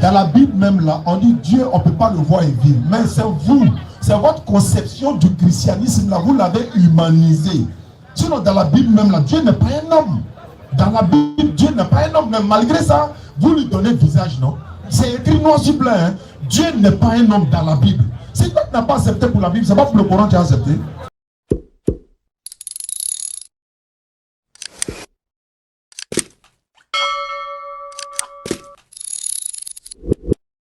Dans la Bible même là, on dit Dieu, on ne peut pas le voir et vivre. Mais c'est vous, c'est votre conception du christianisme là, vous l'avez humanisé. Sinon dans la Bible même là, Dieu n'est pas un homme. Dans la Bible, Dieu n'est pas un homme. Mais malgré ça, vous lui donnez visage, non? C'est écrit noir sur blanc. Hein? Dieu n'est pas un homme dans la Bible. Si toi tu n'as pas accepté pour la Bible, c'est pas pour le Coran que tu as accepté.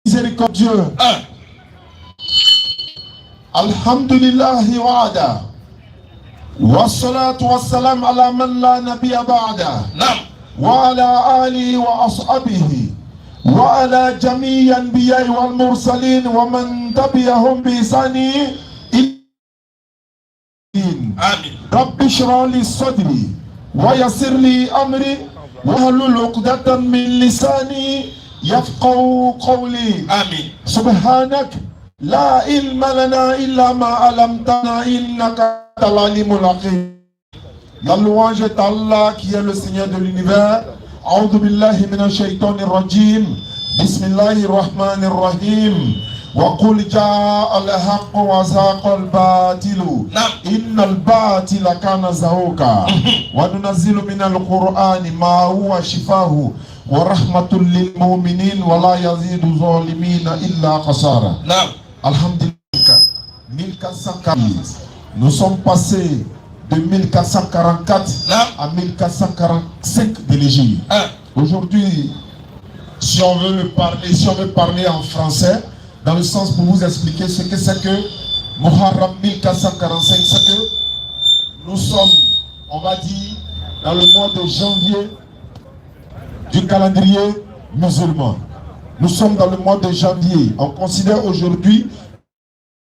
Miséricordieux. Alhamdulillahi wa'ada. Wa salatu wa salam ala man la nabiyya ba'da. Wa ala alihi wa ashabihi. Wa ala jami'i anbiya'i wal mursalin wa man tabi'ahum bi ihsani. Amin. Rabbi shrah li sadri wa yassir li amri wa hlul 'uqdatan min lisani yafqahu qawli. Amin. Subhanak la ilma lana illa ma 'allamtana innaka antal alimul hakim. La louange est à Allah qui est le Seigneur de l'univers. A'udhu billahi minash shaitanir rajim. Bismillahir rahmanir rahim. Wa qul jaa al-haqq wa zaqa al-batilu. Innal batila kana zahuqa. Wa nunazzilu minal qur'ani ma huwa shifaa'u wa rahmatul lil mu'minin wa la yazidu zalimina illa khasara. Alhamdulillah. 1440. Nous sommes passés de 1444 à 1445 de l'Égypte. Aujourd'hui, si on veut parler en français, dans le sens pour vous expliquer ce que c'est que Muharram 1445, c'est que nous sommes, on va dire, dans le mois de janvier du calendrier musulman. Nous sommes dans le mois de janvier. On considère aujourd'hui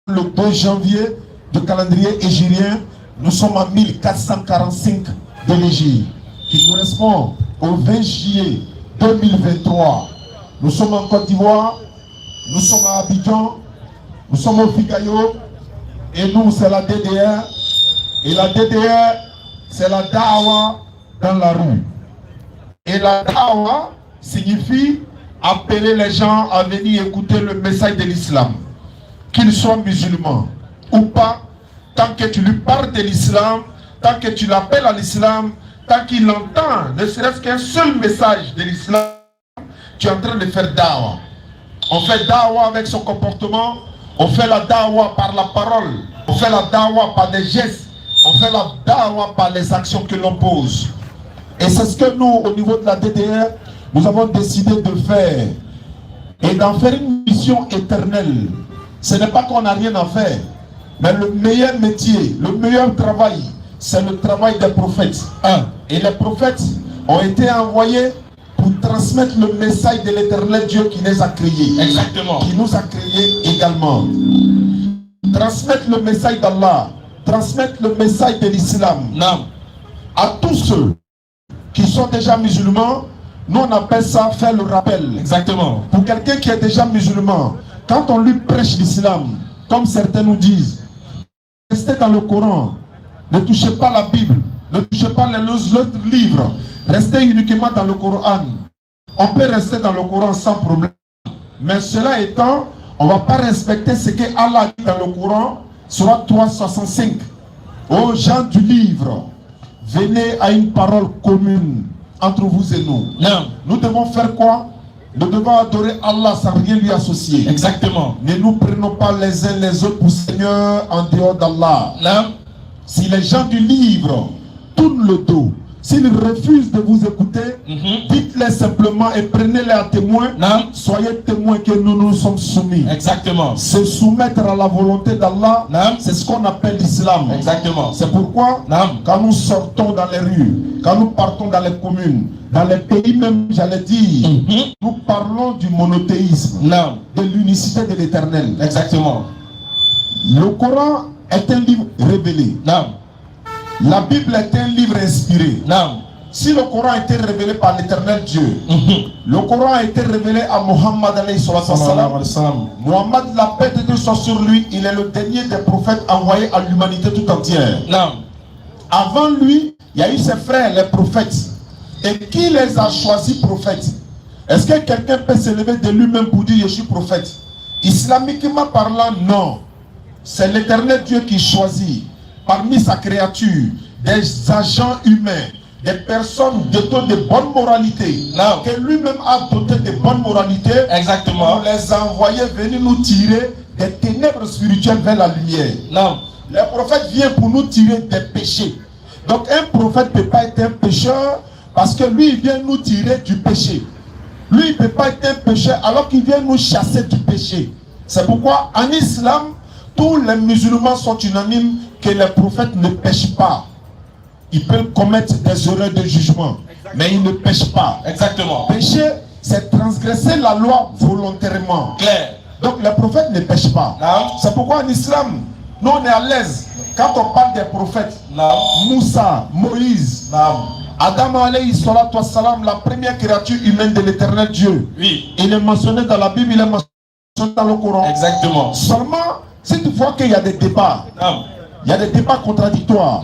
le 2 janvier du calendrier égyrien. Nous sommes en 1445 de l'Égypte, qui correspond au 20 juillet 2023. Nous sommes en Côte d'Ivoire, nous sommes à Abidjan, nous sommes au Figayo, et nous c'est la DDR, et la DDR c'est la Dawa dans la rue. Et la Dawa signifie appeler les gens à venir écouter le message de l'islam, qu'ils soient musulmans ou pas. Tant que tu lui parles de l'islam, tant que tu l'appelles à l'islam, tant qu'il entend ne serait-ce qu'un seul message de l'islam, tu es en train de faire dawa. On fait dawa avec son comportement, on fait la dawa par la parole, on fait la dawa par des gestes, on fait la dawa par les actions que l'on pose. Et c'est ce que nous, au niveau de la DDR, nous avons décidé de faire. Et d'en faire une mission éternelle. Ce n'est pas qu'on n'a rien à faire. Mais le meilleur métier, le meilleur travail, c'est le travail des prophètes. Et les prophètes ont été envoyés pour transmettre le message de l'éternel Dieu qui les a créés. Exactement. Qui nous a créés également. Transmettre le message d'Allah, transmettre le message de l'islam. À tous ceux qui sont déjà musulmans, nous on appelle ça faire le rappel. Exactement. Pour quelqu'un qui est déjà musulman, quand on lui prêche l'islam, comme certains nous disent, restez dans le Coran, ne touchez pas la Bible, ne touchez pas les autres livres, restez uniquement dans le Coran. On peut rester dans le Coran sans problème. Mais cela étant, on ne va pas respecter ce que Allah dit dans le Coran, Surat 365. Aux gens du livre, venez à une parole commune entre vous et nous. Nous devons faire quoi? Nous devons adorer Allah sans rien lui associer. Exactement. Ne nous prenons pas les uns les autres pour Seigneur en dehors d'Allah. Si les gens du livre tournent le dos, s'ils refusent de vous écouter, dites-les simplement et prenez-les à témoin. Soyez témoins que nous nous sommes soumis. Exactement. Se soumettre à la volonté d'Allah, c'est ce qu'on appelle l'islam. Exactement. C'est pourquoi, quand nous sortons dans les rues, quand nous partons dans les communes, dans les pays même, j'allais dire, nous parlons du monothéisme, de l'unicité de l'éternel. Exactement. Le Coran est un livre révélé. La Bible est un livre inspiré. Si le Coran a été révélé par l'éternel Dieu, le Coran a été révélé à Muhammad alayhi salam. Muhammad, la paix de Dieu soit sur lui, il est le dernier des prophètes envoyés à l'humanité tout entière. Avant lui, il y a eu ses frères, les prophètes. Et qui les a choisis prophètes? Est-ce que quelqu'un peut se lever de lui-même pour dire je suis prophète? Islamiquement parlant, non. C'est l'Éternel Dieu qui choisit parmi sa créature des agents humains, des personnes dotées de bonne moralité, que lui-même a doté de bonne moralité. Exactement. Pour les envoyer venir nous tirer des ténèbres spirituelles vers la lumière. Non. Le prophète vient pour nous tirer des péchés. Donc un prophète ne peut pas être un pécheur parce que lui il vient nous tirer du péché. Lui il ne peut pas être un pécheur alors qu'il vient nous chasser du péché. C'est pourquoi en islam, tous les musulmans sont unanimes que les prophètes ne pêchent pas. Ils peuvent commettre des erreurs de jugement, mais ils ne pêchent pas. Exactement. Pécher, c'est transgresser la loi volontairement. Clair. Donc les prophètes ne pêchent pas. C'est pourquoi en islam, nous on est à l'aise quand on parle des prophètes. Moussa, Moïse, Adam alayhi salatu wassalam, la première créature humaine de l'éternel Dieu. Oui. Il est mentionné dans la Bible, il est mentionné dans le Coran. Exactement. Seulement, si tu vois qu'il y a des débats, il y a des débats contradictoires.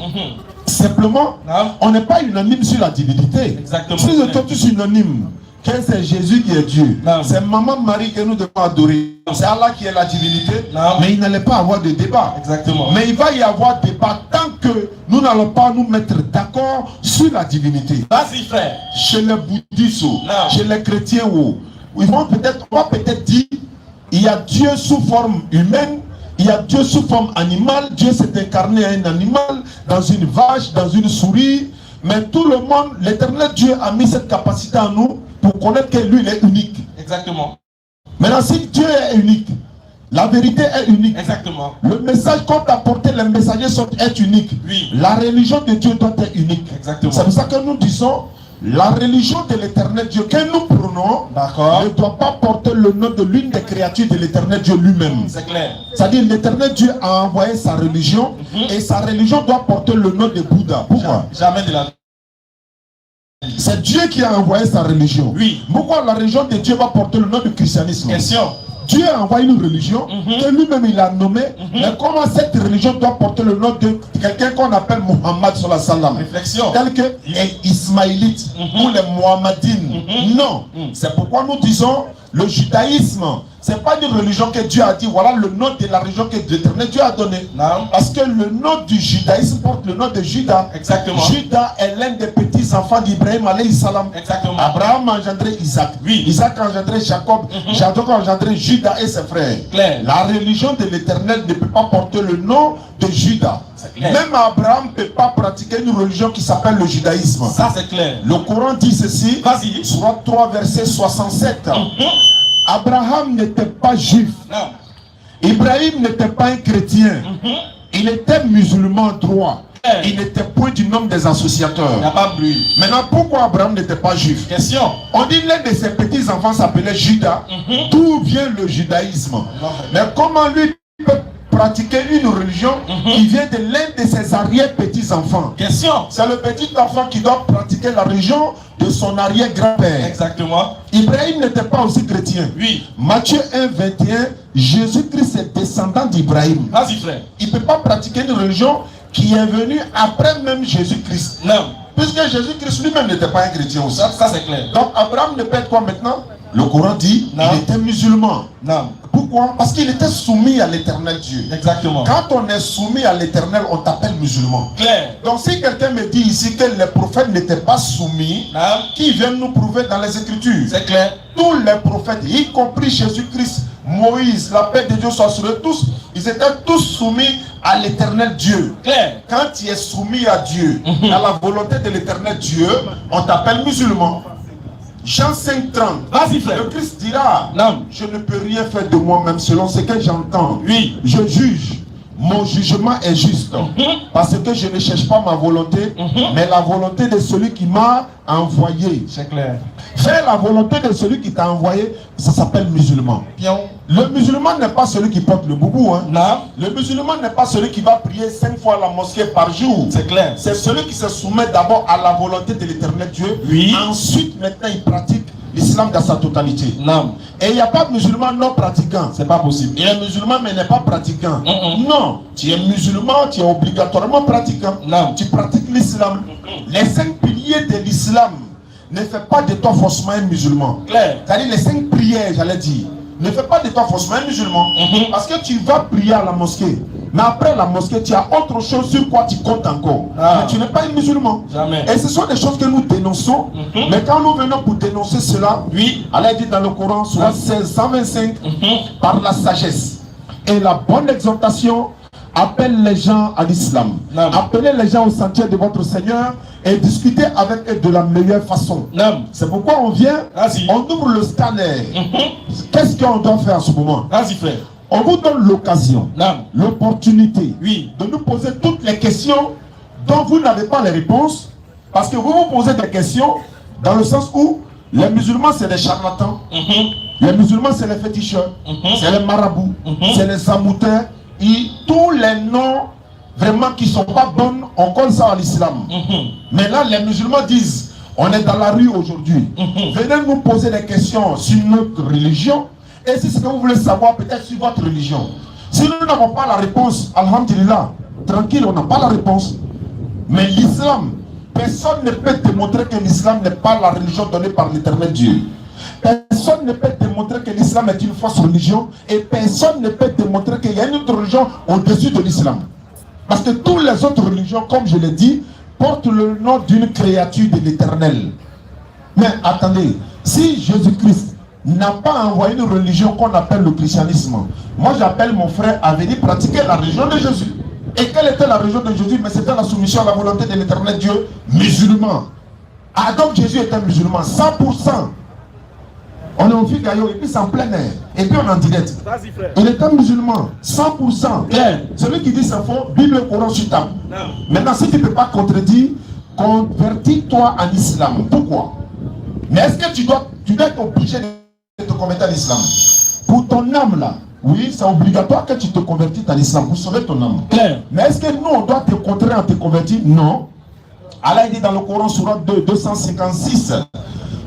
Simplement, on n'est pas unanime sur la divinité. Exactement. Si nous sommes tous unanimes que c'est Jésus qui est Dieu, c'est Maman Marie que nous devons adorer, c'est Allah qui est la divinité, mais il n'allait pas avoir de débat. Exactement. Mais il va y avoir débat tant que nous n'allons pas nous mettre d'accord sur la divinité. Vas-y frère. Chez les bouddhistes, chez les chrétiens, ils vont peut-être dire il y a Dieu sous forme humaine, il y a Dieu sous forme animale. Dieu s'est incarné à un animal, dans une vache, dans une souris. Mais tout le monde, l'éternel Dieu a mis cette capacité en nous pour connaître que lui, il est unique. Exactement. Maintenant, si Dieu est unique, la vérité est unique. Exactement. Le message qu'on t'a apporté, les messagers sont uniques. Oui. La religion de Dieu doit être unique. Exactement. C'est pour ça que nous disons, la religion de l'éternel Dieu que nous prenons ne doit pas porter le nom de l'une des créatures de l'éternel Dieu lui-même. C'est clair. C'est-à-dire l'éternel Dieu a envoyé sa religion et sa religion doit porter le nom de Bouddha. Pourquoi? Jamais de la... C'est Dieu qui a envoyé sa religion. Oui. Pourquoi la religion de Dieu va porter le nom du christianisme? Question. Dieu a envoyé une religion que lui-même il a nommée. Mais comment cette religion doit porter le nom de quelqu'un qu'on appelle Muhammad sallallahu alayhi wa sallam? Réflexion. Tel que les Ismaélites ou les Mohammedines. Non. C'est pourquoi nous disons le judaïsme. C'est pas une religion que Dieu a dit, voilà le nom de la religion que l'éternel Dieu a donné. Non. Parce que le nom du judaïsme porte le nom de Judas. Exactement. Judas est l'un des petits enfants d'Ibrahim alayhi salam. Exactement. Abraham a engendré Isaac. Oui. Isaac a engendré Jacob. Jacob a engendré Judas et ses frères. Claire. La religion de l'éternel ne peut pas porter le nom de Judas. Même Abraham ne peut pas pratiquer une religion qui s'appelle le judaïsme. Ça c'est clair. Le Coran dit ceci. Vas-y. Surat 3 verset 67. Abraham n'était pas juif. Non. Ibrahim n'était pas un chrétien. Il était musulman droit. Il n'était point du nombre des associateurs. Il n'y a pas de bruit. Maintenant, pourquoi Abraham n'était pas juif? Question. On dit l'un de ses petits-enfants s'appelait Judas. D'où vient le judaïsme? Mais comment lui peut pratiquer une religion qui vient de l'un de ses arrière-petits-enfants? Question. C'est le petit-enfant qui doit pratiquer la religion de son arrière-grand-père. Exactement. Ibrahim n'était pas aussi chrétien. Oui. Matthieu 1, 21, Jésus-Christ est descendant d'Ibrahim. Vas-y frère. Il ne peut pas pratiquer une religion qui est venue après même Jésus-Christ. Non. Puisque Jésus-Christ lui-même n'était pas un chrétien aussi. Ça c'est clair. Donc Abraham ne peut être quoi maintenant? Le Coran dit qu'il était musulman. Non. Pourquoi? Parce qu'il était soumis à l'éternel Dieu. Exactement. Quand on est soumis à l'éternel, on t'appelle musulman. Clair. Donc si quelqu'un me dit ici que les prophètes n'étaient pas soumis, qui viennent nous prouver dans les Écritures? C'est clair. Tous les prophètes, y compris Jésus-Christ, Moïse, la paix de Dieu soit sur eux tous, ils étaient tous soumis à l'éternel Dieu. Clair. Quand tu es soumis à Dieu, à la volonté de l'éternel Dieu, on t'appelle musulman. Jean 5:30. Vas-y frère. Le Christ dira, non, je ne peux rien faire de moi-même selon ce que j'entends. Oui. Je juge. Mon jugement est juste. Parce que je ne cherche pas ma volonté, mais la volonté de celui qui m'a envoyé. C'est clair. Faire la volonté de celui qui t'a envoyé, ça s'appelle musulman. Bien. Le musulman n'est pas celui qui porte le boubou. Hein. Non. Le musulman n'est pas celui qui va prier 5 fois à la mosquée par jour. C'est clair. C'est celui qui se soumet d'abord à la volonté de l'éternel Dieu. Oui. Ensuite, maintenant, il pratique l'islam dans sa totalité. Non. Et il n'y a pas de musulman non pratiquant. C'est pas possible. Il est musulman mais n'est pas pratiquant. Non. Tu es musulman, tu es obligatoirement pratiquant. Non. Tu pratiques l'islam. Les 5 piliers de l'islam, ne fait pas de toi forcément un musulman. Clair. C'est-à-dire les 5 prières, j'allais dire, ne fait pas de toi forcément un musulman. Parce que tu vas prier à la mosquée. Mais après la mosquée, tu as autre chose sur quoi tu comptes encore. Mais tu n'es pas un musulman. Jamais. Et ce sont des choses que nous dénonçons. Mais quand nous venons pour dénoncer cela, oui, Allah dit dans le Coran, Sourate 16, 125, par la sagesse et la bonne exhortation, appelle les gens à l'islam. Appelez les gens au sentier de votre Seigneur et discutez avec eux de la meilleure façon. C'est pourquoi on vient, on ouvre le scanner. Qu'est-ce qu'on doit faire en ce moment? Frère. On vous donne l'occasion, l'opportunité de nous poser toutes les questions dont vous n'avez pas les réponses, parce que vous vous posez des questions dans le sens où les musulmans c'est des charlatans, les musulmans c'est les féticheurs, c'est les marabouts, c'est les amouteurs, et tous les noms vraiment qui ne sont pas bons, on colle ça à l'islam. Mais là les musulmans disent, on est dans la rue aujourd'hui, venez nous poser des questions sur notre religion. Et si ce que vous voulez savoir, peut-être sur votre religion. Si nous n'avons pas la réponse, alhamdulillah, tranquille, on n'a pas la réponse. Mais l'islam, personne ne peut démontrer que l'islam n'est pas la religion donnée par l'éternel Dieu. Personne ne peut démontrer que l'islam est une fausse religion. Et personne ne peut démontrer qu'il y a une autre religion au-dessus de l'islam. Parce que toutes les autres religions, comme je l'ai dit, portent le nom d'une créature de l'éternel. Mais attendez, si Jésus-Christ n'a pas envoyé une religion qu'on appelle le christianisme, moi j'appelle mon frère à venir pratiquer la religion de Jésus. Et quelle était la religion de Jésus? Mais c'était la soumission à la volonté de l'éternel Dieu, musulman. Ah, donc Jésus était musulman, 100%. On est au Figaro et puis c'est en plein air. Et puis on est en direct. Il était musulman, 100%. Celui qui dit c'est faux, Bible et Coran sur table. Maintenant, si tu ne peux pas contredire, convertis-toi en islam. Pourquoi? Mais est-ce que tu dois être obligé de te convertir à l'islam? Pour ton âme là, oui, c'est obligatoire que tu te convertisses à l'islam pour sauver ton âme. Mais est-ce que nous on doit te contraindre à te convertir? Non. Allah dit dans le Coran Sourate 2, 256,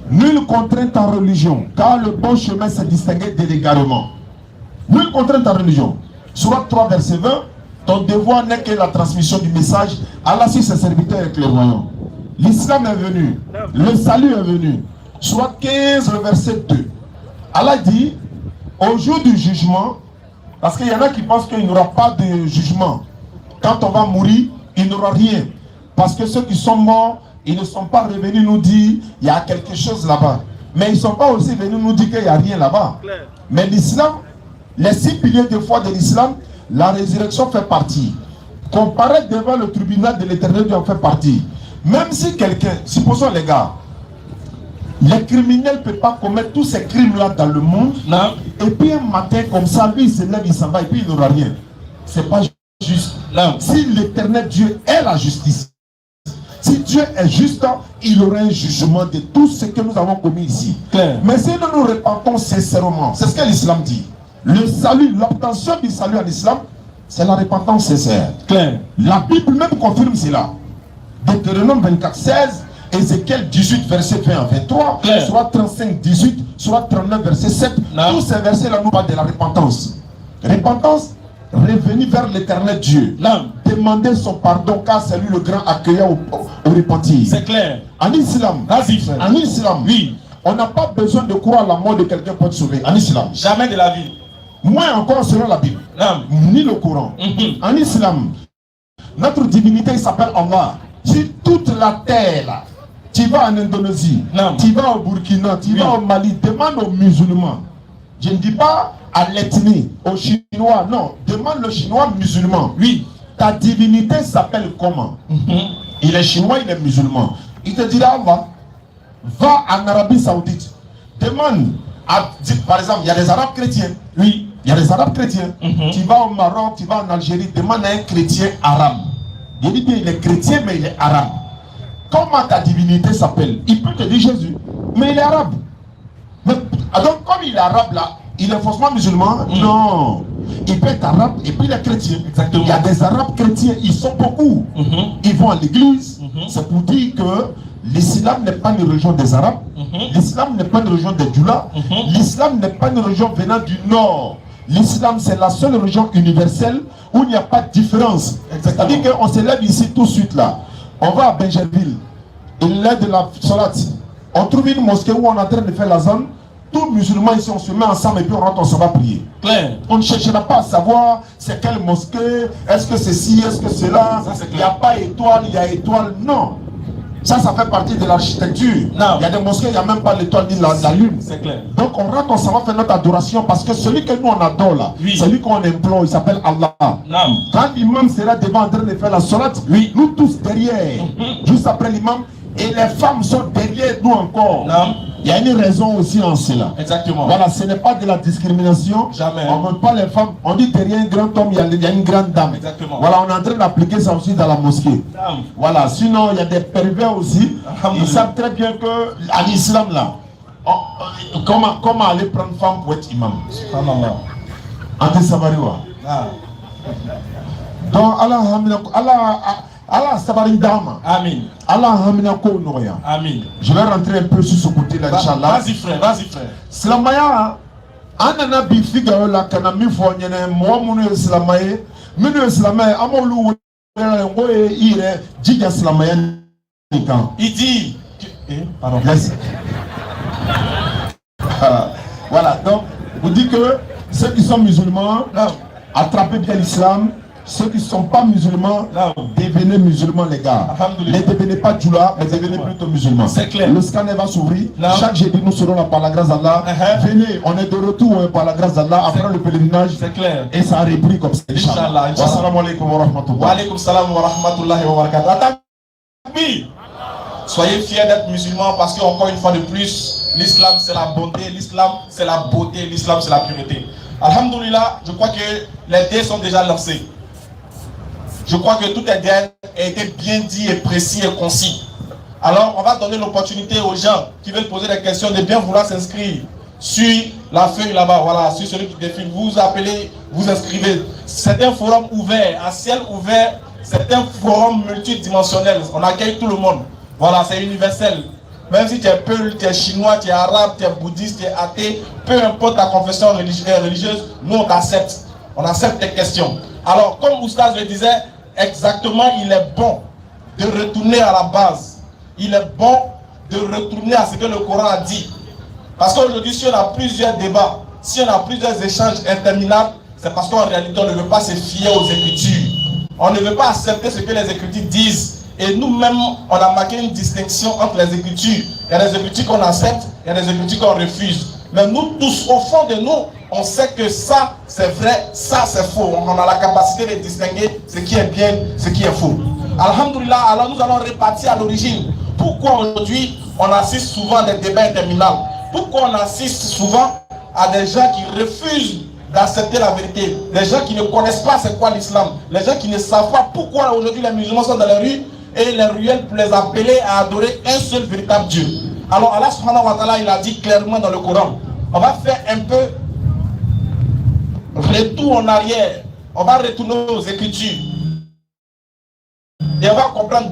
nulle contrainte en religion, car le bon chemin s'est distingué de l'égarement. Nulle contrainte en religion. Sourate 3, verset 20, ton devoir n'est que la transmission du message. Allah sur ses serviteurs est clairvoyant. L'islam est venu, le salut est venu. Sourate 15, le verset 2. Allah dit, au jour du jugement, parce qu'il y en a qui pensent qu'il n'y aura pas de jugement. Quand on va mourir, il n'y aura rien. Parce que ceux qui sont morts, ils ne sont pas revenus nous dire il y a quelque chose là-bas. Mais ils ne sont pas aussi venus nous dire qu'il n'y a rien là-bas. Mais l'islam, les 6 piliers de foi de l'islam, la résurrection fait partie. Comparaître devant le tribunal de l'éternel Dieu en fait partie. Même si quelqu'un, supposons les gars, les criminels ne peuvent pas commettre tous ces crimes-là dans le monde. Non. Et puis un matin comme ça, lui il se lève, il s'en va et puis il n'aura rien. C'est pas juste. Non. Si l'éternel Dieu est la justice, si Dieu est juste, il aura un jugement de tout ce que nous avons commis ici. Claire. Mais si nous nous repentons sincèrement, c'est ce que l'islam dit. Le salut, l'obtention du salut en islam, c'est la repentance sincère. Claire. La Bible même confirme cela. Deutéronome 24, 16, Ézéchiel 18, verset 20 à 23, Claire. Soit 35, 18, soit 39, verset 7. Non. Tous ces versets-là nous parlent de la repentance. Repentance, revenir vers l'éternel Dieu. Non. Demander son pardon car c'est lui le grand accueillant au repentir. C'est clair. En islam, en islam, oui, on n'a pas besoin de croire à la mort de quelqu'un pour être sauvé. En islam. Jamais de la vie. Moins encore selon la Bible. Non. Ni le Coran. En islam, notre divinité s'appelle Allah. Sur toute la terre, là, tu vas en Indonésie, non. Tu vas au Burkina, tu vas au Mali, demande aux musulmans. Je ne dis pas à l'ethnie, aux Chinois, non. Demande le Chinois musulman. Oui. Ta divinité s'appelle comment? Il est chinois, il est musulman. Il te dira, va en Arabie Saoudite. Demande, par exemple, il y a des Arabes chrétiens. Oui. Il y a des Arabes chrétiens. Tu vas au Maroc, tu vas en Algérie, demande à un chrétien arabe. Il dit bien, il est chrétien, mais il est arabe. Comment ta divinité s'appelle? Il peut te dire Jésus, mais il est arabe. Mais, donc, comme il est arabe là, il est forcément musulman? Non. Il peut être arabe et puis il est chrétien. Exactement. Il y a des arabes chrétiens, ils sont beaucoup. Ils vont à l'église. C'est pour dire que l'islam n'est pas une religion des arabes. L'islam n'est pas une religion des djoulas. L'islam n'est pas une religion venant du nord. L'islam, c'est la seule religion universelle où il n'y a pas de différence. C'est-à-dire qu'on se lève ici tout de suite là. On va à Benjerville. Il lève de la salat. On trouve une mosquée où on est en train de faire la zone. Tous musulmans ici, on se met ensemble et puis on rentre, on s'en va prier. Claire. On ne cherchera pas à savoir c'est quelle mosquée, est-ce que c'est ci, est-ce que c'est là. Il n'y a pas étoile, il y a étoile. Non. Ça fait partie de l'architecture. Il y a des mosquées, il n'y a même pas l'étoile ni la lune. C'est clair. Donc on rentre, on s'en va faire notre adoration parce que celui que nous on adore là, celui qu'on implore, il s'appelle Allah. Non. Quand l'imam sera devant en train de faire la solat, nous tous derrière, juste après l'imam, et les femmes sont derrière nous encore. Non. Il y a une raison aussi en cela. Exactement. Voilà, ce n'est pas de la discrimination. Jamais. On ne veut pas les femmes. On dit derrière un grand homme, il y a une grande dame. Exactement. Voilà, on est en train d'appliquer ça aussi dans la mosquée. Voilà, sinon il y a des pervers aussi. Ils savent très bien que à l'islam là, comment aller prendre femme pour être imam. Donc Allah sabari dama. Amin. Allah hamina ko noya. Amin. Je vais rentrer un peu sur ce côté là, Inch'Allah. Vas-y frère, vas-y frère. Silamaya, anana bi figure la kana mi fo nyene mo munu Silamaye, minu Silamaye amolu ngoye ire jija Silamaya nikan. Il dit pardon. Voilà, donc vous dites que ceux qui sont musulmans, attrapez bien l'islam. Ceux qui ne sont pas musulmans, devenez musulmans les gars. Ne devenez pas djoula, mais devenez plutôt musulmans. C'est clair. Le scanner va s'ouvrir. Chaque jeudi, nous serons là par la grâce d'Allah. Venez, on est de retour par la grâce d'Allah après le pèlerinage. C'est clair. Et ça a repris comme ça. Inch'Allah. Assalamu alaikum wa rahmatullah. Wa alaikum salam wa rahmatullahi wa barakatuh. Soyez fiers d'être musulmans parce qu'encore une fois de plus, l'islam c'est la bonté, l'islam c'est la beauté, l'islam c'est la pureté. Alhamdulillah, je crois que les dés sont déjà lancés. Je crois que tout est bien, a été bien dit et précis et concis. Alors, on va donner l'opportunité aux gens qui veulent poser des questions de bien vouloir s'inscrire sur la feuille là-bas, voilà, sur celui qui défile. Vous appelez, vous inscrivez. C'est un forum ouvert, à ciel ouvert. C'est un forum multidimensionnel. On accueille tout le monde. Voilà, c'est universel. Même si tu es peul, tu es chinois, tu es arabe, tu es bouddhiste, tu es athée, peu importe ta confession religieuse, nous on t'accepte. On accepte tes questions. Alors, comme Oustaz le disait, exactement, il est bon de retourner à la base. Il est bon de retourner à ce que le Coran a dit. Parce qu'aujourd'hui, si on a plusieurs débats, si on a plusieurs échanges interminables, c'est parce qu'en réalité, on ne veut pas se fier aux Écritures. On ne veut pas accepter ce que les Écritures disent. Et nous-mêmes, on a marqué une distinction entre les Écritures. Il y a des Écritures qu'on accepte, il y a des Écritures qu'on refuse. Mais nous tous, au fond de nous, on sait que ça c'est vrai, ça c'est faux. On a la capacité de distinguer ce qui est bien, ce qui est faux. Alhamdulillah, alors nous allons repartir à l'origine. Pourquoi aujourd'hui on assiste souvent à des débats interminables? Pourquoi on assiste souvent à des gens qui refusent d'accepter la vérité? Des gens qui ne connaissent pas c'est quoi l'islam. Les gens qui ne savent pas pourquoi aujourd'hui les musulmans sont dans les rues et les ruelles pour les appeler à adorer un seul véritable Dieu. Alors Allah subhanahu wa ta'ala, il a dit clairement dans le Coran. On va faire un peu retour en arrière. On va retourner aux Écritures. Et on va comprendre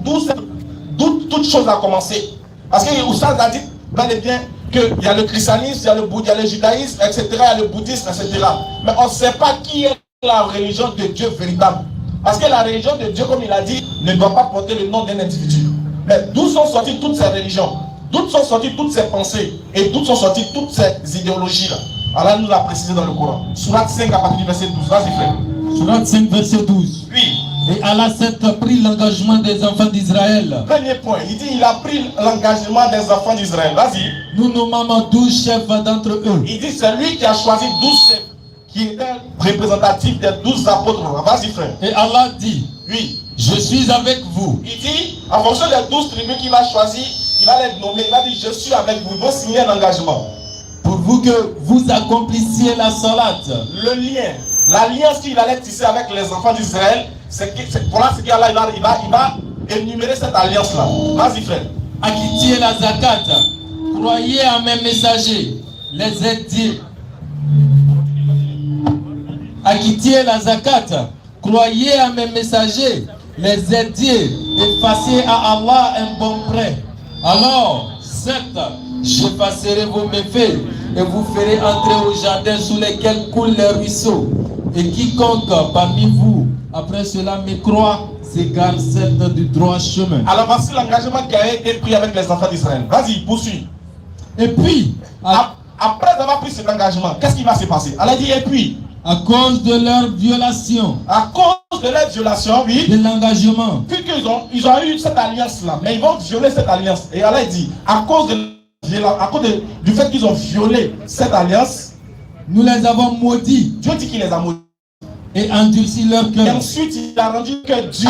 d'où toute chose a commencé. Parce que Oustaz a dit, bel et bien, qu'il y a le christianisme, il y a le bouddhisme, il y a le judaïsme, etc., il y a le bouddhisme, etc. Mais on ne sait pas qui est la religion de Dieu véritable. Parce que la religion de Dieu, comme il a dit, ne doit pas porter le nom d'un individu. Mais d'où sont sorties toutes ces religions? D'où sont sorties toutes ces pensées? Et d'où sont sorties toutes ces idéologies-là? Allah nous l'a précisé dans le Coran. Surat 5 à partir du verset 12. Vas-y frère. Surat 5 verset 12. Oui. Et Allah a pris l'engagement des enfants d'Israël. Premier point. Il dit il a pris l'engagement des enfants d'Israël. Vas-y. Nous nommons 12 chefs d'entre eux. Il dit c'est lui qui a choisi 12 chefs qui étaient représentatifs des 12 apôtres. Vas-y frère. Et Allah dit. Oui. Je suis avec vous. Il dit en fonction des 12 tribus qu'il a choisi, il va les nommer. Il va dire je suis avec vous. Il va signer un engagement. Pour vous que vous accomplissiez la salat. Le lien, l'alliance qu'il allait tisser avec les enfants d'Israël, voilà ce qu'Allah il va énumérer cette alliance-là. Vas-y frère. Acquittez la zakat. Croyez à mes messagers. Les aidiez. Acquittez la zakat. Croyez à mes messagers. Les aidiez. Et fassiez à Allah un bon prêt. Alors, certes, j'effacerai vos méfaits et vous ferez entrer au jardin sous lesquels coulent les ruisseaux. Et quiconque parmi vous, après cela, me croit, s'égarent certes du droit chemin. Alors voici l'engagement qui a été pris avec les enfants d'Israël. Vas-y, poursuis. Et puis, après avoir pris cet engagement, qu'est-ce qui va se passer? Allah dit, et puis, à cause de leur violation, à cause de leur violation, oui, de l'engagement, puisqu'ils ils ont eu cette alliance-là, mais ils vont violer cette alliance. Et Allah dit, à cause du fait qu'ils ont violé cette alliance, nous les avons maudits. Dieu dit qu'il les a maudits. Et endurci leur Et cœur. ensuite, il a rendu que dur.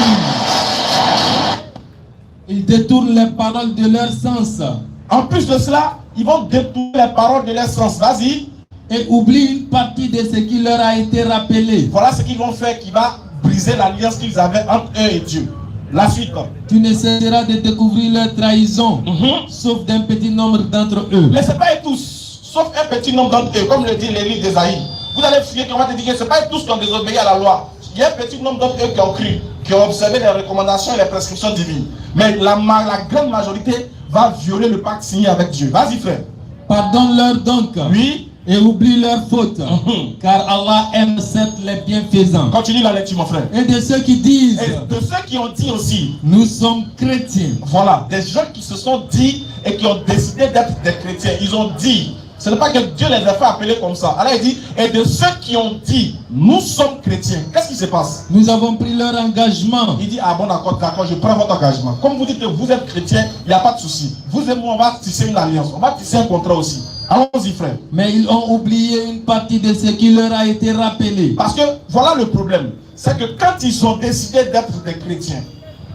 Ils détournent les paroles de leur sens. En plus de cela, ils vont détourner les paroles de leur sens. Vas-y. Et oublient une partie de ce qui leur a été rappelé. Voilà ce qu'ils vont faire qui va briser l'alliance qu'ils avaient entre eux et Dieu. La suite. Tu ne cesseras de découvrir leur trahison, sauf d'un petit nombre d'entre eux. Mais ce n'est pas tous, sauf un petit nombre d'entre eux, comme le dit les livres d'Ésaïe. Vous allez fouiller, on va te dire que ce n'est pas tous qui ont désobéi à la loi. Il y a un petit nombre d'entre eux qui ont cru, qui ont observé les recommandations et les prescriptions divines. Mais la grande majorité va violer le pacte signé avec Dieu. Vas-y, frère. Pardonne-leur donc. Oui. Et oublie leurs fautes. Car Allah aime certes les bienfaisants. Continue la lecture, mon frère. Et de ceux qui disent. Et de ceux qui ont dit aussi. Nous sommes chrétiens. Voilà, des gens qui se sont dit et qui ont décidé d'être des chrétiens. Ils ont dit. Ce n'est pas que Dieu les a fait appeler comme ça. Allah il dit, et de ceux qui ont dit, nous sommes chrétiens. Qu'est-ce qui se passe? Nous avons pris leur engagement. Il dit, ah bon, d'accord, je prends votre engagement. Comme vous dites que vous êtes chrétien, il n'y a pas de souci. Vous et moi, on va tisser une alliance. On va tisser un contrat aussi. Allons-y, frère. Mais ils ont oublié une partie de ce qui leur a été rappelé. Parce que voilà le problème. C'est que quand ils ont décidé d'être des chrétiens,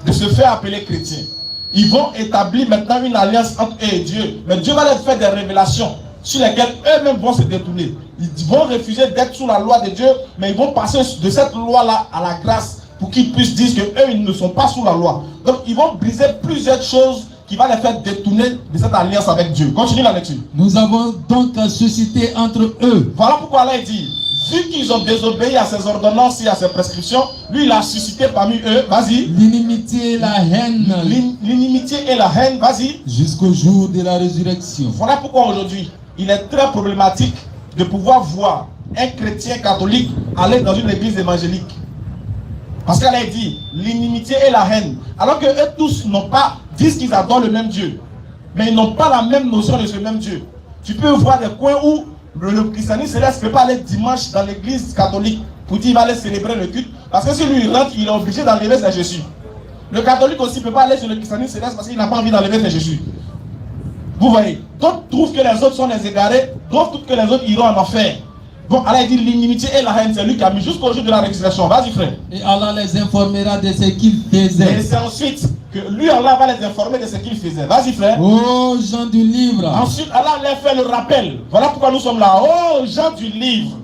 de se faire appeler chrétiens, ils vont établir maintenant une alliance entre eux et Dieu. Mais Dieu va leur faire des révélations sur lesquelles eux-mêmes vont se détourner. Ils vont refuser d'être sous la loi de Dieu, mais ils vont passer de cette loi-là à la grâce pour qu'ils puissent dire qu'eux, ils ne sont pas sous la loi. Donc, ils vont briser plusieurs choses qui va les faire détourner de cette alliance avec Dieu. Continue la lecture. Nous avons donc suscité entre eux. Voilà pourquoi Allah dit, vu qu'ils ont désobéi à ses ordonnances et à ses prescriptions, lui il a suscité parmi eux, vas-y. L'inimitié et la haine. L'inimitié et la haine, vas-y. Jusqu'au jour de la résurrection. Voilà pourquoi aujourd'hui, il est très problématique de pouvoir voir un chrétien catholique aller dans une église évangélique. Parce qu'elle a dit l'inimitié et la haine. Alors que eux tous n'ont pas, disent qu'ils adorent le même Dieu. Mais ils n'ont pas la même notion de ce même Dieu. Tu peux voir des coins où le christianisme céleste ne peut pas aller dimanche dans l'église catholique pour dire qu'il va aller célébrer le culte. Parce que si lui il rentre, il est obligé d'enlever ses Jésus. Le catholique aussi ne peut pas aller sur le christianisme céleste parce qu'il n'a pas envie d'enlever ses Jésus. Vous voyez, d'autres trouvent que les autres sont les égarés, d'autres trouvent que les autres iront en enfer. Bon, Allah dit l'inimitié et la haine, c'est lui qui a mis jusqu'au jour de la résurrection. Vas-y, frère. Et Allah les informera de ce qu'ils faisaient. Et c'est ensuite que lui, Allah va les informer de ce qu'ils faisaient. Vas-y, frère. Ô gens du livre. Ensuite, Allah leur fait le rappel. Voilà pourquoi nous sommes là. Oh, gens du livre.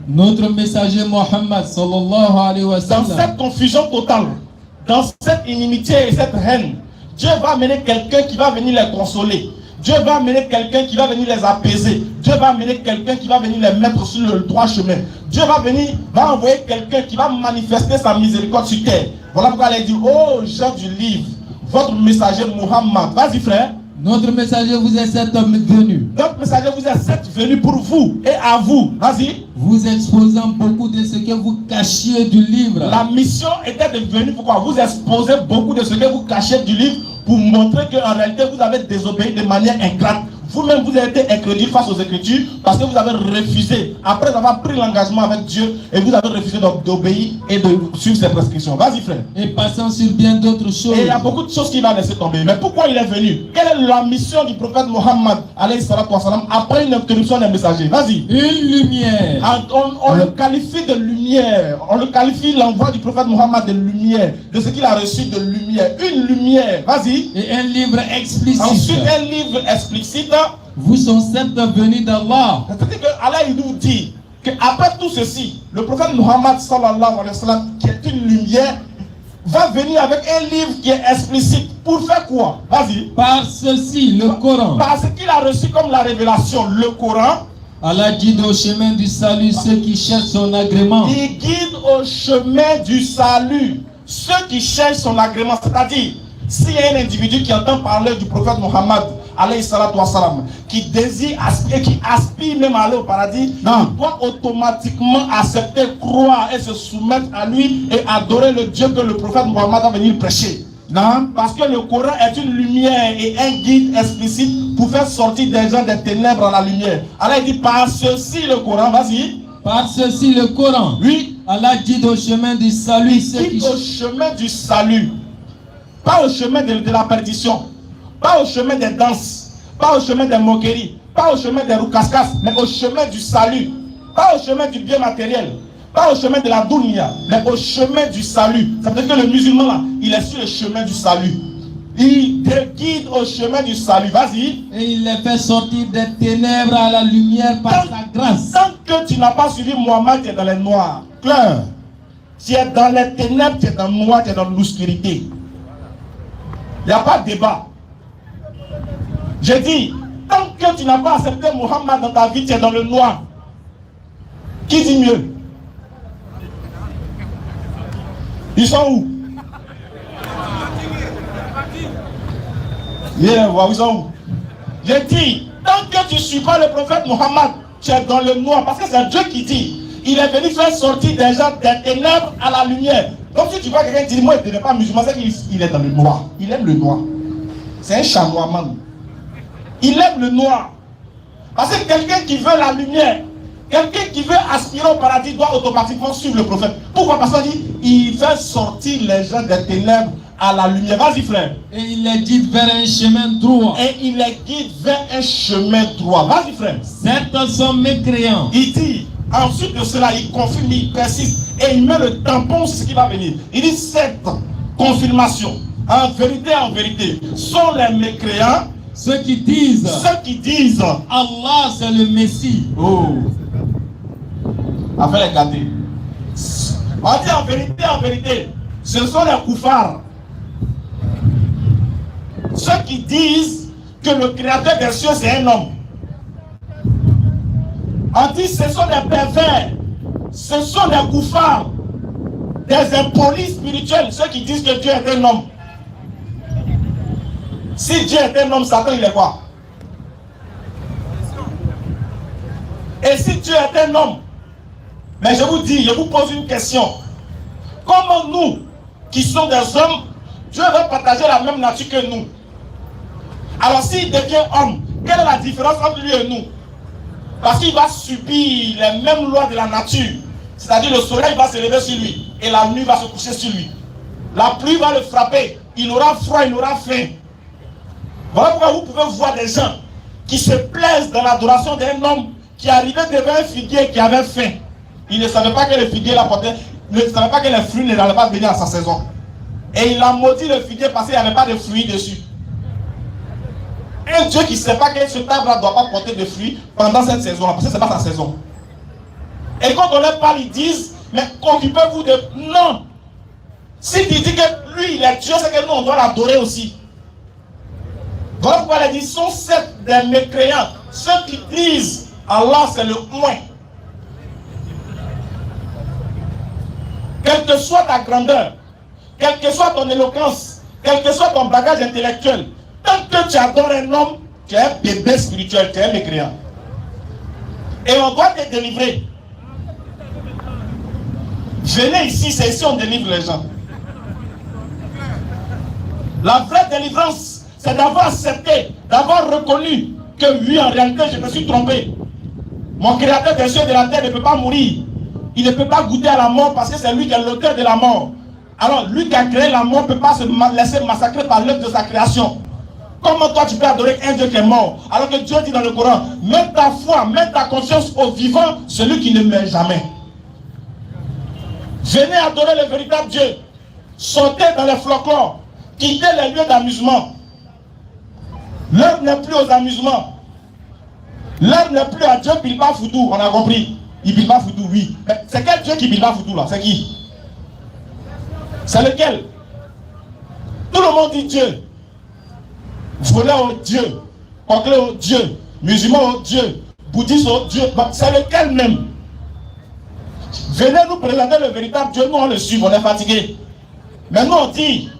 Notre messager Mohammed sallallahu alayhi wa sallam. Dans cette confusion totale, dans cette inimitié et cette haine, Dieu va amener quelqu'un qui va venir les consoler. Dieu va amener quelqu'un qui va venir les apaiser. Dieu va amener quelqu'un qui va venir les mettre sur le droit chemin. Dieu va envoyer quelqu'un qui va manifester sa miséricorde sur terre. Voilà pourquoi il dit, oh gens du livre, votre messager Muhammad. Vas-y, frère. Notre messager vous est certes venu. Notre messager vous est certes venu pour vous et à vous. Vas-y. Vous exposant beaucoup de ce que vous cachiez du livre. La mission était de venir pourquoi vous exposez beaucoup de ce que vous cachez du livre pour montrer qu'en réalité vous avez désobéi de manière ingrate. Vous-même vous avez été incrédule face aux Écritures parce que vous avez refusé, après avoir pris l'engagement avec Dieu, et vous avez refusé d'obéir et de suivre ses prescriptions. Vas-y, frère. Et passant sur bien d'autres choses. Et il y a beaucoup de choses qui vont laisser tomber. Mais pourquoi il est venu? Quelle est la mission du prophète Mohammed après une interruption des messagers? Vas-y. Une lumière. On le qualifie de lumière. On le qualifie, l'envoi du prophète Mohammed, de lumière. De ce qu'il a reçu de lumière. Une lumière. Vas-y. Et un livre explicite. Ensuite, un livre explicite. Vous sont certes venus d'Allah. C'est-à-dire qu'Allah il nous dit qu'après tout ceci, le prophète Muhammad sallallahu alayhi wa sallam, qui est une lumière, va venir avec un livre qui est explicite. Pour faire quoi? Vas-y. Par ceci, le Coran. Parce qu'il a reçu comme la révélation le Coran. Allah guide au chemin du salut ceux qui cherchent son agrément. Il guide au chemin du salut ceux qui cherchent son agrément. C'est-à-dire, s'il y a un individu qui entend parler du prophète Mohammed, alayhi salatu wassalam, qui désire aspirer, qui aspire même à aller au paradis, doit automatiquement accepter, croire et se soumettre à lui et adorer le Dieu que le prophète Mohammed va venir prêcher. Non, parce que le Coran est une lumière et un guide explicite pour faire sortir des gens des ténèbres à la lumière. Allah dit par ceci le Coran, vas-y. Par ceci le Coran. Oui. Allah guide au chemin du salut. Il guide au chemin du salut. Pas au chemin de la perdition. Pas au chemin des danses. Pas au chemin des moqueries. Pas au chemin des roucascas. Mais au chemin du salut. Pas au chemin du bien matériel. Pas au chemin de la dunya, mais au chemin du salut. Ça veut dire que le musulman là, il est sur le chemin du salut. Il te guide au chemin du salut. Vas-y. Et il les fait sortir des ténèbres à la lumière par sa grâce. Tant que tu n'as pas suivi Mohammed, tu es dans les noirs. Clair. Tu es dans les ténèbres, tu es dans le noir, tu es dans l'obscurité. Il n'y a pas de débat. J'ai dit, tant que tu n'as pas accepté Mohammed dans ta vie, tu es dans le noir. Qui dit mieux? Ils sont où? Ils sont où? J'ai dit, tant que tu ne suis pas le prophète Mohammed, tu es dans le noir. Parce que c'est Dieu qui dit, il est venu faire sortir des gens des ténèbres à la lumière. Donc si tu vois quelqu'un qui dit, moi il n'est pas musulman, c'est qu'il est dans le noir. Il aime le noir. C'est un chamois man. Il aime le noir. Parce que quelqu'un qui veut la lumière, quelqu'un qui veut aspirer au paradis doit automatiquement suivre le prophète. Pourquoi? Parce qu'il dit, il fait sortir les gens des ténèbres à la lumière. Vas-y frère. Et il les guide vers un chemin droit. Et il les guide vers un chemin droit. Vas-y frère. Certains sont mécréants. Il dit, ensuite de cela, il confirme, il persiste. Et il met le tampon sur ce qui va venir. Il dit, cette confirmation, en vérité, sont les mécréants. Ceux qui disent Allah c'est le Messie. Oh. Afin les garder. On dit en vérité, ce sont les koufars. Ceux qui disent que le créateur des cieux c'est un homme. On dit ce sont des pervers. Ce sont des koufars. Des impolis spirituels. Ceux qui disent que Dieu est un homme. Si Dieu est un homme, Satan il est quoi? Et si Dieu est un homme, mais je vous dis, je vous pose une question. Comment nous, qui sommes des hommes, Dieu veut partager la même nature que nous? Alors s'il devient homme, quelle est la différence entre lui et nous? Parce qu'il va subir les mêmes lois de la nature. C'est-à-dire le soleil va se lever sur lui et la nuit va se coucher sur lui. La pluie va le frapper, il aura froid, il aura faim. Voilà pourquoi vous pouvez voir des gens qui se plaisent dans l'adoration d'un homme qui arrivait devant un figuier qui avait faim. Il ne savait pas que le figuier l'apportait, ne savait pas que les fruits n'allaient pas venir à sa saison. Et il a maudit le figuier parce qu'il n'y avait pas de fruits dessus. Un Dieu qui ne sait pas que ce arbre ne doit pas porter de fruits pendant cette saison-là, parce que ce n'est pas sa saison. Et quand on leur parle, ils disent, mais occupez-vous de... Non. Si tu dis que lui, il est Dieu, c'est que nous, on doit l'adorer aussi. Voilà pourquoi il dit, sont sept des mécréants, ceux qui disent Allah c'est le moins. Quelle que soit ta grandeur, quelle que soit ton éloquence, quel que soit ton bagage intellectuel, tant que tu adores un homme, tu es un bébé spirituel, tu es un mécréant. Et on doit te délivrer. Venez ici, c'est ici on délivre les gens. La vraie délivrance, c'est d'avoir accepté, d'avoir reconnu que oui, en réalité, je me suis trompé. Mon créateur des cieux et de la terre ne peut pas mourir. Il ne peut pas goûter à la mort parce que c'est lui qui est l'auteur de la mort. Alors, lui qui a créé la mort ne peut pas se laisser massacrer par l'œuvre de sa création. Comment toi tu peux adorer un Dieu qui est mort? Alors que Dieu dit dans le Coran, mets ta foi, mets ta confiance au vivant, celui qui ne meurt jamais. Venez adorer le véritable Dieu. Sortez dans les folklores. Quittez les lieux d'amusement. L'heure n'est plus aux amusements. L'heure n'est plus à Dieu Bilba Foudou, on a compris. Il Bilba Foudou, oui. Mais c'est quel Dieu qui Bilba Foudou là? C'est qui? C'est lequel? Tout le monde dit Dieu. Volé au Dieu. Anglais au Dieu. Musulman au Dieu. Bouddhiste au Dieu. C'est lequel même? Venez nous présenter le véritable Dieu. Nous on le suit, on est fatigué. Mais nous on dit,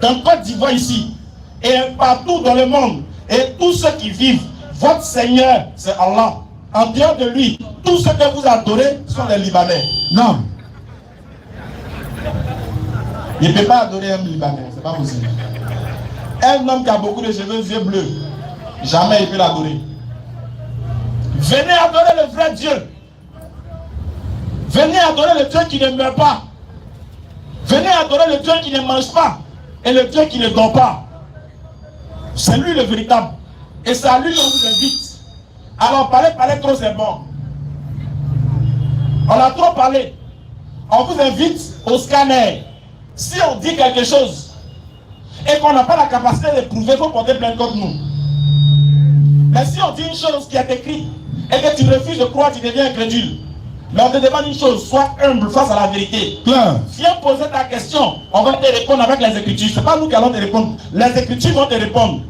dans Côte d'Ivoire ici, et partout dans le monde. Et tous ceux qui vivent, votre Seigneur, c'est Allah. En dehors de lui, tous ceux que vous adorez sont les Libanais. Non. Il ne peut pas adorer un Libanais, c'est pas possible. Un homme qui a beaucoup de cheveux yeux bleus, jamais il peut l'adorer. Venez adorer le vrai Dieu. Venez adorer le Dieu qui ne meurt pas. Venez adorer le Dieu qui ne mange pas et le Dieu qui ne dort pas. C'est lui le véritable. Et c'est à lui qu'on vous invite. Alors parler trop c'est bon. On a trop parlé. On vous invite au scanner. Si on dit quelque chose et qu'on n'a pas la capacité de prouver, il faut porter plainte contre nous. Mais si on dit une chose qui est écrite et que tu refuses de croire, tu deviens incrédule. Mais on te demande une chose, sois humble face à la vérité. Claire. Viens poser ta question, on va te répondre avec les Écritures. Ce n'est pas nous qui allons te répondre, les Écritures vont te répondre.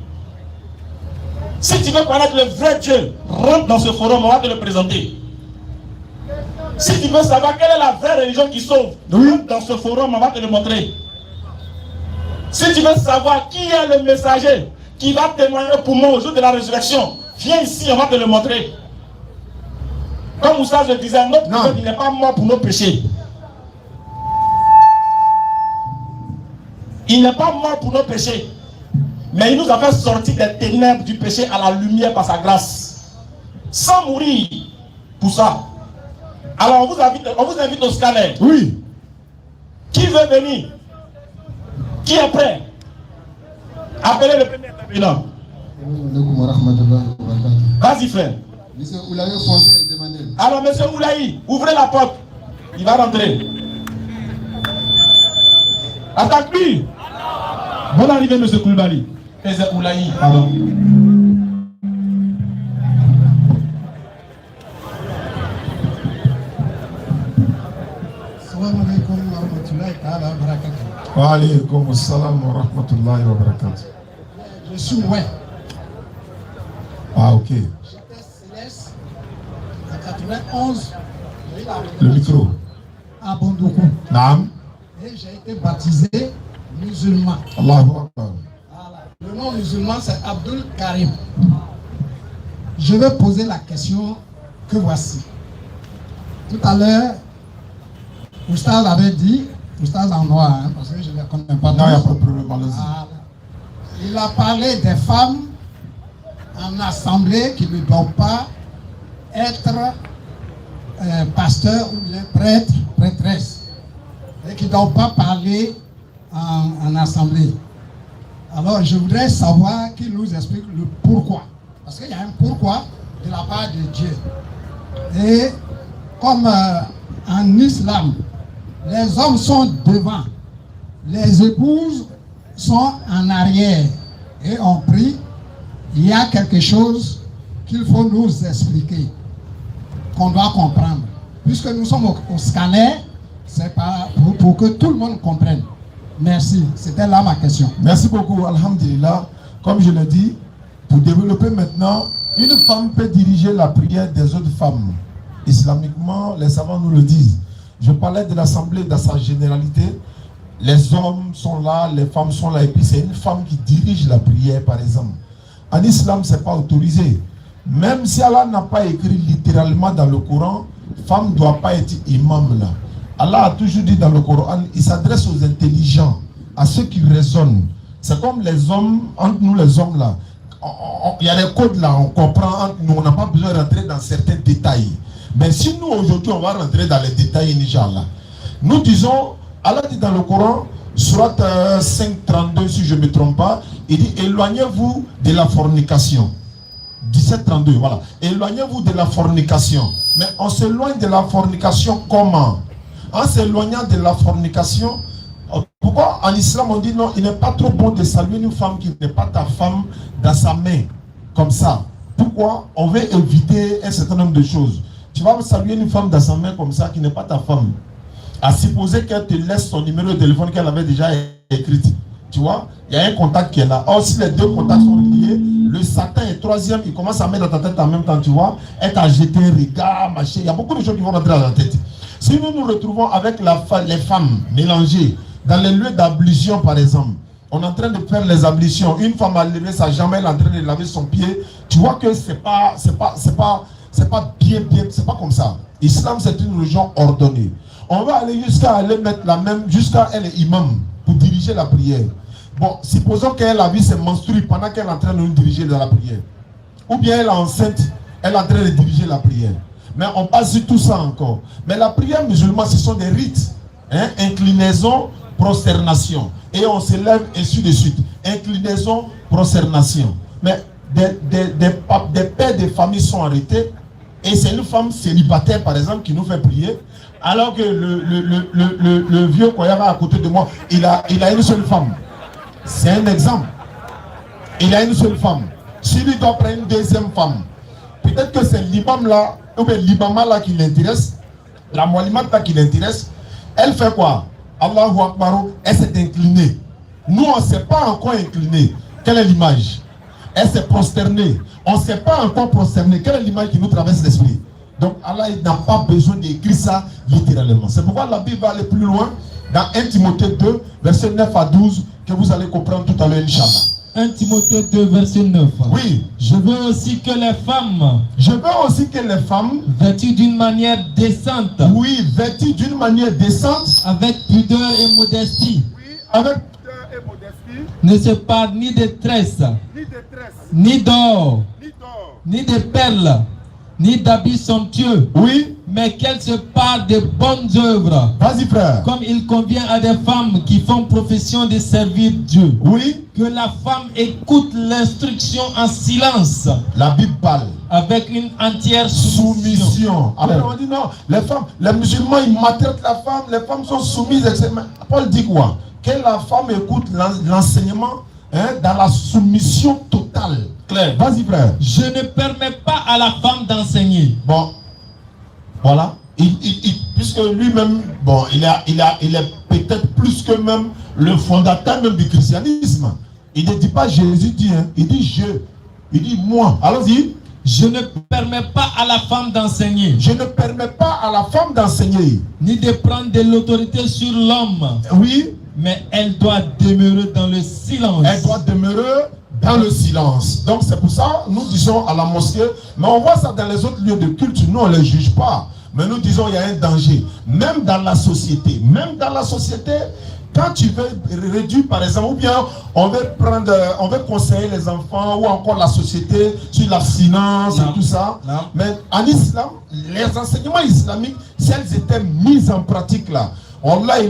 Si tu veux connaître le vrai Dieu, rentre dans ce forum, on va te le présenter. Si tu veux savoir quelle est la vraie religion qui sauve, rentre dans ce forum, on va te le montrer. Si tu veux savoir qui est le messager qui va témoigner pour moi au jour de la résurrection, viens ici, on va te le montrer. Comme Moussa je disais, notre Dieu n'est pas mort pour nos péchés. Il n'est pas mort pour nos péchés. Mais il nous a fait sortir des ténèbres du péché à la lumière par sa grâce. Sans mourir pour ça. Alors on vous invite au scanner. Oui. Qui veut venir? Qui est prêt? Appelez le premier intervenant. Vas-y frère. Monsieur Oulaye Foncé est demandé. Alors monsieur Oulaye, ouvrez la porte. Il va rentrer. Attaque-lui. Bonne arrivée monsieur Koulibaly. Monsieur Oulaye, pardon. Assalamu alaikum wa rahmatullahi ta'ala wa barakatuh. Wa alaykum assalam wa rahmatullahi wa barakatuh. Je suis loin. Ah, ok. J'étais céleste en 91. J'ai eu Le micro. à Bondoukou. Naam. Et j'ai été baptisé musulman. Allahu Akbar. Voilà. Le nom musulman c'est Abdul Karim. Je vais poser la question que voici. Tout à l'heure, Oustaz avait dit, Oustaz en noir, hein, parce que je ne les connais pas tous. Non, il n'y a pas de problème, allez-y. Voilà. Il a parlé des femmes en assemblée qui ne doivent pas être pasteurs ou bien prêtres, prêtresses, et qui ne doivent pas parler en assemblée. Alors je voudrais savoir qu'il nous explique le pourquoi. Parce qu'il y a un pourquoi de la part de Dieu. Et comme en islam, les hommes sont devant, les épouses sont en arrière. Et on prie, il y a quelque chose qu'il faut nous expliquer, qu'on doit comprendre. Puisque nous sommes au scanner, c'est pas pour que tout le monde comprenne. Merci, c'était là ma question. Merci beaucoup, alhamdulillah. Comme je l'ai dit, pour développer maintenant, une femme peut diriger la prière des autres femmes. Islamiquement, les savants nous le disent. Je parlais de l'assemblée dans sa généralité. Les hommes sont là, les femmes sont là, et puis c'est une femme qui dirige la prière, par exemple. En islam, ce n'est pas autorisé. Même si Allah n'a pas écrit littéralement dans le Coran, femme ne doit pas être imam là. Allah a toujours dit dans le Coran, il s'adresse aux intelligents, à ceux qui raisonnent. C'est comme les hommes, entre nous les hommes là, il y a des codes là, on comprend entre nous, on n'a pas besoin de rentrer dans certains détails. Mais si nous aujourd'hui on va rentrer dans les détails, Inch'Allah. Nous disons, Allah dit dans le Coran, Surat 5.32 si je ne me trompe pas, il dit éloignez-vous de la fornication. 17.32, voilà. Éloignez-vous de la fornication. Mais on s'éloigne de la fornication comment? En s'éloignant de la fornication, pourquoi en islam on dit non, il n'est pas trop bon de saluer une femme qui n'est pas ta femme dans sa main, comme ça. Pourquoi? On veut éviter un certain nombre de choses. Tu vas saluer une femme dans sa main comme ça qui n'est pas ta femme. À supposer qu'elle te laisse son numéro de téléphone qu'elle avait déjà écrit. Tu vois, il y a un contact qui est là. Or, si les deux contacts sont liés, le Satan est troisième, il commence à mettre dans ta tête en même temps, tu vois. Elle t'a jeté un regard, machin. Il y a beaucoup de choses qui vont rentrer dans la tête. Si nous nous retrouvons avec les femmes mélangées dans les lieux d'ablution, par exemple, on est en train de faire les ablutions. Une femme a levé sa jambe, elle est en train de laver son pied. Tu vois que c'est pas bien, c'est pas comme ça. L'islam, c'est une religion ordonnée. On va aller jusqu'à aller mettre la même, jusqu'à elle est imam pour diriger la prière. Bon, supposons qu'elle a vu ses menstrues pendant qu'elle est en train de nous diriger dans la prière. Ou bien elle est enceinte, elle est en train de diriger la prière. Mais on passe sur tout ça encore. Mais la prière musulmane, ce sont des rites. Hein? Inclinaison, prosternation. Et on se lève ainsi de suite. Inclinaison, prosternation. Mais des pères de famille sont arrêtés. Et c'est une femme célibataire, par exemple, qui nous fait prier. Alors que le vieux Koyara à côté de moi, il a une seule femme. C'est un exemple. Il a une seule femme. Si lui doit prendre une deuxième femme, peut-être que c'est l'imam là, ou bien l'imama là qui l'intéresse, la molimate là qui l'intéresse, elle fait quoi? Allahu Akbar, elle s'est inclinée. Nous, on ne s'est pas encore incliné. Quelle est l'image? Elle s'est prosternée. On ne s'est pas encore prosterné. Quelle est l'image qui nous traverse l'esprit? Donc Allah n'a pas besoin d'écrire ça littéralement. C'est pourquoi la Bible va aller plus loin dans 1 Timothée 2, versets 9 à 12, que vous allez comprendre tout à l'heure, Inch'Allah. 1 Timothée 2, verset 9. Oui. Je veux aussi que les femmes, vêtues d'une manière décente, oui, vêtues d'une manière décente, avec pudeur et modestie, oui, avec pudeur et modestie, ne se parlent ni de tresses, ni d'or, ni de perles, ni d'habits somptueux, oui, mais qu'elles se parlent de bonnes œuvres. Vas-y, frère. Comme il convient à des femmes qui font profession de servir Dieu. Oui. Que la femme écoute l'instruction en silence. La Bible parle. Avec une entière soumission. Alors on dit non, les femmes, les musulmans, ils maltraitent la femme, les femmes sont soumises, etc. Paul dit quoi? Que la femme écoute l'enseignement dans la soumission totale. Claire. Vas-y, frère. Je ne permets pas à la femme d'enseigner. Bon, voilà. Puisque lui-même, bon, il est peut-être plus que même le fondateur même du christianisme. Il ne dit pas Jésus dit, hein. Il dit je. Il dit moi. Allons-y. Je ne permets pas à la femme d'enseigner. Je ne permets pas à la femme d'enseigner. Ni de prendre de l'autorité sur l'homme. Oui. Mais elle doit demeurer dans le silence. Elle doit demeurer dans le silence. Donc c'est pour ça, nous disons à la mosquée, mais on voit ça dans les autres lieux de culte, nous on ne les juge pas. Mais nous disons il y a un danger. Même dans la société, quand tu veux réduire par exemple, ou bien on veut conseiller les enfants ou encore la société sur l'abstinence et tout ça. Non. Mais en islam, les enseignements islamiques, si elles étaient mises en pratique là,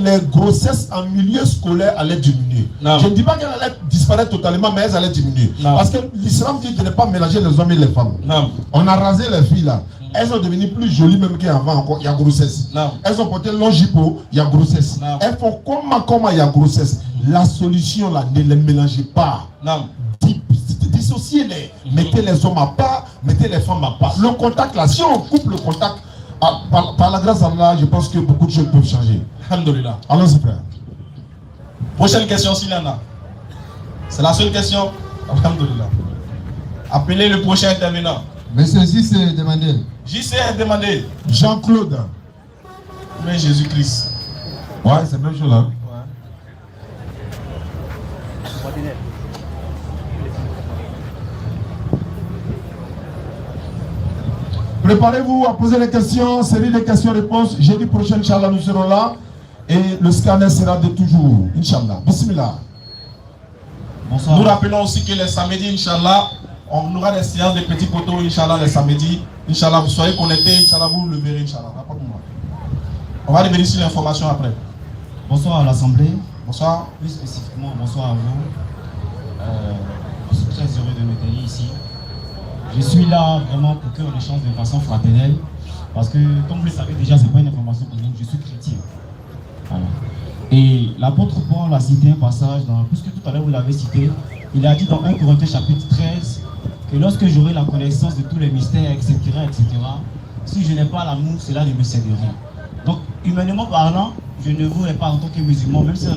les grossesses en milieu scolaire allaient diminuer. Non. Je ne dis pas qu'elles allaient disparaître totalement, mais elles allaient diminuer. Non. Parce que l'islam dit de ne pas mélanger les hommes et les femmes. Non. On a rasé les filles là. Elles sont devenues plus jolies même qu'avant encore. Il y a grossesse. Non. Elles ont porté long jupon, il y a grossesse. Non. Elles font comment il y a grossesse. La solution là, ne les mélangez pas. Non. Dissociez-les. Mettez les hommes à part, mettez les femmes à part. Le contact là, si on coupe le contact, par la grâce d'Allah, je pense que beaucoup de choses peuvent changer. Alhamdulillah. Allons-y, frère. Prochaine question, s'il y en a. C'est la seule question. Alhamdulillah. Appelez le prochain intervenant. Monsieur JC est demandé. JC est demandé. Jean-Claude. Mais Jésus-Christ. Ouais, c'est la même chose là. Préparez-vous à poser les questions, série de questions-réponses. Jeudi prochain, Inch'Allah, nous serons là. Et le scanner sera de toujours. Inch'Allah. Bismillah. Bonsoir. Nous rappelons aussi que les samedis, Inch'Allah, on aura des séances de petits poteaux, Inch'Allah, les samedis. Inch'Allah, vous soyez connectés, Inch'Allah, vous le verrez, Inch'Allah. On va revenir sur l'information après. Bonsoir à l'Assemblée. Bonsoir. Plus spécifiquement, bonsoir à vous. Je suis très heureux de me tenir ici. Je suis là vraiment pour qu'on échange de façon fraternelle. Parce que, comme vous le savez déjà, ce n'est pas une information pour nous, je suis chrétien. Voilà. Et l'apôtre Paul a cité un passage, puisque tout à l'heure vous l'avez cité, il a dit dans 1 Corinthiens chapitre 13 que lorsque j'aurai la connaissance de tous les mystères, etc., si je n'ai pas l'amour, cela ne me sert de rien. Donc, humainement parlant, je ne vous hais pas en tant que musulman, même si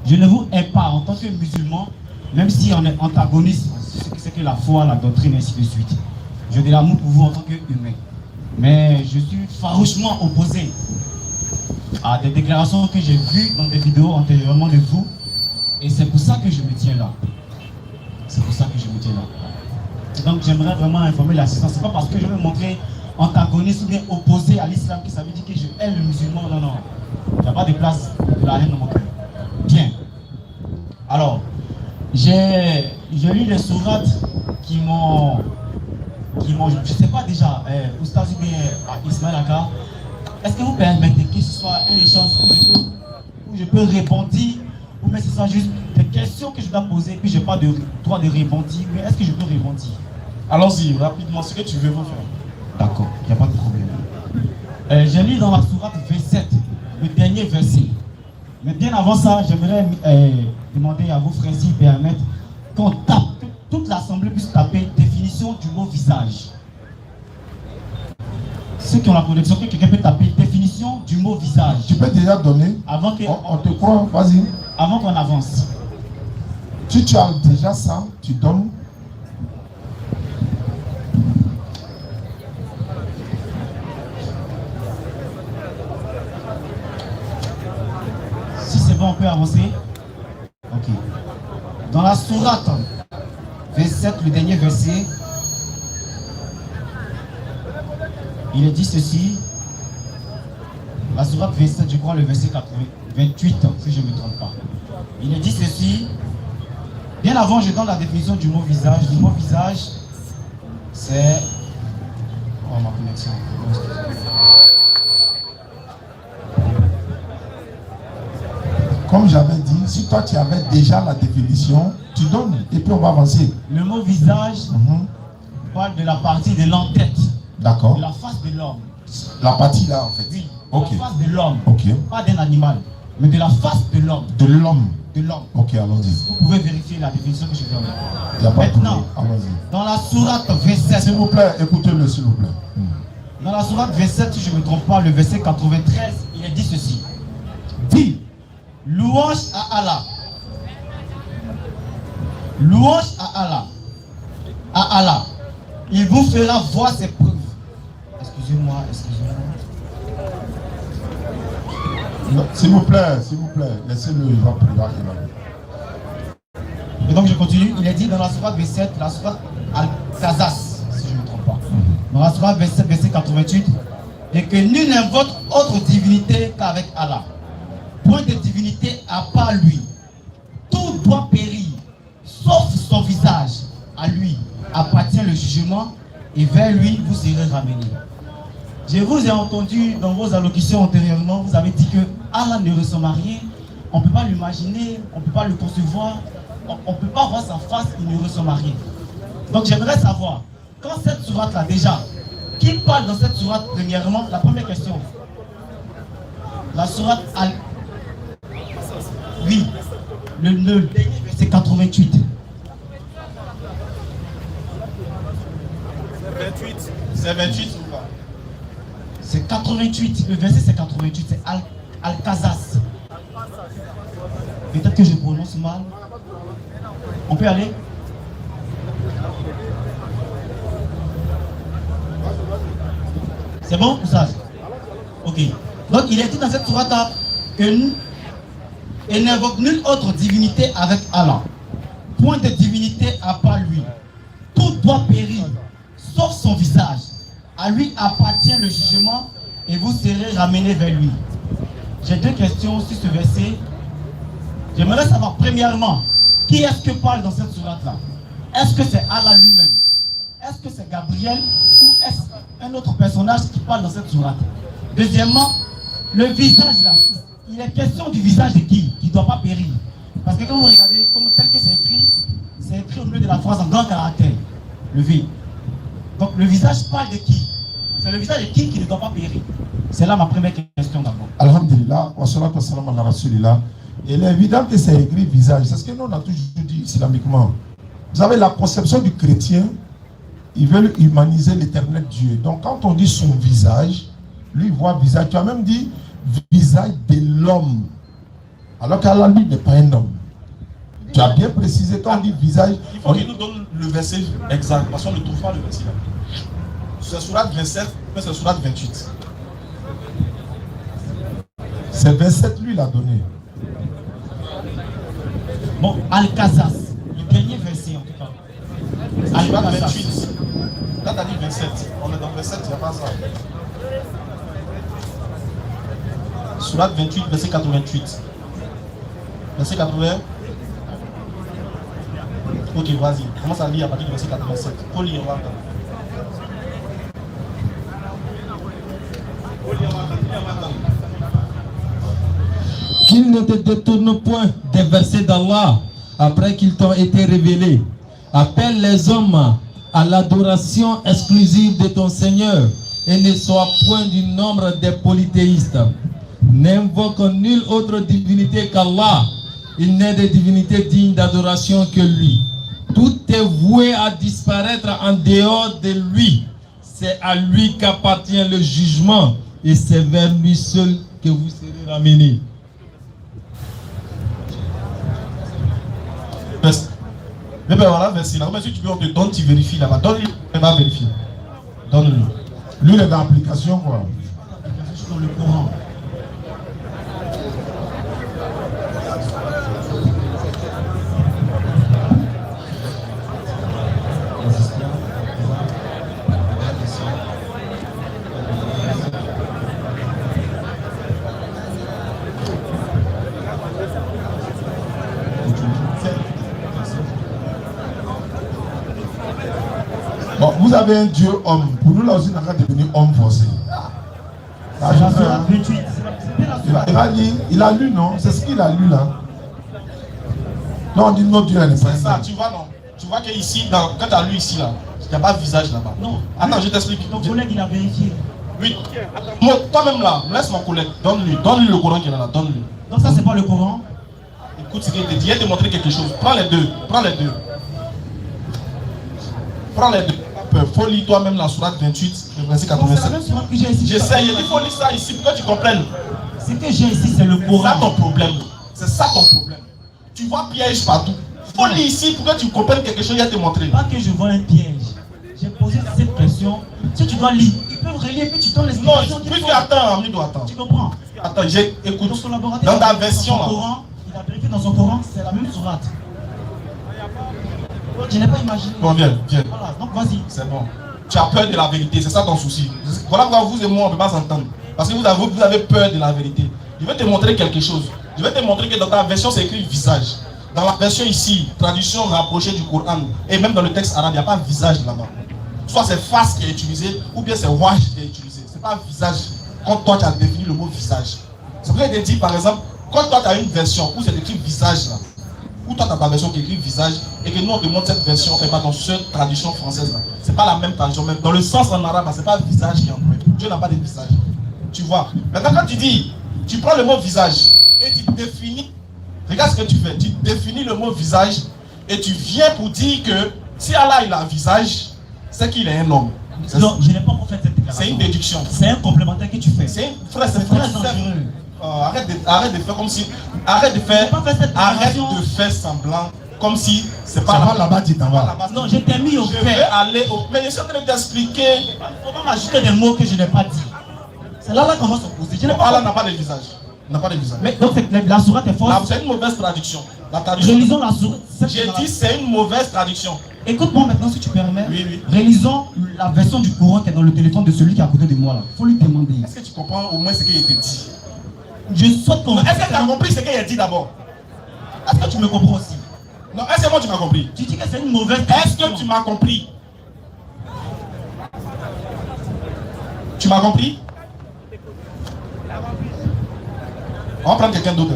je ne vous hais pas en tant que musulman, même si on est antagoniste, ce que c'est que la foi, la doctrine, et ainsi de suite. J'ai de l'amour pour vous en tant qu'humain. Mais je suis farouchement opposé à des déclarations que j'ai vues dans des vidéos antérieurement de vous. Et c'est pour ça que je me tiens là. C'est pour ça que je me tiens là. Et donc j'aimerais vraiment informer l'assistance. Ce n'est pas parce que je veux me montrer antagoniste ou bien opposé à l'islam que ça veut dire que je hais le musulman. Non, non. Il n'y a pas de place de la haine dans mon cœur. Bien. Alors, j'ai lu les sourates qui m'ont, je ne sais pas déjà, Oustaz ou bien Ismaël Aka, est-ce que vous permettez que ce soit un échange où je peux répondre, ou bien ce soit juste des questions que je dois poser, puis je n'ai pas de droit de répondre, mais est-ce que je peux répondre? Allons-y, rapidement, ce que tu veux vous faire. D'accord, il n'y a pas de problème. J'ai lu dans la sourate 27, le dernier verset. Mais bien avant ça, j'aimerais demander à vos frères s'ils permettent qu'on tape, que toute l'assemblée puisse taper définition du mot visage. Ceux qui ont la connexion, que quelqu'un peut taper définition du mot visage. Tu peux déjà donner. Avant que, on te croit, vas-y. Avant qu'on avance. Si tu as déjà ça, tu donnes. Si c'est bon, on peut avancer. Ok. Dans la sourate 27, le dernier verset, il est dit ceci. La sourate 27, je crois le verset 28, si je ne me trompe pas. Il est dit ceci. Bien avant, je donne la définition du mot visage. Le mot visage, c'est... Oh, ma connexion. Comme j'avais dit, si toi tu avais déjà la définition, tu donnes et puis on va avancer. Le mot visage parle de la partie de l'entête. D'accord. De la face de l'homme. La partie là en fait. Oui. Ok. La face de l'homme. Ok. Pas d'un animal, mais de la face de l'homme. De l'homme. De l'homme. Ok, allons-y. Vous pouvez vérifier la définition que je viens de faire. Il n'y a pas de Maintenant, problème. Allons-y. dans la sourate 27, S'il vous plaît, écoutez-le s'il vous plaît. dans la sourate 27, si je ne me trompe pas, le verset 93, il est dit ceci. Dit, louange à Allah. Louange à Allah. À Allah. Il vous fera voir ses preuves. Excusez-moi, excusez-moi. S'il vous plaît, laissez-le, il va prier. Et donc je continue, il est dit dans la sourate 27, la sourate Al-Qasas, si je ne me trompe pas. Dans la sourate 27, verset 88, et que nul n'invoque autre divinité qu'avec Allah. Point de divinité à part lui. Tout doit périr, sauf son visage. À lui appartient le jugement, et vers lui vous serez ramenés. Je vous ai entendu dans vos allocutions antérieurement, vous avez dit que Allah ne ressemble à rien, on ne peut pas l'imaginer, on ne peut pas le concevoir, on ne peut pas voir sa face, il ne ressemble à rien. Donc j'aimerais savoir, quand cette sourate-là déjà, qui parle dans cette sourate premièrement, la première question, la sourate Al... Oui, le dernier verset 88. 28, c'est 28 ou pas? C'est 88, le verset c'est 88, c'est Al-Qasas. Peut-être que je prononce mal. On peut aller? C'est bon ou ça? Ok. Donc il est dit dans cette sourate que il n'invoque nulle autre divinité avec Allah. Point de divinité à part lui. Tout doit périr, sauf son visage. À lui appartient le jugement et vous serez ramenés vers lui. J'ai deux questions sur ce verset. J'aimerais savoir premièrement, qui est-ce que parle dans cette sourate-là? Est-ce que c'est Allah lui-même? Est-ce que c'est Gabriel ou est-ce un autre personnage qui parle dans cette sourate? Deuxièmement, le visage là, il est question du visage de qui ne doit pas périr. Parce que quand vous regardez, tel que c'est écrit au milieu de la phrase en grand caractère, le V. Donc le visage parle de qui? C'est le visage de qui ne doit pas périr? C'est là ma première question d'abord. Alhamdulillah, wa salatu wa salam ala rasulillah. Il est évident que c'est écrit visage. C'est ce que nous on a toujours dit islamiquement. Vous savez, la conception du chrétien, ils veulent humaniser l'éternel Dieu. Donc quand on dit son visage, lui voit visage. Tu as même dit visage de l'homme. Alors qu'Allah, lui, n'est pas un homme. Tu as bien précisé quand on dit visage. Il faut qu'il nous donne le verset exact, parce qu'on ne trouve pas le verset là. C'est sourate 27, mais c'est sourate 28. C'est 27, lui, l'a donné. Bon, Al-Qasas, le dernier verset en tout cas. Surat Al-Qasas. 28. Là, tu as dit 27. On est dans 27, il n'y a pas ça. Surat 28, verset 88. Verset 80. Ok, vas-y. Commence à lire à partir du verset 87. Faut lire, on va attendre. Qu'il ne te détourne point des versets d'Allah après qu'ils t'ont été révélés. Appelle les hommes à l'adoration exclusive de ton Seigneur et ne sois point du nombre des polythéistes. N'invoque nulle autre divinité qu'Allah. Il n'est de divinité digne d'adoration que lui. Tout est voué à disparaître en dehors de lui. C'est à lui qu'appartient le jugement et c'est vers lui seul que vous serez ramenés. Mais ben voilà, verset là. Mais si tu veux, on te donne, tu vérifies là-bas. Donne-lui, on va vérifier. Donne-lui. Lui, il est dans l'application, quoi. Dans le Coran. Bon, vous avez un Dieu homme. Pour nous, là aussi, on n'a qu'à devenir homme forcé. C'est la sourate 28. Il a lu, non? C'est ce qu'il a lu, là. Non, on dit notre Dieu, elle n'est pas C'est ça, tu vois, non? Tu vois qu'ici, quand tu as lu ici, là, il n'y a pas de visage là-bas. Non. Attends, je t'explique. Ton collègue, il a vérifié. Oui. Moi, toi-même là, laisse mon collègue. Donne-lui le Coran qui est là. Donne-lui. Donc ça, c'est pas le Coran. Écoute ce qu'il te dit. Il te montrer quelque chose. Prends les deux. Prends les deux. Prends les deux. Faut lire toi-même la sourate 28, le verset C'est la 87. même sourate que j'ai ici. J'essaye. Il faut lire ça ici pour que tu comprennes. Ce que j'ai ici, c'est le C'est Coran. ça ton problème. C'est ça ton problème. Tu vois piège partout. Faut lire ici pour que tu comprennes quelque chose. Il a te montrer. Pas que je vois un piège. J'ai posé cette question. Si tu dois lire, ils peuvent relier, puis tu donnes Non, l'explication. plus tu attends, Ami doit attendre. Tu comprends? Attends, écoute. Ton collaborateur, Dans ta version son là. Coran, il a vérifié dans son Coran, c'est la même sourate. Je n'ai pas imaginé. Bon, viens. Voilà, donc vas-y. C'est bon. Tu as peur de la vérité, c'est ça ton souci. Voilà pourquoi vous et moi on ne peut pas s'entendre. Parce que vous avez peur de la vérité. Je vais te montrer quelque chose. Je vais te montrer que dans ta version c'est écrit visage. Dans la version ici, traduction rapprochée du Coran, et même dans le texte arabe, il n'y a pas visage là-bas. Soit c'est face qui est utilisé, ou bien c'est wash qui est utilisé. Ce n'est pas visage. Quand toi tu as défini le mot visage. C'est pour ça qu'il te dit par exemple, quand toi tu as une version où c'est écrit visage là, ou toi tu as ta version qui écrit visage, et que nous on te montre cette version, pas dans cette traduction française là. C'est pas la même traduction, même dans le sens en arabe, c'est pas visage qui est employé. Dieu n'a pas de visage. Tu vois. Maintenant quand tu dis, tu prends le mot visage et tu définis, regarde ce que tu fais, tu définis le mot visage et tu viens pour dire que si Allah il a un visage, c'est qu'il est un homme. Non, je n'ai pas encore fait cette déclaration. C'est une déduction. C'est un complémentaire que tu fais. C'est très dangereux. Arrête de faire comme si. Arrête de faire semblant comme si c'est pas là-bas, tu t'en vas. Non, je t'ai mis au Je fait. vais aller au. Mais je suis en train de t'expliquer. Il ne faut pas m'ajouter des mots que je n'ai pas dit. C'est là qu'on va s'opposer. Allah n'a pas de visage. N'a pas de visage. Mais donc la sourate est fausse. C'est une mauvaise traduction. La traduction. Relisons la sourate. J'ai dit c'est une mauvaise traduction. Écoute-moi maintenant si tu permets. Oui, oui. Relisons la version du Coran qui est dans le téléphone de celui qui est à côté de moi là. Faut lui demander. Est-ce que tu comprends au moins ce qu'il a été dit? Je saute ton. Est-ce que tu as compris ce qu'il a dit d'abord? Est-ce que tu me comprends aussi? Non, est-ce que moi tu m'as compris? Tu dis que c'est une mauvaise. Est-ce que tu m'as compris? Tu m'as compris? On va prendre quelqu'un d'autre.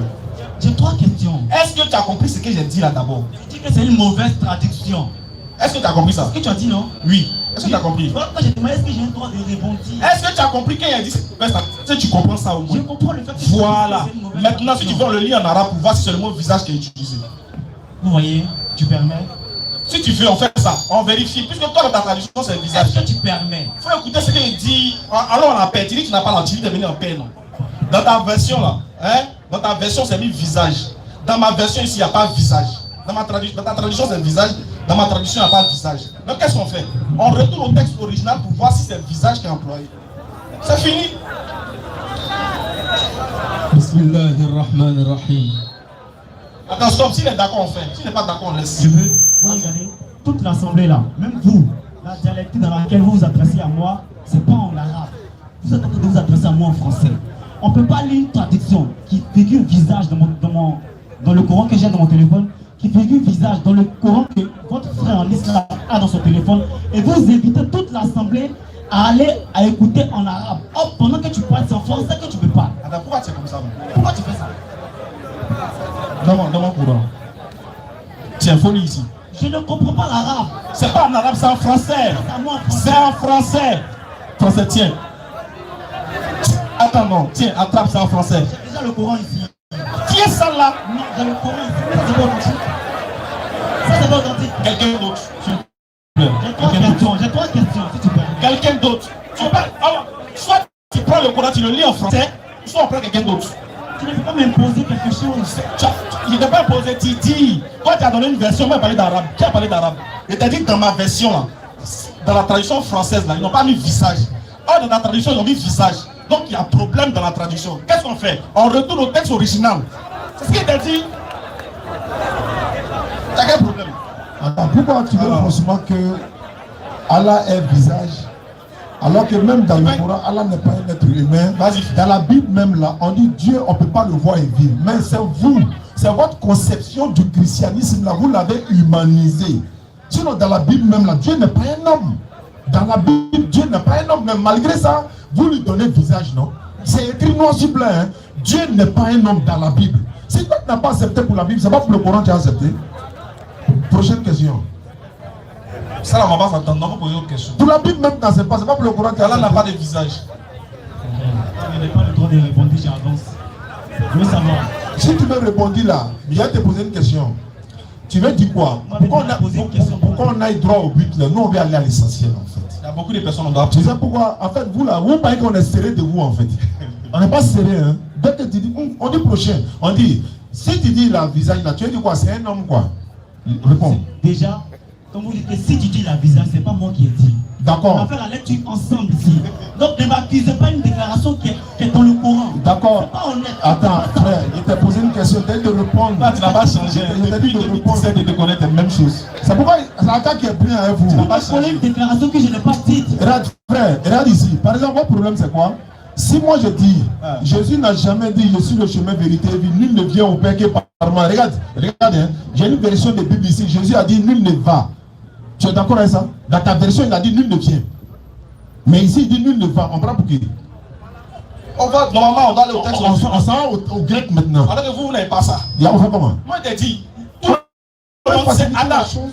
J'ai trois questions. Est-ce que tu as compris ce que j'ai dit là d'abord? Tu dis que c'est une mauvaise traduction. Est-ce que tu as compris ça? Est-ce que tu as dit non? Oui. Est-ce que tu as compris? Quand j'ai demandé est-ce que j'ai un droit de rebondir? Est-ce que tu as compris qu'il a dit cette mauvaise traduction? Est-ce que tu comprends ça au moins? Je comprends le fait que Voilà. c'est une mauvaise Maintenant, si tu traduction. veux le lire en arabe pour voir si c'est le mot visage qui est utilisé. Vous voyez, tu permets? Si tu veux, on fait ça. On vérifie. Puisque toi, dans ta traduction, c'est le visage. Est-ce que tu permets? Il faut écouter ce qu'il dit. Alors on a paix. Tu dis que tu n'as pas l'antivie de venir en paix, non? Dans ta version là, hein? Dans ta version, c'est mis visage. Dans ma version ici, il n'y a pas visage. Dans ta traduction, c'est visage. Dans ma traduction, il n'y a pas visage. Donc qu'est-ce qu'on fait? On retourne au texte original pour voir si c'est le visage qui est employé. C'est fini. Bismillahirrahmanirrahim. Attends, stop, s'il est d'accord, on fait. S'il n'est pas d'accord, on laisse. Je veux, vous regardez, toute l'assemblée là, même vous, la dialecte dans laquelle vous vous adressez à moi, c'est pas en arabe. Vous êtes en train de vous adresser à moi en français. On ne peut pas lire une traduction qui figure visage dans le Coran que j'ai dans mon téléphone, qui figure visage dans le Coran que votre frère en islam a dans son téléphone, et vous invitez toute l'assemblée à aller à écouter en arabe. Or, pendant que tu parles, c'est en français que tu peux pas. Attends, pourquoi tu es comme ça? Pourquoi tu fais ça? Donne-moi courant. Tiens, folie ici. Je ne comprends pas l'arabe. C'est pas en arabe, c'est en français. C'est en français. Français, tiens. Attends, non, tiens, attrape ça en français. J'ai déjà le Coran ici. Qui est ça là? Non, j'ai le Coran ici. Ça, c'est pas authentique. Ça, c'est pas authentique. Quelqu'un d'autre, s'il vous plaît. J'ai trois questions, si tu peux. Quelqu'un d'autre. Soit tu prends le Coran, tu le lis en français, soit on prend quelqu'un d'autre. Tu ne peux pas m'imposer quelque chose. Je ne t'ai pas imposé, tu dis. Toi, tu as donné une version, moi, j'ai parlé d'arabe. Qui a parlé d'arabe? Je t'ai dit que dans ma version, là, dans la traduction française, là, ils n'ont pas mis visage. Or, dans la traduction, ils ont mis visage. Donc, il y a un problème dans la traduction. Qu'est-ce qu'on fait? On retourne au texte original. C'est ce qu'il t'a dit. T'as quel problème? Attends, pourquoi tu veux forcément que Allah est visage, alors que même dans le Coran, Allah n'est pas un être humain? Dans la Bible même là, on dit Dieu, on ne peut pas le voir et vivre. Mais c'est vous, c'est votre conception du christianisme là, vous l'avez humanisé. Sinon, dans la Bible même là, Dieu n'est pas un homme. Dans la Bible, Dieu n'est pas un homme, mais malgré ça, vous lui donnez visage, non? C'est écrit noir sur blanc, hein? Dieu n'est pas un homme dans la Bible. Si toi tu n'as pas accepté pour la Bible, c'est pas pour le Coran que tu as accepté. Prochaine question. Ça, là, on va pas s'entendre. On va poser une autre question. Pour la Bible même, c'est pas pour le Coran que tu as Allah accepté. n'a pas de visage. Je n'ai pas le droit de répondre, j'avance. Je veux savoir. Si tu me répondis là, il y a te poser une question. Tu veux dire quoi? Pourquoi on aille droit au but là? Nous on veut aller à l'essentiel en fait. Il y a beaucoup de personnes qui doivent. Tu sais pourquoi? En fait, vous là, vous parlez qu'on est serré de vous en fait. On n'est pas serré, hein. Dès que tu dis, on dit prochain, on dit, si tu dis la visage là, tu veux dire quoi? C'est un homme quoi? Réponds. Déjà, comme vous dites que si tu dis la visage, c'est pas moi qui ai dit. D'accord. On va faire la lecture ensemble ici. Donc ne m'accusez pas une déclaration qui est dans le Coran. D'accord. C'est pas honnête. Attends, frère, il t'a posé une question, dès de répondre. Là, tu n'as pas changé. Il t'a dit de répondre. Tu de connaître les mêmes choses. C'est pourquoi c'est un cas qui est pris avec vous. Vous me connaissez une déclaration que je n'ai pas dite. Regarde, frère, regarde ici. Par exemple, votre problème c'est quoi? Si moi je dis, Jésus n'a jamais dit je suis le chemin, vérité et vie, nul ne vient au Père que par moi. Regarde, hein, j'ai une version de Bible ici. Jésus a dit nul ne va. Tu es d'accord avec ça? Dans ta version, il a dit nul ne vient. Mais ici, il dit nul ne va. On prend pour qui? Normalement, on doit aller au texte. On s'en va au grec maintenant. Alors que vous n'avez pas ça. On fait comment? Moi, je t'ai dit.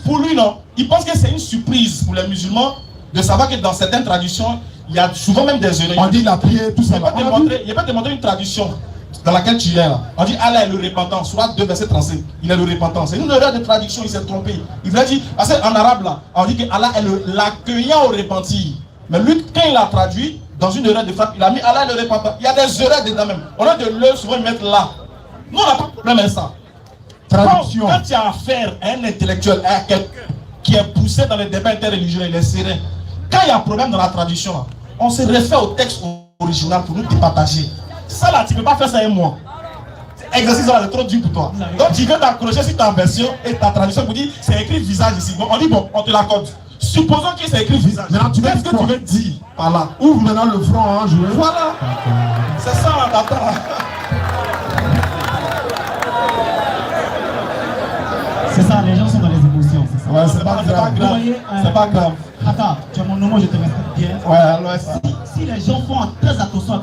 Pour lui, non. Il pense que c'est une surprise pour les musulmans de savoir que dans certaines traditions, il y a souvent même des erreurs. On dit la prière, tout ça. Il va te montrer une tradition dans laquelle tu es là. On dit Allah est le repentant. Surat 2, verset 35. Il est le repentant. C'est une erreur de traduction, il s'est trompé. Il veut dire, parce qu'en arabe là, on dit que Allah est l'accueillant au repentir. Mais lui, quand il a traduit, dans une erreur de frappe, il a mis Allah est le repentant. Il y a des erreurs dedans même. On a de l'heure souvent mettre là. Nous, on n'a pas de problème avec ça. Traduction. Quand tu as affaire à un intellectuel, à quelqu'un qui est poussé dans les débats interreligieux, il est serein. Quand il y a un problème dans la traduction, là, on se réfère au texte original pour nous départager. Ça là, tu ne peux pas faire ça un mois. Exercice là, c'est trop dur pour toi. Donc tu veux t'accrocher sur ta version et ta traduction pour dire c'est écrit visage ici. Donc on dit bon, on te l'accorde. Supposons que c'est écrit visage. Maintenant, qu'est-ce que tu veux dire par là? Ouvre maintenant le front, hein, je veux. Voilà. C'est ça, attends. C'est ça, les gens sont dans les émotions, c'est ça. Ouais, c'est pas grave. C'est pas grave. Attends, tu as mon nom, je te respecte bien. Ouais, alors si les gens font très attention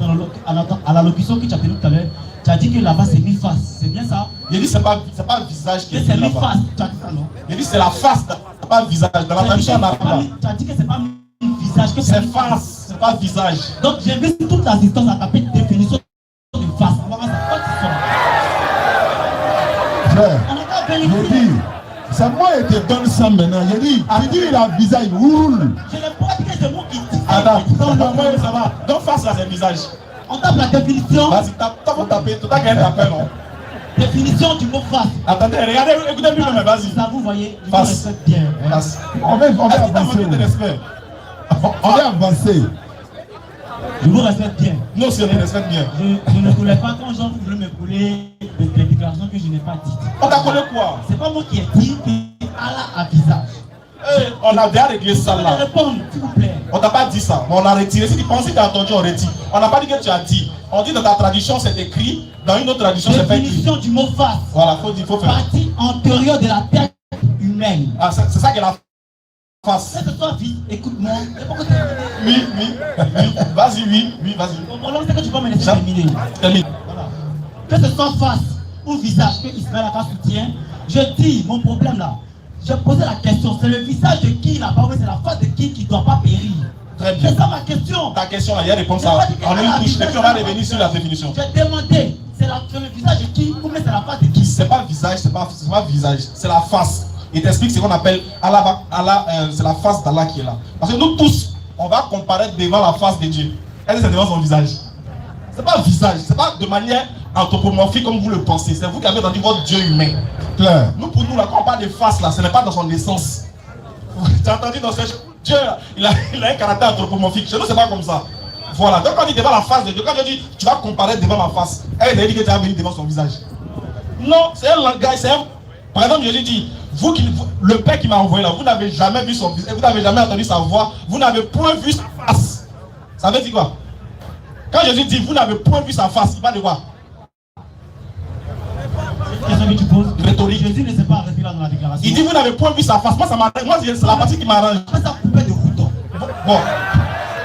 à la locution que tu as tenue tout à l'heure, tu as dit que là-bas c'est mi-face, c'est bien ça? Il dit c'est pas le visage qui est c'est là-bas. mi-face, tu as dit ça non? Il dit c'est la face, pas le visage. Dans la traduction en arabe. Tu as dit que c'est pas mi-visage, que c'est face, c'est pas visage. Donc j'invite toute l'assistance à taper définition de face. On va voir ça. Frère, On a je dis, c'est moi qui te donne ça maintenant. Je dis, tu dis il a visage, il roule. Je n'ai pas dit que c'est moi qui dis. Attends, non, moi ça va. Donc face là c'est visage. On tape la définition. Vas-y, t'as tapé, tu t'as gagné ta peine, non? Définition du mot face. Attendez, regardez, écoutez bien, mais vas-y. Ça vous voyez, je vous Face. respecte bien. Face. On va avancer. On va avancer. Je vous respecte bien. Nous aussi on te respecte bien. Je ne voulais pas quand Jean voulait me couler des déclaration que je n'ai pas dite. On t'a collé quoi? C'est pas moi qui ai dit que Allah a visage. On a déjà réglé ça là. Répondre, s'il vous plaît. On t'a pas dit ça, mais on a retiré. Si tu penses que tu as entendu, on retire. On n'a pas dit que tu as dit. On dit dans ta tradition c'est écrit, dans une autre tradition c'est fait écrit. Définition du mot face. Voilà, faut faire. Partie antérieure de la tête humaine. Ah, c'est ça qui est la face. Que ce soit vite, écoute-moi. Oui. Vas-y, oui, vas-y. Mon problème c'est que tu vas me laisser terminer. Termine. Voilà. Que ce soit face ou visage que Ismaël Aka soutient, je dis mon problème là. Je posais la question, c'est le visage de qui là bas, c'est la face de qui ne doit pas périr. Très bien. C'est ça ma question. Ta question là, il y a réponse à en une touche. Et puis on va revenir sur la définition. J'ai demandé, c'est le visage de qui ou bien c'est la face de qui? C'est pas le visage, c'est pas visage, c'est la face. Il t'explique ce qu'on appelle Allah, c'est la face d'Allah qui est là. Parce que nous tous, on va comparaître devant la face de Dieu. Elle c'est devant son visage. C'est pas le visage, c'est pas de manière anthropomorphique comme vous le pensez. C'est vous qui avez entendu votre Dieu humain. Claire. Nous, pour nous, là, quand on parle de face, là, ce n'est pas dans son essence. Tu as entendu dans ce Dieu, il a un caractère anthropomorphique. Chez nous, c'est pas comme ça. Voilà. Donc, quand on dit devant la face de Dieu, quand je dis tu vas comparer devant ma face, elle a dit que tu vas venir devant son visage. Non, c'est un langage, c'est un. Par exemple, je lui dis, le Père qui m'a envoyé là, vous n'avez jamais vu son visage, vous n'avez jamais entendu sa voix, vous n'avez point vu sa face. Ça veut dire quoi? Quand Jésus dit, vous n'avez point vu sa face, il parle de quoi? Question que tu poses. Rhétorique. Jésus ne s'est pas arrêté là dans la déclaration. Il dit, vous n'avez point vu sa face. Moi, ça m'arrange. Moi, c'est la partie qui m'arrange. Ça poupée de mouton. Bon.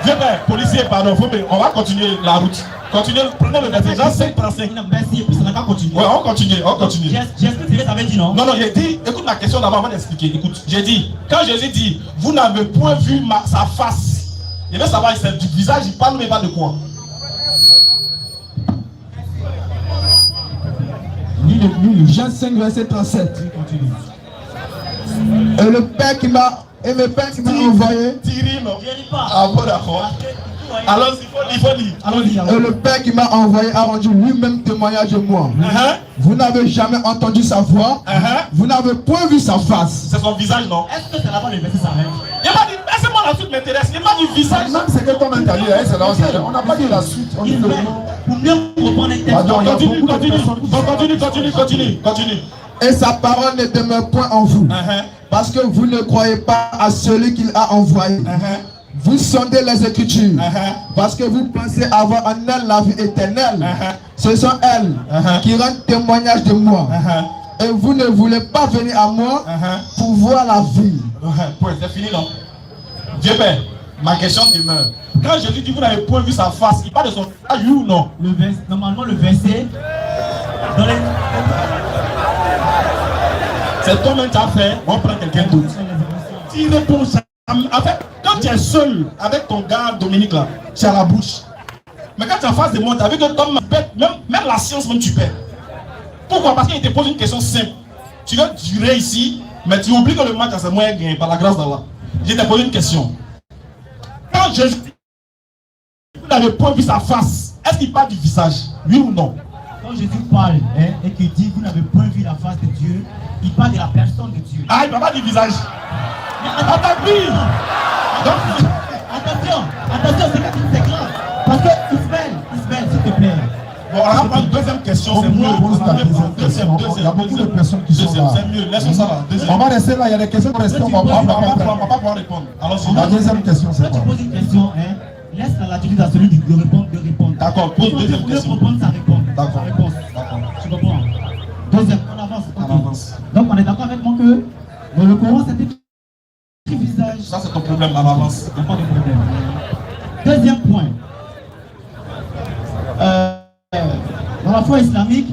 Viens, policier, pardon. On va continuer la route. Continuez, prenez le verset. Jean 5, 35. Merci, et puis ça n'a qu'à continuer. Ouais, on continue. J'ai expliqué ce que tu avais dit, non? Non, j'ai dit, écoute ma question d'abord avant d'expliquer. Écoute, j'ai dit, quand Jésus dit, vous n'avez point vu sa face, il veut savoir, c'est du visage, il parle, mais pas de quoi? Jean 5, verset 37. Et le Père qui m'a envoyé. Thierry, non? pas. Ah bon, d'accord. Alors, il faut dire. Et le Père qui m'a envoyé a rendu lui-même témoignage de moi. Vous n'avez jamais entendu sa voix. Vous n'avez point vu sa face. C'est son visage, non? Est-ce que c'est là-bas le verset s'arrête? Il m'a dit, laissez-moi la suite m'intéresse. Il m'a dit visage. Même c'est que ton interdit, c'est là où c'est. On n'a pas dit la suite. On dit le nom. Pour mieux comprendre les textes. Continue. Et sa parole ne demeure point en vous. Parce que vous ne croyez pas à celui qu'il a envoyé. Vous sondez les Écritures. Parce que vous pensez avoir en elle la vie éternelle. Ce sont elles qui rendent témoignage de moi. Et vous ne voulez pas venir à moi pour voir la vie. C'est fini, non? Dieu Père, ma question demeure. Quand Jésus dit vous n'avez point vu sa face, il parle de son visage, oui ou non? Normalement, le verset. C'est toi-même qui as fait, on prend quelqu'un d'autre. Tu réponds ça. En fait, quand tu es seul avec ton gars Dominique là, tu as la bouche. Mais quand tu es en face de moi, tu as vu que Tom même la science, même tu perds. Pourquoi? Parce qu'il te pose une question simple. Tu veux durer ici, mais tu oublies que le match c'est moyen gagné par la grâce d'Allah. Je t'ai posé une question. Quand Jésus dit vous n'avez pas vu sa face, est-ce qu'il parle du visage? Oui ou non? Quand Jésus parle et qu'il dit vous n'avez pas vu la face de Dieu, il parle de la personne de Dieu. Ah, il ne parle pas du visage. Attention, c'est grave. Parce que Ismaël, s'il te plaît. Bon, on va prendre une deuxième question, c'est mieux. Il y a beaucoup de personnes qui sont là. C'est mieux, laissons ça là. On va rester là, il y a des questions pour rester. On va pas pouvoir répondre. Alors, la deuxième question, c'est quoi? Quand quoi? tu poses une question, laisse la latitude à celui de répondre. D'accord, pose deuxième question. Répondre sa réponse. D'accord. Tu comprends? Deuxième, on avance. Donc on est d'accord avec moi que dans le Coran c'est écrit visage. Ça c'est ton problème, on avance. Il n'y a pas de problème. Deuxième point. Dans la foi islamique,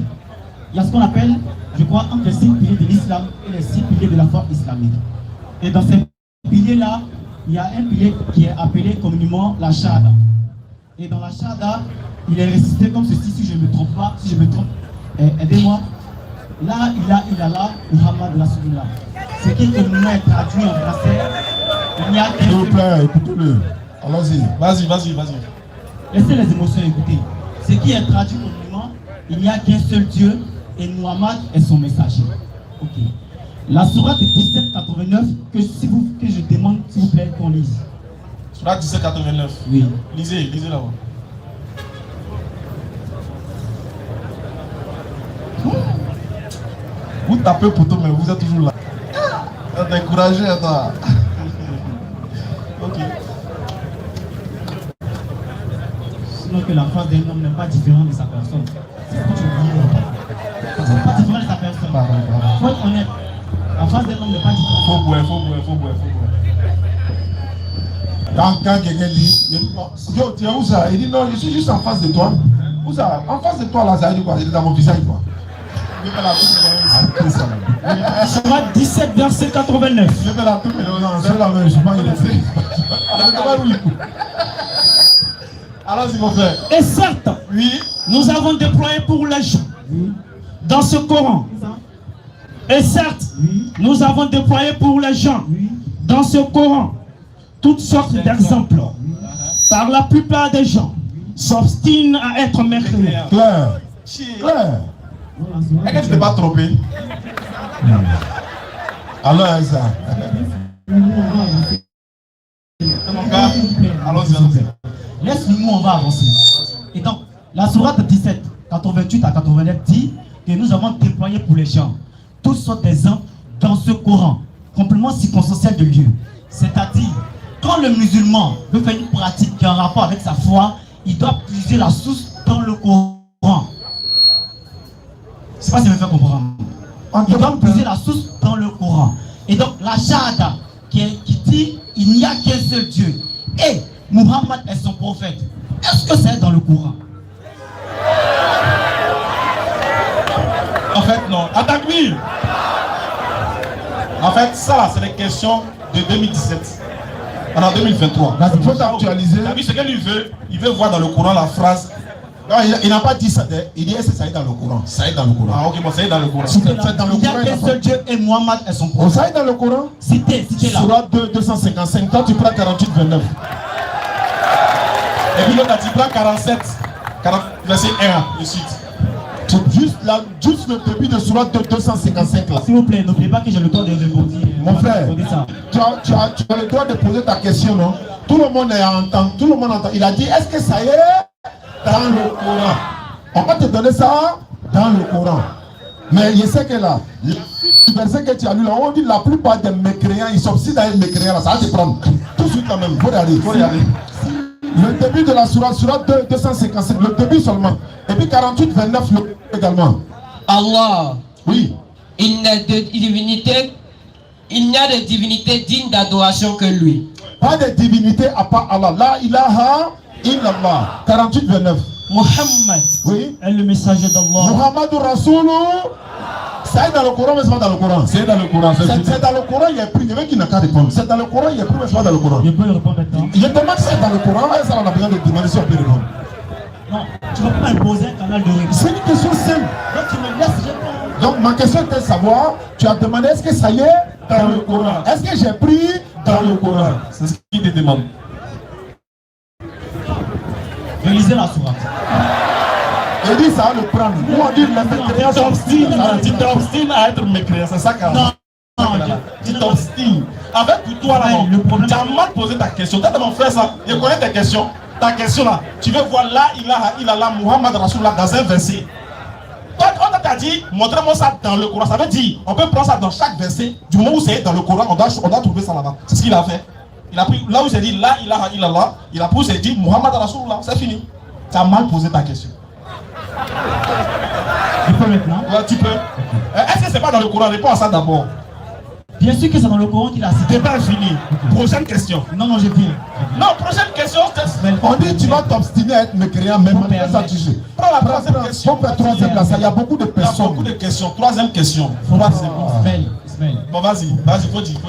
il y a ce qu'on appelle, je crois, entre les 6 piliers de l'islam et les 6 piliers de la foi islamique. Et dans ces piliers-là, il y a un pilier qui est appelé communément la shahada. Et dans la shahada, il est récité comme ceci, si je ne me trompe pas, aidez-moi. La ilaha illallah Muhammad Rasulullah. Ce qui communément est traduit en français, il n'y a qu'un. S'il vous plaît, écoutez-le. Allons-y. Vas-y. Laissez les émotions écouter. Ce qui est traduit communément, il n'y a qu'un seul Dieu et Muhammad est son messager. Ok. La sourate 1789 que je demande s'il vous plaît qu'on lise. Sourate 1789. Oui. Lisez là-bas. Vous tapez poteau, mais vous êtes toujours là. T'es découragé, toi. Ok. Sinon que la face d'un homme n'est pas différente de sa personne. C'est ce que tu dis. C'est pas différent de sa personne. Faut être honnête. La face d'un homme n'est pas différente. Faut boire. Quand quelqu'un dit, yo, tu es où ça? Il dit non, je suis juste en face de toi. Où ça? En face de toi, là, ça veut dire quoi? Il est dans mon visage, quoi. Sera 17, verset 89. Je vais la touche, c'est la même, je pense qu'il est fait. Alors, s'il vous plaît. Et certes, Oui. nous avons déployé pour les gens dans ce Coran. Et certes, nous avons déployé pour les gens dans ce Coran toutes sortes d'exemples. Par la plupart des gens s'obstinent à être mécréants. Claire. Claire. Est-ce que tu t'es pas trompé? Alors, ça. Mon gars, allons-y. Laisse-nous, on va avancer. Et donc, la sourate 17, 88 à 89 dit que nous avons déployé pour les gens toutes sortes d'exemples dans ce Coran, complément circonstanciel de Dieu. C'est-à-dire, quand le musulman veut faire une pratique qui a un rapport avec sa foi, il doit puiser la source dans le Coran. Je ne sais pas si je me fais comprendre. Il doit puiser la source dans le Coran. Et donc, la Shahada qui dit il n'y a qu'un seul Dieu et Muhammad est son prophète, est-ce que c'est dans le Coran? En fait, non. Attaque-lui. En fait, ça, c'est les questions de 2017. En 2023. Il faut actualiser. T'as vu ce qu'il veut? Il veut voir dans le Coran la phrase. Non, il n'a pas dit ça. Il dit est-ce que ça est dans le Coran? Ça est dans le Coran. Ah, ok, bon, ça est dans le Coran. C'est dans le Il n'y a Coran. qu'un seul Dieu et Muhammad est son Oh, prophète. ça est dans le Coran? Citez là. Surat 2, 255. Toi, tu prends 48, 29. Et puis l'autre, tu prends 47, 40, verset 1, et suite. Juste le début de Surat 2, 255 là. S'il vous plaît, n'oubliez pas que j'ai le droit de répondre. Mon frère, tu as le droit de poser ta question, non? Tout le monde entend. Tout le monde entend. Il a dit, est-ce que ça y est dans le Coran? On va te donner ça dans le Coran. Mais je sais que là, le verset que tu as lu là, on dit la plupart des mécréants, ils s'obstinent à être mécréants là, ça va te prendre. Tout de suite quand même, faut y aller. Le début de la Surat 2, 255, le début seulement. Et puis 48, 29 également. Allah, Oui. il n'y a de divinité digne d'adoration que lui. Pas de divinité à part Allah. La ilaha illallah. 48, 29. Muhammad Oui. est le messager d'Allah. Muhammadu Rasoulou. Ça est dans le Coran, mais c'est pas dans le Coran. C'est dans le Coran. C'est dans le Coran, il y a plus. Il y a même qui n'a qu'à répondre. C'est dans le Coran, il y a plus, mais c'est pas dans le Coran. Je peux répondre maintenant. Je demande si c'est dans le Coran, et ça on a besoin de demander si on peut répondre. Non, tu ne peux pas imposer un canal de réponse. C'est une question simple. Donc tu me laisses répondre. Donc ma question était de savoir, tu as demandé est-ce que ça y est dans le Coran? Est-ce que j'ai pris dans le Coran? C'est ce qu'il te demande. Réalisez la sourate. Il dit ça va le prendre. Nous on dit les mécréants Tu t'obstines à être mécréant, c'est ça quand même. Non, Tu t'obstines. Avec pour toi là, Le problème, tu as mal posé ta question. Toi, mon frère, ça, je connais tes questions. Ta question là, tu veux voir la ilaha illallah Muhammad Rasulullah dans un verset. Toi, on t'a dit, montrez-moi ça dans le Coran. Ça veut dire, on peut prendre ça dans chaque verset. Du moment où c'est dans le Coran, on doit trouver ça là-bas. C'est ce qu'il a fait. Il a pris, là où c'est dit la ilaha illallah, il a pris, c'est dit Muhammad Rasulullah. C'est fini. Tu as mal posé ta question. je peux maintenant. Ouais, tu peux. Est-ce que c'est pas dans le Coran? Réponds à ça d'abord. Bien sûr que c'est dans le Coran qu'il a cité. C'est pas fini. Prochaine question. Non, j'ai bien. Non, prochaine question. On dit tu vas t'obstiner à être mécréant, même en ça tu sais. Prends la troisième question. Faut faire troisième place, il y a beaucoup de Il y a personnes. beaucoup de questions. Troisième question. Ismaël. Bon, vas-y, faut dire.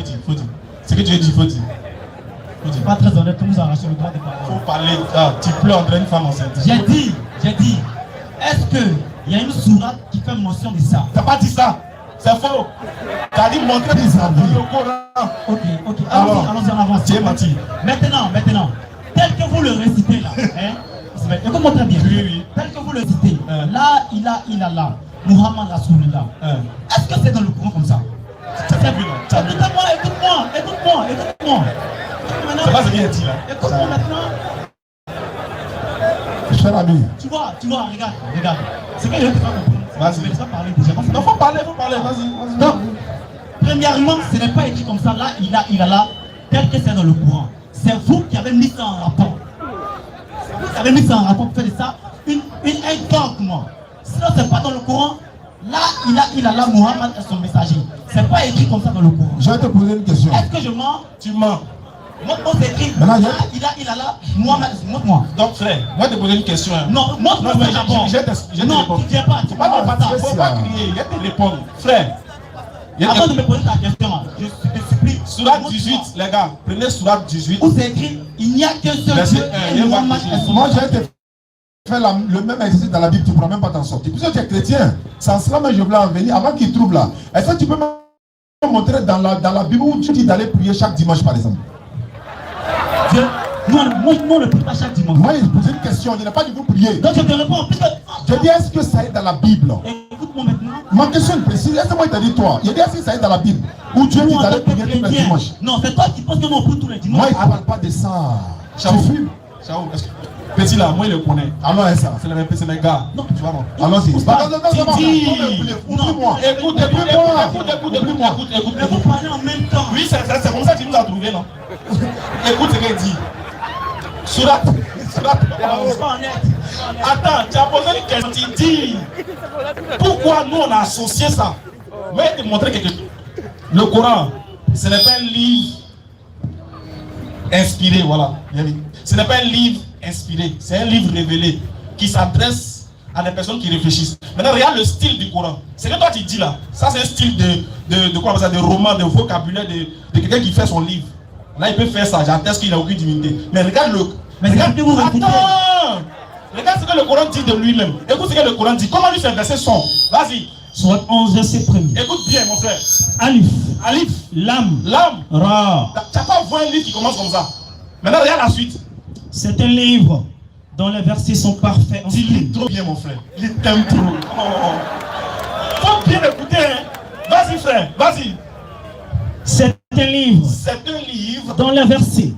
Ce que tu veux dire, faut dire. Pas très honnête, comme vous arrachez le droit de parole. Faut parler. Ah, tu pleures André, une femme enceinte. J'ai dit, est-ce qu'il y a une sourate qui fait mention de ça? T'as pas dit ça. C'est faux. T'as dit montrer des amis. Le Coran. Ok. Alors, Allons-y en avance. Dieu menti. Maintenant, tel que vous le récitez là, Ismaël, écoute-moi très bien. Oui. Tel que vous le récitez, la ilaha illallah, Muhammad Rasulullah. Est-ce que c'est dans le Coran comme ça? Écoute-moi. C'est pas ce qu'il a dit là. Écoute-moi maintenant. Cher ami. Tu vois, regarde. C'est que je ne peux pas comprendre. Vas-y. Je vais pas parler déjà. Non, faut parler, vas-y. Donc, premièrement, ce n'est pas écrit comme ça, là, il a là, tel que c'est dans le courant. C'est vous qui avez mis ça en rapport. C'est vous qui avez mis ça en rapport pour faire de ça un dogme. Sinon, c'est pas dans le courant. Là, il a là, Muhammad est son messager. C'est pas écrit comme ça dans le courant. Je vais te poser une question. Est-ce que je mens? Tu mens. Montre-moi, c'est écrit. Maintenant, Là, il a là, Muhammad, montre-moi. Donc, frère, moi, je te poser une question. Non, montre-moi mais d'abord. Non, tu ne viens pas. Tu Pas parles pas ça. faut pas crier, il y a te répondre. Frère. Avant de me poser ta question, je te supplie. Surat 18, les gars, prenez Surat 18. Où c'est écrit, il n'y a qu'un seul Dieu et Muhammad est son Moi, je vais te faire le même exercice dans la Bible, tu ne pourras même pas t'en sortir. Puisque tu es chrétien, sans cela, mais je voulais en venir. Avant qu'il trouve là, est-ce que tu peux me montrer dans la Bible où tu dis d'aller prier chaque dimanche, par exemple? Dieu, moi, on ne prie pas chaque dimanche. Moi, il pose une question, il n'a pas dit vous prier. Donc je te réponds, puisque... Je dis, est-ce que ça est dans la Bible? Écoute-moi maintenant. Ma question est précise. Est-ce que moi, il t'a dit toi? Il dit, est-ce que ça est dans la Bible? Où Dieu dit d'aller prier tous les dimanches? Non, c'est toi qui penses que moi, on prie tous les dimanches. Moi, il ne parle pas de ça. Chaou, Tu fumes? Chaou, est-ce que... Petit là, moi, il le connaît. Alors, ça. C'est les gars. Non, tu vois, non. Allons-y. Écoute. Mais vous parlez en même temps. Oui, c'est comme ça qu'il nous a trouvé, non? Écoute ce qu'il dit. Surat. Attends, tu as posé une question. Tu dis pourquoi nous on a associé ça? Je vais te montrer quelque chose. Le Coran, ce n'est pas un livre inspiré, voilà. Ce n'est pas un livre inspiré, c'est un livre révélé qui s'adresse à des personnes qui réfléchissent. Maintenant, regarde le style du Coran. C'est que toi tu dis là, ça c'est un style de quoi on appelle ça, de roman, de vocabulaire de quelqu'un qui fait son livre. Là, il peut faire ça, j'atteste qu'il n'a aucune divinité. Mais regarde le. Mais regarde, attends! Regarde ce que le Coran dit de lui-même. Écoute ce que le Coran dit. Comment lui ces versets sont? Vas-y. Soit 11 versets premier. Écoute bien, mon frère. Alif. Alif. Lam. Lam. Ra. Tu n'as pas vu un livre qui commence comme ça. Maintenant, regarde la suite. C'est un livre dont les versets sont parfaits. Tu lis trop bien, mon frère. Il t'aime trop. Faut bien écouter, hein. Vas-y, frère. Vas-y. C'est un livre. C'est un livre dont les versets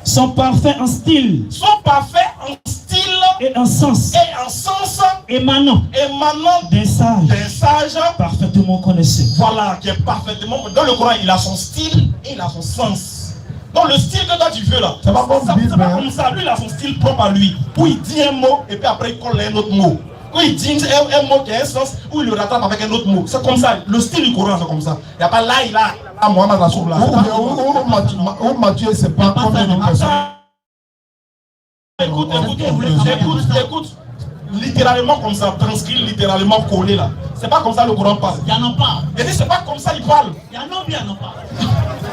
sont parfaits en style. Sont parfaits en style et en sens. Et en sens. Émanant des sages. Parfaitement connaissés. Voilà, qui est parfaitement. Dans le Coran, il a son style et il a son sens. Donc le style que toi tu veux là, c'est pas comme ça. Lui, il a son style propre à lui. Où il dit un mot et puis après il colle un autre mot. Où il dit un mot qui a un sens, où il le rattrape avec un autre mot. C'est comme ça. Le style du Coran, c'est comme ça. Il n'y a pas là, il a Mohamed Rassoul là. Où Matthieu, c'est pas comme une personne. Écoute. Littéralement comme ça, transcrit littéralement collé là. C'est pas comme ça le Coran parle. Il n'y en a pas. Et c'est pas comme ça il parle. Il y en a ou il n'y en a pas.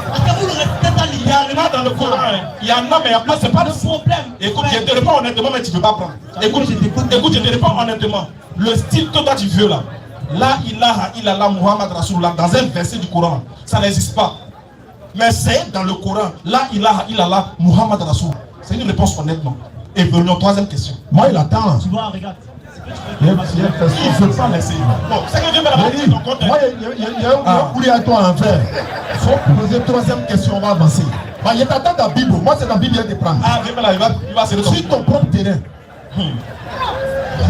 Parce que vous le restez dans il y en a dans le Coran. Il y en a, mais après c'est pas le problème. Écoute, je te réponds honnêtement, mais tu ne peux pas prendre. Écoute, je te réponds honnêtement. Le style que toi tu veux là, la ilaha illallah Muhammad Rasulullah, dans un verset du Coran, ça n'existe pas. Mais c'est dans le Coran, la ilaha illallah Muhammad Rasulullah. C'est une réponse honnêtement. Et venons, troisième question. Moi, il attend. Tu vois, regarde. Il ne faut pas laisser. Bon, c'est que je vais la compte. Moi, il y a un poulet à toi à faire. Il faut poser troisième question, on va avancer. Bah, il t'attend dans la Bible. Moi, c'est dans la Bible, il y a des prendre. Ah, viens là, il va se retrouver. Sur ton propre terrain. Tu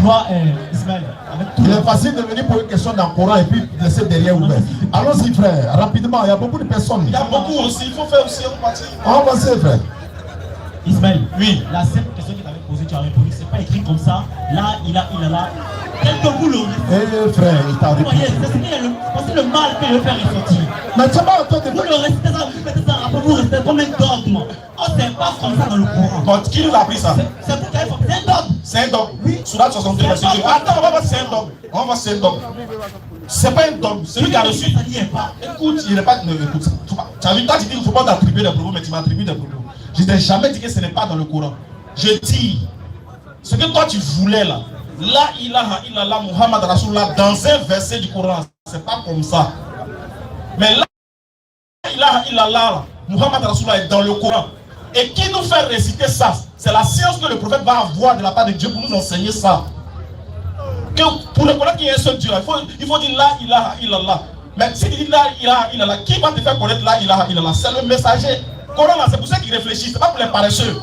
vois, Ismaël, avec tout. Il est facile de venir pour une question dans le Coran et puis laisser derrière ouvert. Allons-y, frère, rapidement, il y a beaucoup de personnes. Il y a beaucoup aussi, il faut faire aussi un parti. On va avancer, frère. Ismaël, oui. La simple question que tu avais posée, tu as répondu, c'est pas écrit comme ça. Là, il a là. Tel que vous le Eh frère, il t'a répondu. C'est le mal que je vais faire ressortir. Mais c'est pas toi de... Vous le restez ça, vous mettez ça rapport, vous restez comme un dogme. Oh, c'est pas comme ça dans le Coran. Bon, qui nous a appris ça? C'est pour qu'elle c'est un dogme. C'est un dogme. Oui. Surat 62, verset 2. Attends, on va voir si c'est un dogme. On va voir si c'est un dogme. C'est pas un dogme. Celui qui a reçu. Écoute, il n'est pas. Écoute, tu as vu, toi, tu dis qu'il ne faut pas t'attribuer des propos, mais tu m'attribues des propos. Je n'ai jamais dit que ce n'est pas dans le Coran. Je dis, ce que toi tu voulais là, la ilaha illallah Muhammad Rasulullah, dans un verset du Coran, c'est pas comme ça. Mais la ilaha illallah Muhammad Rasulullah est dans le Coran. Et qui nous fait réciter ça? C'est la science que le prophète va avoir de la part de Dieu pour nous enseigner ça. Que pour le Coran qu'il y a un seul Dieu, il faut dire la ilaha illallah. Mais si tu dis la ilaha illallah, qui va te faire connaître la ilaha illallah? C'est le messager. Coran là, c'est pour ceux qui réfléchissent, c'est pas pour les paresseux.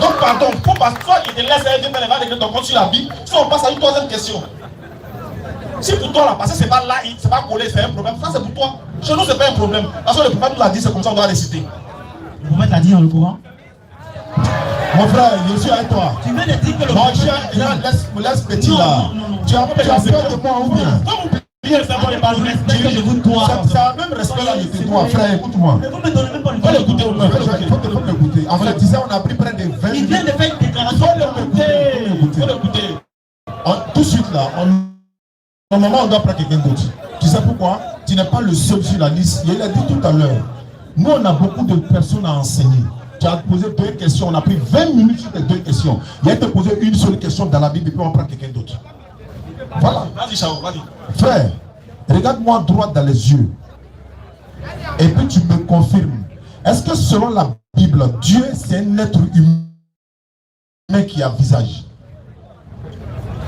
Donc pardon, pour pas toi qui te laisse aider par les vagues de ton compte sur la Bible, si on passe à une troisième question. Si pour toi la passé c'est pas là, c'est pas collé, c'est un problème, ça c'est pour toi. Chez nous c'est pas un problème. Parce que le prophète nous l'a dit, c'est comme ça on doit réciter. Le prophète l'a dit dans le Coran. Mon frère, je suis avec toi. Tu viens de dire que le Mon cher, laisse petit là. Tu as peur de moi ou bien? Je vous dois. C'est un même respect là, je te dois, frère, écoute-moi. Mais vous me donnez même pas le Faut l'écouter au moins, il faut l'écouter. En fait, disais, on a pris près de 20 Il vient minutes. de faire une déclaration. Faut l'écouter. Tout de suite là, normalement on doit prendre quelqu'un d'autre. Tu sais pourquoi? Tu n'es pas le seul sur la liste. Il a dit tout à l'heure. Nous on a beaucoup de personnes à enseigner. Tu as posé 2 questions, on a pris 20 minutes sur tes 2 questions. Il a te posé une seule question dans la Bible et puis on prend quelqu'un d'autre. Voilà. Vas-y, Chao, vas-y. Frère, regarde-moi droit dans les yeux. Et puis tu me confirmes. Est-ce que selon la Bible, Dieu c'est un être humain qui a visage?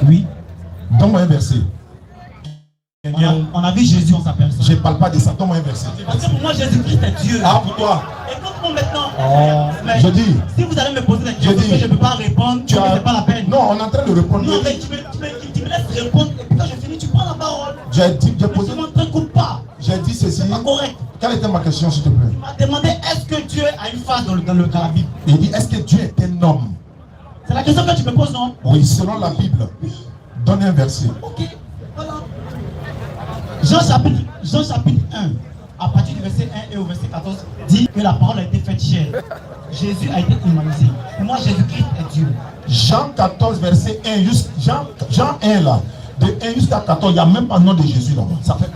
Oui. Donne-moi un verset. On a vu Jésus en sa personne. Je ne parle pas de ça, donne-moi un verset. Parce que pour moi, Jésus-Christ est Dieu. Ah, pour toi. Écoute-moi maintenant. Je dis. Si vous allez me poser des questions que je ne peux pas répondre, ce n'est pas la peine. Non, on est en train de répondre. Non, mais tu me laisses répondre et puis quand je finis, tu prends la parole. J'ai posé. Ne te coupe pas. J'ai dit ceci. C'est pas correct. Quelle était ma question, s'il te plaît? Tu m'as demandé est-ce que Dieu a une face dans la Bible. Il dit est-ce que Dieu est un homme? C'est la question que tu me poses, non? Oui, selon la Bible. Donne un verset. Ok, voilà. Jean chapitre 1, à partir du verset 1 et au verset 14, dit que la parole a été faite chair. Jésus a été humanisé. Pour moi, Jésus-Christ est Dieu. Jean 14, verset 1, Jean 1 là, de 1 jusqu'à 14, il n'y a même pas le nom de Jésus là. Ça fait 1.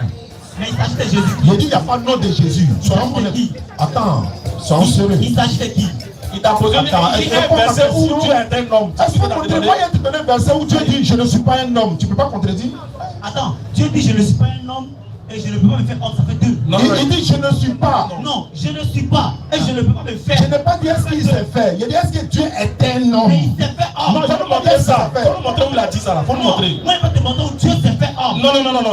Mais il s'agit de Jésus. Il dit il n'y a pas le nom de Jésus. Soyons honnêtes. Attends, soyons sérieux. Il s'agit de qui? Il t'a posé un verset où Dieu est un homme. Est-ce que moi, il te donne un verset où Dieu dit je ne suis pas un homme? Tu ne peux pas contredire? Attends, Dieu dit je ne suis pas un homme et je ne peux pas me faire homme, ça fait 2. Il dit je ne suis pas. Non, je ne suis pas et je ne peux pas me faire. Je n'ai pas dit est-ce qu'il s'est fait. Il dit est-ce que Dieu est un homme? Mais il s'est fait homme. Non, il faut nous montrer ça. Il faut nous montrer où il a dit ça là. Il faut nous montrer. Moi, il va te montrer où Dieu s'est fait homme. Non.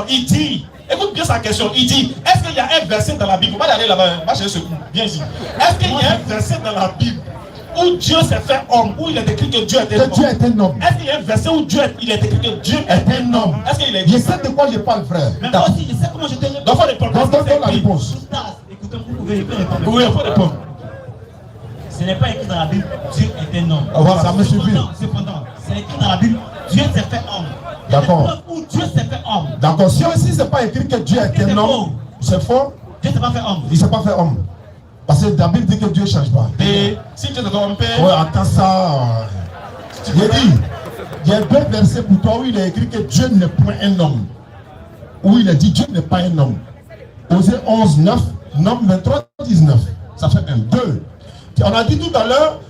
Il dit, écoute bien sa question. Il dit, est-ce qu'il y a un verset dans la Bible? Va aller là-bas, va chercher ce coup. Viens ici. Est-ce qu'il y a un verset dans la Bible où Dieu s'est fait homme, où il est écrit que Dieu est un homme? Dieu est un homme. Est-ce qu'il y a un verset où il est écrit que Dieu est un homme? Est-ce qu'il est Je sais de quoi je parle, frère. Mais moi aussi, je sais comment je te réponds. Donc, il faut répondre. Donne la réponse. Écoutez, vous pouvez répondre. Oui, il faut répondre. Ce n'est pas écrit dans la Bible, Dieu est un homme. Voilà, ça me suffit. Cependant, c'est écrit dans la Bible, Dieu s'est fait homme. D'accord. Où Dieu s'est fait homme. D'accord. Si aussi c'est pas écrit que Dieu est un homme, c'est faux. Dieu s'est pas fait homme. Il s'est pas fait homme. Parce que la Bible dit que Dieu ne change pas. Et si tu te trompes, ouais, attends ça. J'ai dit, il y a 2 versets pour toi où il est écrit que Dieu n'est point un homme. Où il a dit Dieu n'est pas un homme. Osée 11, 9, Nom 23, 19. Ça fait 1. 2. On a dit tout à l'heure,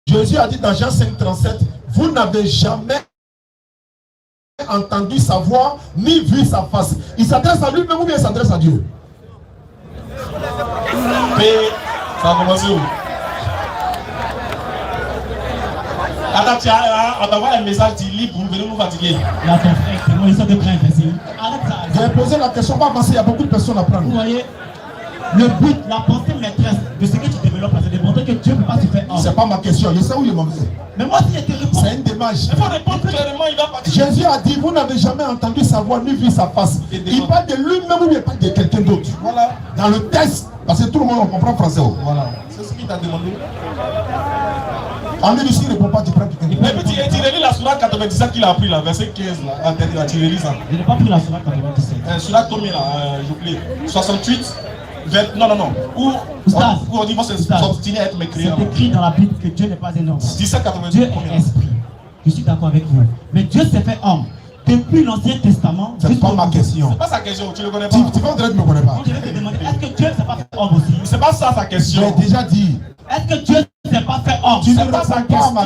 Jésus a dit dans Jean 5, 37, vous n'avez jamais entendu sa voix ni vu sa face. Il s'adresse à lui-même ou bien il s'adresse à Dieu? Mais ça a commencé où? Attends, on t'envoie un message, tu lis pour venir nous fatiguer. Là, ton frère, c'est moi, ils sont de près, arrête ça. J'ai posé la question, pas avancer, il y a beaucoup de personnes à prendre. Vous voyez, le but, la pensée maîtresse de ce que tu développes, c'est de démontrer que Dieu ne peut pas se faire homme. C'est pas ma question, je sais où je m'en vais. Mais moi, si je te réponds, c'est une démarche. Il faut répondre clairement, il va partir. Jésus a dit, vous n'avez jamais entendu sa voix ni vu sa face. Il parle de lui-même ou il parle de quelqu'un d'autre. Voilà. Dans le texte, parce que tout le monde on comprend français. Voilà. C'est ce qu'il t'a demandé. En lui, s'il ne répond pas, tu prends quelqu'un d'autre. Mais tu relis la Sourate 97 qu'il a pris là, verset 15 là. Tu relis ça. Je n'ai pas pris la Sourate 97. Sourate Tomé là, j'oublie. 68. Non. Où on dit, c'est s'obstiner à être mécréant. C'est écrit dans la Bible que Dieu n'est pas un homme. 17,92. Dieu est esprit. Je suis d'accord avec vous. Mais Dieu s'est fait homme. Depuis l'Ancien Testament. C'est pas ma question. C'est pas sa question, tu le connais pas. Tu vas en train de me connaître pas. Je vais te demander, est-ce que Dieu ne s'est pas fait homme aussi? C'est pas ça sa question. J'ai déjà dit. Est-ce que Dieu ne s'est pas fait homme? Tu ne réponds pas à ma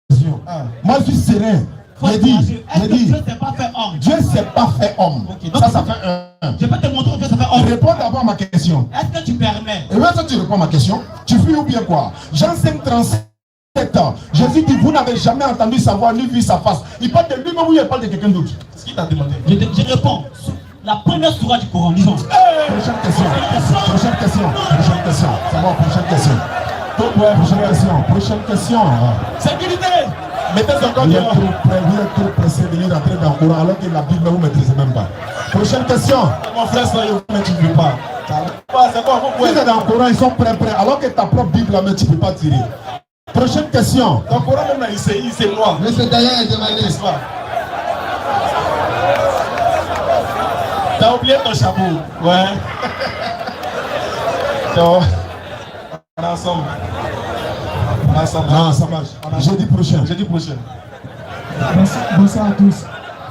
question. Moi, je suis serein. J'ai dit. Dieu ne s'est pas fait homme? Dieu ne s'est pas fait homme. Ça fait 1. Je vais te montrer que Dieu s'est fait homme. Réponds d'abord à ma question. Est-ce que tu permets? Et maintenant, tu réponds à ma question. Tu fuis ou bien quoi? Jean 5, 37 ans. Jésus dit, vous n'avez jamais entendu sa voix ni vu sa face. Il parle de lui-même ou il parle de quelqu'un d'autre? Ce qu'il t'a demandé. Je réponds. La première sourate du Coran, disons. Prochaine question. Prochaine question. Prochaine question. C'est bon, prochaine question. Prochaine question. Sécurité. Mettez son corps Vous êtes dehors. trop pressé de venir entrer dans le Coran alors que la Bible vous ne maîtrisez même pas. Prochaine question. Mon frère, ça, mais tu ne veux pas. C'est quoi, vous Vous pouvez. êtes dans le Coran, ils sont prêts, alors que ta propre Bible, là, mais tu ne peux pas tirer. Prochaine question. Dans le Coran, même là, il s'est noir. Monsieur Dayan est demandé. N'est-ce pas? T'as oublié ton chapeau. Ouais. Donc, on est ensemble. On est ensemble. Ah, ça marche. Jeudi prochain. Jeudi prochain. Bonsoir à tous.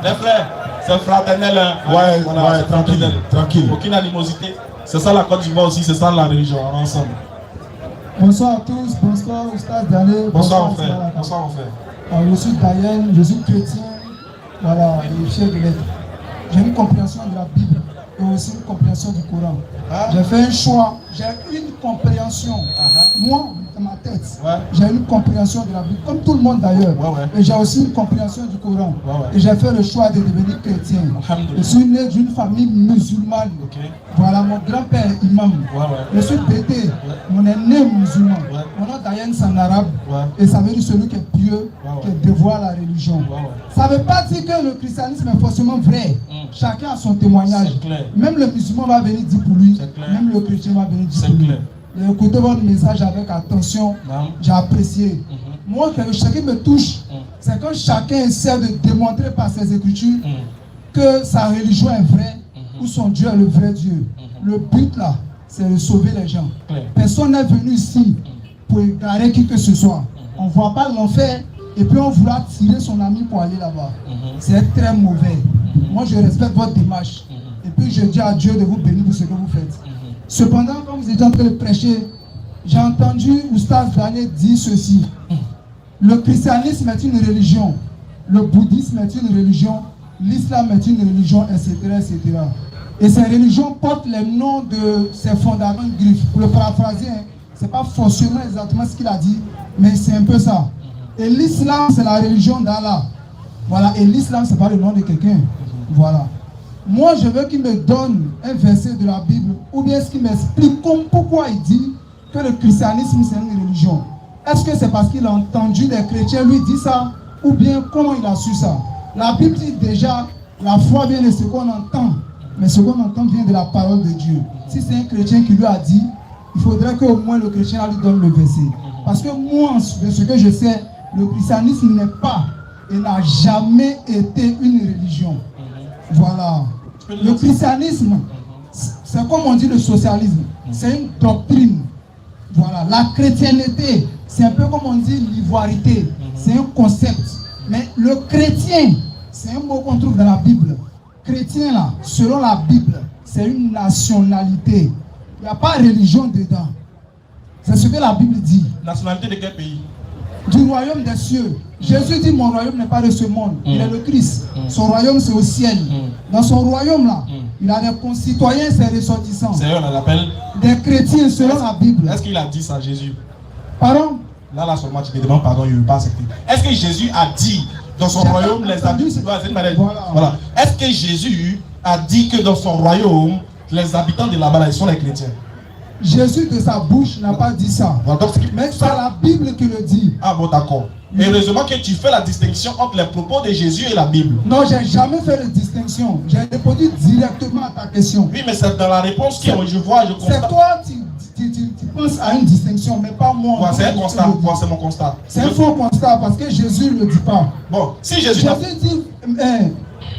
Les frères, c'est fraternel. Hein. Ouais, Voilà, ouais, c'est tranquille, fraternel. tranquille. Aucune animosité. C'est ça la Côte d'Ivoire aussi, c'est ça la religion. On est ensemble. Bonsoir à tous. Bonsoir Oustaz Dané. Bonsoir mon frère. Sarah. Bonsoir mon frère. Je suis Dayan, je suis chrétien. Voilà, et fier de l'être. J'ai une compréhension de la Bible et aussi une compréhension du Coran. Ah. J'ai fait un choix, j'ai une compréhension. Moi, dans ma tête, Ouais. j'ai une compréhension de la Bible, comme tout le monde d'ailleurs. Ouais, ouais. Et j'ai aussi une compréhension du Coran. Ouais, ouais. Et j'ai fait le choix de devenir chrétien. Alhamdulillah. Je suis né d'une famille musulmane. Ok. Voilà, mon grand-père est imam. Ouais, ouais. Je suis bêté. On est né musulman. Ouais. Mon nom Dayan, c'est en arabe. Ouais. Et ça veut dire celui qui est pieux, Ouais, ouais. qui dévoile la religion. Ouais, ouais. Ça ne veut pas dire que le christianisme est forcément vrai. Chacun a son témoignage. C'est clair. Même le musulman va venir dire pour lui. C'est clair. Même le chrétien va venir dire C'est pour lui. clair. J'ai écouté votre message avec attention. Non. J'ai apprécié. Moi, ce qui me touche, c'est quand chacun essaie de démontrer par ses écritures que sa religion est vraie ou son Dieu est le vrai Dieu. Le but là, c'est de sauver les gens. Clair. Personne n'est venu ici pour égarer qui que ce soit. On ne voit pas l'enfer et puis on voudra tirer son ami pour aller là-bas. C'est très mauvais. Moi, je respecte votre démarche. Et puis, je dis à Dieu de vous bénir pour ce que vous faites. Cependant, quand vous étiez en train de prêcher, j'ai entendu Oustaz Dané dire ceci. Le christianisme est une religion, le bouddhisme est une religion, l'islam est une religion, etc., etc. Et ces religions portent les noms de ces fondateurs griffes. Pour le paraphraser, hein, ce n'est pas forcément exactement ce qu'il a dit, mais c'est un peu ça. Et l'islam, c'est la religion d'Allah. Voilà, et l'islam, ce n'est pas le nom de quelqu'un. Voilà. Moi, je veux qu'il me donne un verset de la Bible, ou bien ce qu'il m'explique pourquoi il dit que le christianisme, c'est une religion. Est-ce que c'est parce qu'il a entendu des chrétiens lui dire ça, ou bien comment il a su ça? La Bible dit déjà, la foi vient de ce qu'on entend, mais ce qu'on entend vient de la parole de Dieu. Si c'est un chrétien qui lui a dit, il faudrait qu'au moins le chrétien lui donne le verset. Parce que moi, de ce que je sais, le christianisme n'est pas et n'a jamais été une religion. Voilà. Le christianisme, c'est comme on dit le socialisme, c'est une doctrine. Voilà. La chrétienté, c'est un peu comme on dit l'ivoirité, c'est un concept. Mais le chrétien, c'est un mot qu'on trouve dans la Bible. Chrétien, là, selon la Bible, c'est une nationalité. Il n'y a pas de religion dedans. C'est ce que la Bible dit. Nationalité de quel pays? Du royaume des cieux. Jésus dit mon royaume n'est pas de ce monde. Il est le Christ. Son royaume c'est au ciel. Dans son royaume là, il a des concitoyens, ses ressortissants. C'est eux, on l'appelle. Des chrétiens selon la Bible. Est-ce qu'il a dit ça, Jésus? Pardon? Là seulement tu me demandes pardon, il ne veut pas accepter. Est-ce que Jésus a dit dans son royaume les habitants? Voilà. Est-ce que Jésus a dit que dans son royaume, les habitants de là-bas, ils sont les chrétiens? Jésus de sa bouche n'a pas dit ça. Voilà, donc, Mais c'est la Bible qui le dit. Ah bon, d'accord. Et heureusement que tu fais la distinction entre les propos de Jésus et la Bible. Non, j'ai jamais fait de distinction. J'ai répondu directement à ta question. Oui, mais c'est dans la réponse que je vois, je constate. C'est toi, tu penses à une distinction, mais pas moi. Ouais, c'est un constat. Ouais, c'est mon constat. C'est un faux constat parce que Jésus ne le dit pas. Bon, si Jésus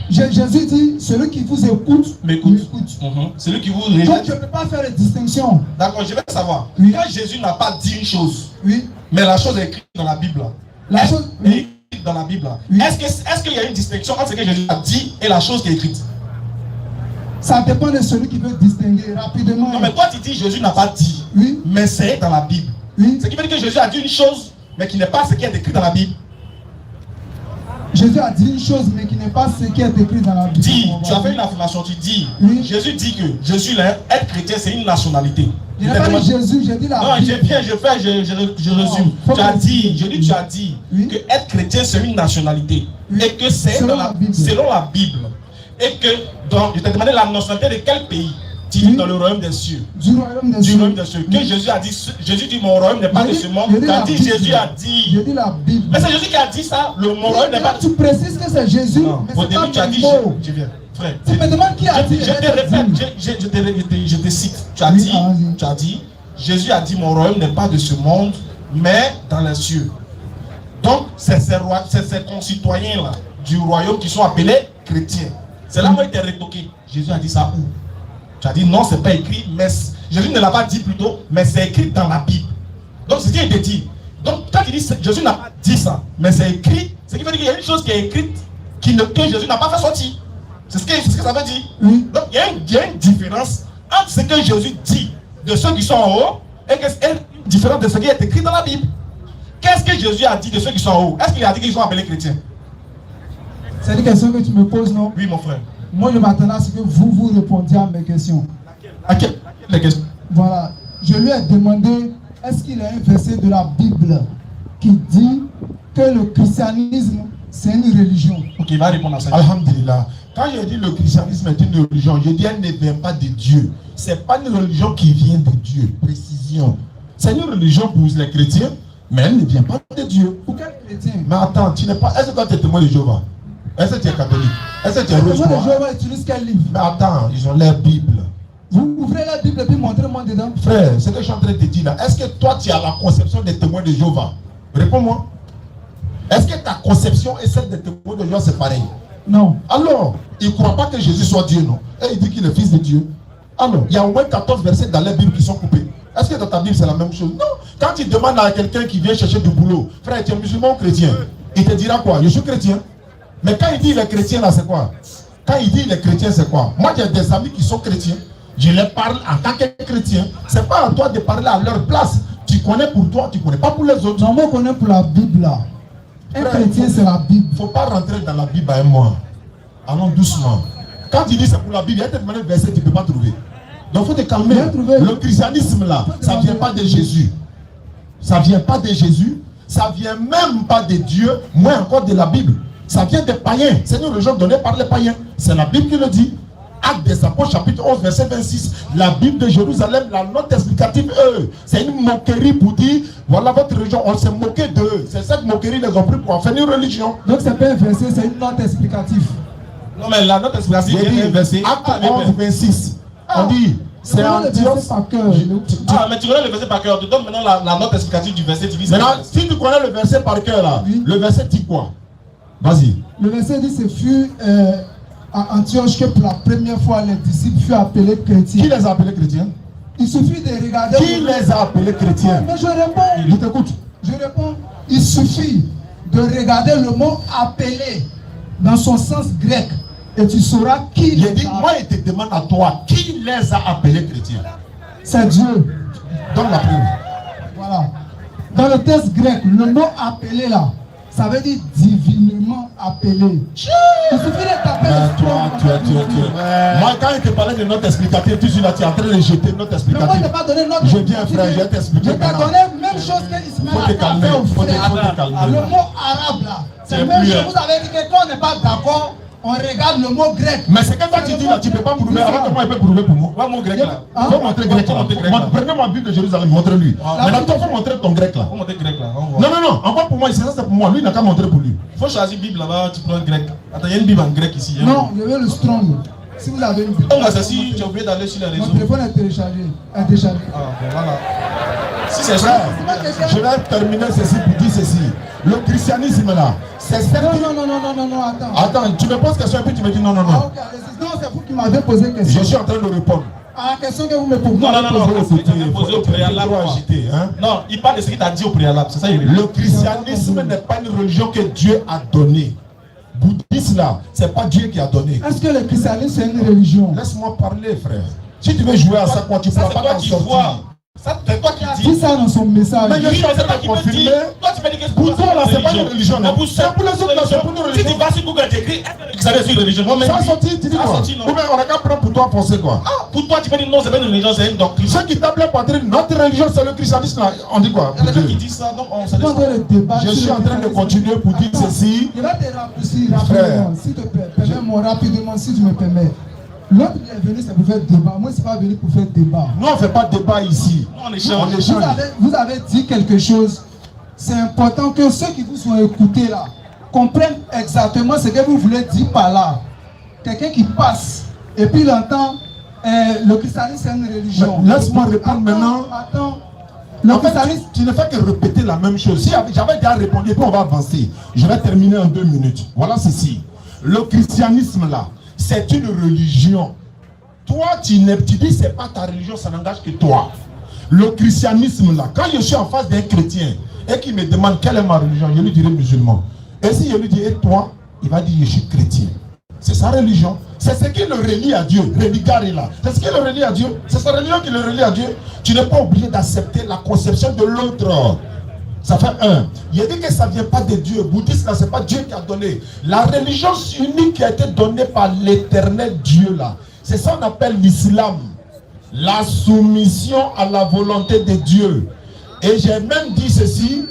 Jésus dit, celui qui vous écoute, m'écoute. Celui qui vous rejette. Donc je ne peux pas faire de distinction. D'accord, je vais savoir. Oui. Quand Jésus n'a pas dit une chose, Oui. mais la chose est écrite dans la Bible. La chose, est écrite dans la Bible. Oui. Est-ce qu'il y a une distinction entre ce que Jésus a dit et la chose qui est écrite? ça dépend de celui qui veut distinguer rapidement. Non, mais toi tu dis Jésus n'a pas dit, Oui. mais c'est dans la Bible. Oui. Ce qui veut dire que Jésus a dit une chose, mais qui n'est pas ce qui est écrit dans la Bible. Jésus a dit une chose, mais qui n'est pas ce qui est écrit dans la Bible. Dis, tu as fait une affirmation, tu dis, Oui. Jésus dit que Jésus, là, être chrétien, c'est une nationalité. Je n'ai pas dit Jésus, j'ai dit la Non, Bible. je résume. faut Tu as que- dit, tu as dit Oui. que être chrétien, c'est une nationalité. Oui. Et que c'est Selon dans la Bible. selon la Bible. Et que, donc, je t'ai demandé la nationalité de quel pays? Tu dis dans le royaume des cieux. Du royaume des Du cieux. royaume des cieux. Que Jésus a dit, Jésus dit mon royaume n'est pas de ce monde. T'as dit Jésus a dit. Je dis la Bible. Mais c'est Jésus qui a dit ça. Le mon royaume n'est pas de ce Tu précises que c'est Jésus, Non, mais au c'est pas début tu as dit, mot. je viens. Frère, Tu me demandes qui a dit. je te répète, je te cite. Tu as Oui, dit, vas-y. tu as dit, Jésus a dit mon royaume n'est pas de ce monde, mais dans les cieux. Donc c'est ces concitoyens là du royaume qui sont appelés chrétiens. C'est là où il était retoqué. Jésus a dit ça où? Tu as dit non, c'est pas écrit, mais Jésus ne l'a pas dit plutôt, mais c'est écrit dans la Bible. Donc c'est ce qui est dit. Donc quand il dit Jésus n'a pas dit ça, mais c'est écrit, ce qui veut dire qu'il y a une chose qui est écrite que Jésus n'a pas fait sortir. C'est ce que ça veut dire. Oui. Donc il y a une différence entre ce que Jésus dit de ceux qui sont en haut et une différence de ce qui est écrit dans la Bible. Qu'est-ce que Jésus a dit de ceux qui sont en haut? Est-ce qu'il a dit qu'ils sont appelés chrétiens? C'est une question que tu me poses, non? Oui, mon frère. Moi, je m'attendais à ce que vous répondiez à mes questions. À quelle question? Voilà. Je lui ai demandé, est-ce qu'il y a un verset de la Bible qui dit que le christianisme, c'est une religion? Ok, il va répondre à ça. Alhamdulillah. Quand je dis le christianisme est une religion, je dis elle ne vient pas de Dieu. C'est pas une religion qui vient de Dieu. Précision. C'est une religion pour les chrétiens, mais elle ne vient pas de Dieu. Pour quel chrétien? Mais attends, tu n'es pas. Est-ce que toi tu es témoin de Jéhovah? Est-ce que tu es catholique? Est-ce que tu es Les rose? gens de Jéhovah utilisent quel livre? Mais attends, ils ont leur Bible. Vous ouvrez la Bible et puis montrez-moi dedans. Frère, c'est ce que je suis en train de te dire là. Est-ce que toi tu as la conception des témoins de Jéhovah? Réponds-moi. Est-ce que ta conception et celle des témoins de Jéhovah c'est pareil? Non. Alors, il ne croit pas que Jésus soit Dieu, non? Et il dit qu'il est fils de Dieu. Alors, il y a au moins 14 versets dans la Bible qui sont coupés. Est-ce que dans ta Bible c'est la même chose? Non. Quand tu demandes à quelqu'un qui vient chercher du boulot, frère, tu es musulman ou chrétien? Il te dira quoi? Je suis chrétien. Mais quand il dit il est chrétien là, c'est quoi? Quand il dit il est chrétien, c'est quoi? Moi j'ai des amis qui sont chrétiens. Je les parle en tant que chrétien. C'est pas à toi de parler à leur place. Tu connais pour toi, tu connais pas pour les autres. Non, moi, je connais pour la Bible là. Un Frère, chrétien, c'est la Bible. Il ne faut pas rentrer dans la Bible à un mois. Allons doucement. Quand tu dis c'est pour la Bible, il y a tellement de versets que tu ne peux pas trouver. Donc il faut te calmer. Le christianisme là, ça ne vient pas de Jésus. Ça ne vient pas de Jésus. Ça ne vient même pas de Dieu, moins encore de la Bible. Ça vient des païens. C'est une religion donnée par les païens. C'est la Bible qui le dit. Actes des Apôtres, chapitre 11, verset 26. La Bible de Jérusalem, la note explicative, c'est une moquerie pour dire, voilà votre religion, on s'est moqué d'eux. C'est cette moquerie les ont pris pour en faire une religion. Donc, c'est pas un verset, c'est une note explicative. Non, mais la note explicative, J'ai dit, un verset. Acte 11, 26. On dit, c'est Antioche. par cœur. Mais tu connais le verset par cœur. Tu donnes maintenant la note explicative du verset. Tu dis Maintenant, si tu connais le verset par cœur là, Oui. le verset dit quoi? Vas-y. Le verset dit, ce fut à Antioche que pour la première fois les disciples furent appelés Qui chrétiens. les a appelés chrétiens? Il suffit de regarder. Qui les a appelés chrétiens? Mais je réponds. Je t'écoute. Je réponds. Il suffit de regarder le mot appelé dans son sens grec et tu sauras qui Il les dit, a. moi il te demande à toi, qui les a appelés chrétiens? C'est Dieu. Donne la preuve. Voilà. Dans le texte grec, le mot appelé là, ça veut dire divinement appelé. Il suffit de taper Mais toi. Moi, quand il te parlait de note explicative, tu es là, tu es en train de jeter une note Mais moi, je explicative. t'ai pas donné notre. Je viens, frère, je vais t'expliquer Je t'ai maintenant. donné la même chose que Faut Ismaël te a calmer, fait au faut te frère. calmer. Le mot arabe là, c'est C'est même plus, chose. Vous avez dit que quand on n'est pas d'accord, on regarde le mot grec. Mais c'est que toi tu dis là, tu ne peux pas prouver. Alors comment il peut prouver pour moi? Moi, mon grec là. Hein? Faut montrer grec là. Prenez ma Bible de Jérusalem, montre-lui. Maintenant, toi, faut montrer ton grec là. Faut monter grec là. On voit. Non, non, non, encore pour moi, c'est ça, c'est pour moi. Lui, il n'a qu'à montrer pour lui. Faut choisir Bible là-bas, tu prends un grec. Attends, il y a une Bible en grec ici. il y a un Non, je veux le strong. Si vous avez une Bible. Donc, c'est si tu as oublié d'aller sur les Mon réseaux. téléphone est téléchargé. Est déchargé. Ah, bon, voilà. Si c'est Frère, ça. je vais terminer ceci pour dire ceci. Le christianisme là, c'est certain. Non, attends. Attends, tu me poses question et puis tu me dis non, non, Ah, non. ok, allez-y. Non, c'est vous qui m'avez posé une Je question. suis en train de répondre. À la question que vous me posez. Non, non, non, non. Faut Il a posé au préalable. trop quoi. agité, hein. Non, il parle de ce qu'il t'a dit au préalable. C'est ça, il Le christianisme n'est pas une religion que Dieu a donnée. Bouddhisme là, c'est pas Dieu qui a donné. Est-ce que le christianisme c'est une religion? Laisse-moi parler, frère. Si tu veux jouer à ça, quoi, tu ne Ça, pourras c'est pas toi t'en qui sortir. vois. Ça, c'est toi qui Dis dis. ça dans son message. Mais je suis en train de confirmer. Toi, tu m'as dit que Pour toi, là, c'est pas une religion. Mais Non. pour ça, Pour les autres, là, c'est pas une Si religion. tu vas sur Google, tu écris que ça c'est une religion. Moi, même Ça a dit- sorti, tu dis ça a quoi? sorti, non. Ou bien on a qu'à prendre pour toi penser quoi? Ah, pour toi, tu peux dire non, c'est pas une religion, c'est une doctrine. Ceux qui tapent la poitrine, notre religion c'est le christianisme là. On dit quoi? Il y a des gens qui disent ça, donc on Je suis en s'en train de débattre Je sur suis le en train de christianisme. continuer pour dire Attends, ceci. Je vais te raccourcir rapidement, s'il te plaît. Permets-moi rapidement, si tu me permets. L'autre est venu, c'est pour faire débat. Moi, c'est pas venu pour faire débat. Nous, on ne fait pas de débat ici. On échange. On échange. Vous avez dit quelque chose. C'est important que ceux qui vous ont écoutés là comprennent exactement ce que vous voulez dire par là. Quelqu'un qui passe et puis il entend le christianisme c'est une religion. Laisse-moi répondre maintenant. Attends. En fait, tu ne fais que répéter la même chose. Si j'avais déjà répondu, puis on va avancer. Je vais terminer en 2 minutes. Voilà ceci. Le christianisme là, c'est une religion. Toi, tu dis c'est pas ta religion, ça n'engage que toi. Le christianisme là, quand je suis en face d'un chrétien et qu'il me demande quelle est ma religion, je lui dirai musulman. Et si je lui dis et toi, il va dire je suis chrétien. C'est sa religion. C'est ce qui le relie à Dieu. C'est ce qui le relie à Dieu. C'est sa religion qui le relie à Dieu. Tu n'es pas obligé d'accepter la conception de l'autre. Ça fait un. Il a dit que ça ne vient pas de Dieu. Bouddhiste, là, ce n'est pas Dieu qui a donné. La religion unique qui a été donnée par l'éternel Dieu, là, c'est ça qu'on appelle l'islam. La soumission à la volonté de Dieu. Et j'ai même dit ceci.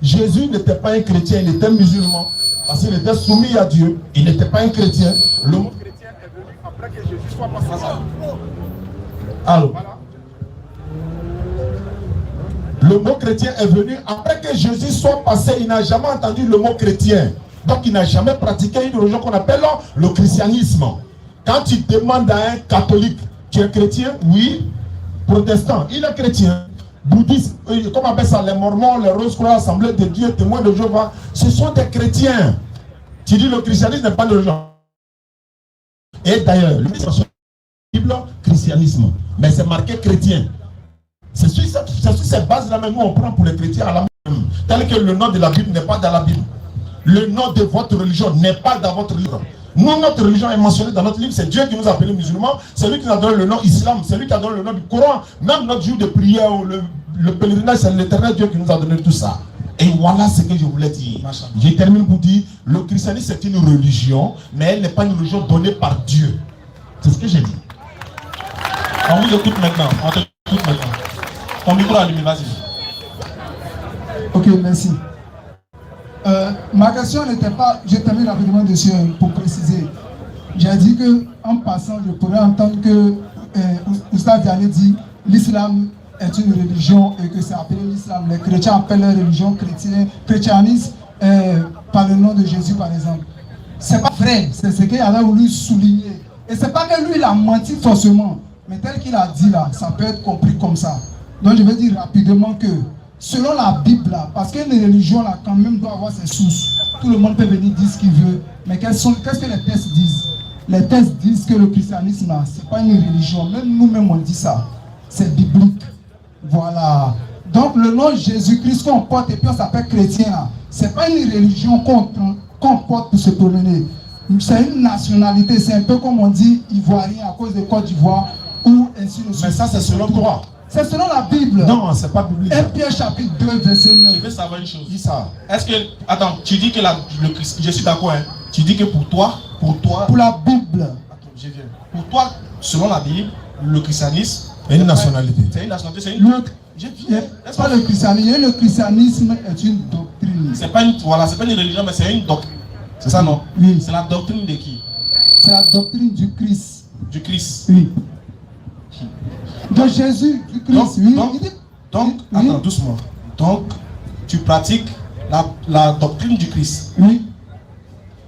Jésus n'était pas un chrétien, il était musulman. Parce qu'il était soumis à Dieu. Il n'était pas un chrétien. Le mot chrétien est venu après que Jésus soit passé. Alors, voilà. Le mot chrétien est venu après que Jésus soit passé. Il n'a jamais entendu le mot chrétien. Donc il n'a jamais pratiqué une religion qu'on appelle le christianisme. Quand tu demandes à un catholique, tu es chrétien? Oui. Protestant, il est chrétien. Bouddhiste, comme on appelle ça, les mormons, les Rose-Croix, Assemblée de Dieu, témoins de Jéhovah, ce sont des chrétiens. Tu dis le christianisme n'est pas de religion. Et d'ailleurs, le Bible, christianisme, mais c'est marqué chrétien. C'est sur cette base-là même où on prend pour les chrétiens à la même. Tel que le nom de la Bible n'est pas dans la Bible. Le nom de votre religion n'est pas dans votre livre. Nous, notre religion est mentionnée dans notre livre. C'est Dieu qui nous a appelés musulmans. C'est lui qui nous a donné le nom islam. C'est lui qui a donné le nom du Coran. Même notre jour de prière, le pèlerinage, c'est l'éternel Dieu qui nous a donné tout ça. Et voilà ce que je voulais dire. Je termine pour dire, le christianisme c'est une religion, mais elle n'est pas une religion donnée par Dieu. C'est ce que j'ai dit. On vous écoute maintenant. On t'écoute maintenant. Ton micro allumé, vas-y. Ok, merci. Ma question n'était pas, je termine rapidement dessus pour préciser. J'ai dit que en passant, je pourrais entendre que Oustaz Diané dit l'islam est une religion et que c'est appelé l'islam. Les chrétiens appellent la religion christianisme par le nom de Jésus par exemple. C'est pas vrai, c'est ce qu'il avait voulu souligner. Et c'est pas que lui il a menti forcément, mais tel qu'il a dit là, ça peut être compris comme ça. Donc je vais dire rapidement que selon la Bible là, parce qu'une religion là quand même doit avoir ses sources. Tout le monde peut venir dire ce qu'il veut, mais qu'est-ce que les textes disent? Les textes disent que le christianisme là, c'est pas une religion. Même nous-mêmes on dit ça. C'est biblique. Voilà. Donc le nom Jésus-Christ qu'on porte et puis on s'appelle chrétien là, c'est pas une religion qu'on porte pour se promener. C'est une nationalité. C'est un peu comme on dit ivoirien à cause de Côte d'Ivoire ou ainsi de suite. Mais ça c'est selon toi. C'est selon la Bible. Non, c'est pas biblique. 1 Pierre chapitre 2, verset 9. Je veux savoir une chose. Dis ça. Est-ce que... Attends, tu dis que le Christ... Je suis d'accord, hein. Tu dis que pour toi... Pour la Bible. Attends, je viens. Pour toi, selon la Bible, le christianisme... C'est une nationalité. C'est une nationalité, c'est une... C'est pas le christianisme. Le christianisme est une doctrine. C'est pas une... Voilà, c'est pas une religion, mais c'est une doctrine. C'est ça, non? Oui. C'est la doctrine de qui? C'est la doctrine du Christ. Du Christ. Oui. De Jésus, du Christ. Donc, attends, doucement. Donc, tu pratiques la doctrine du Christ. Oui.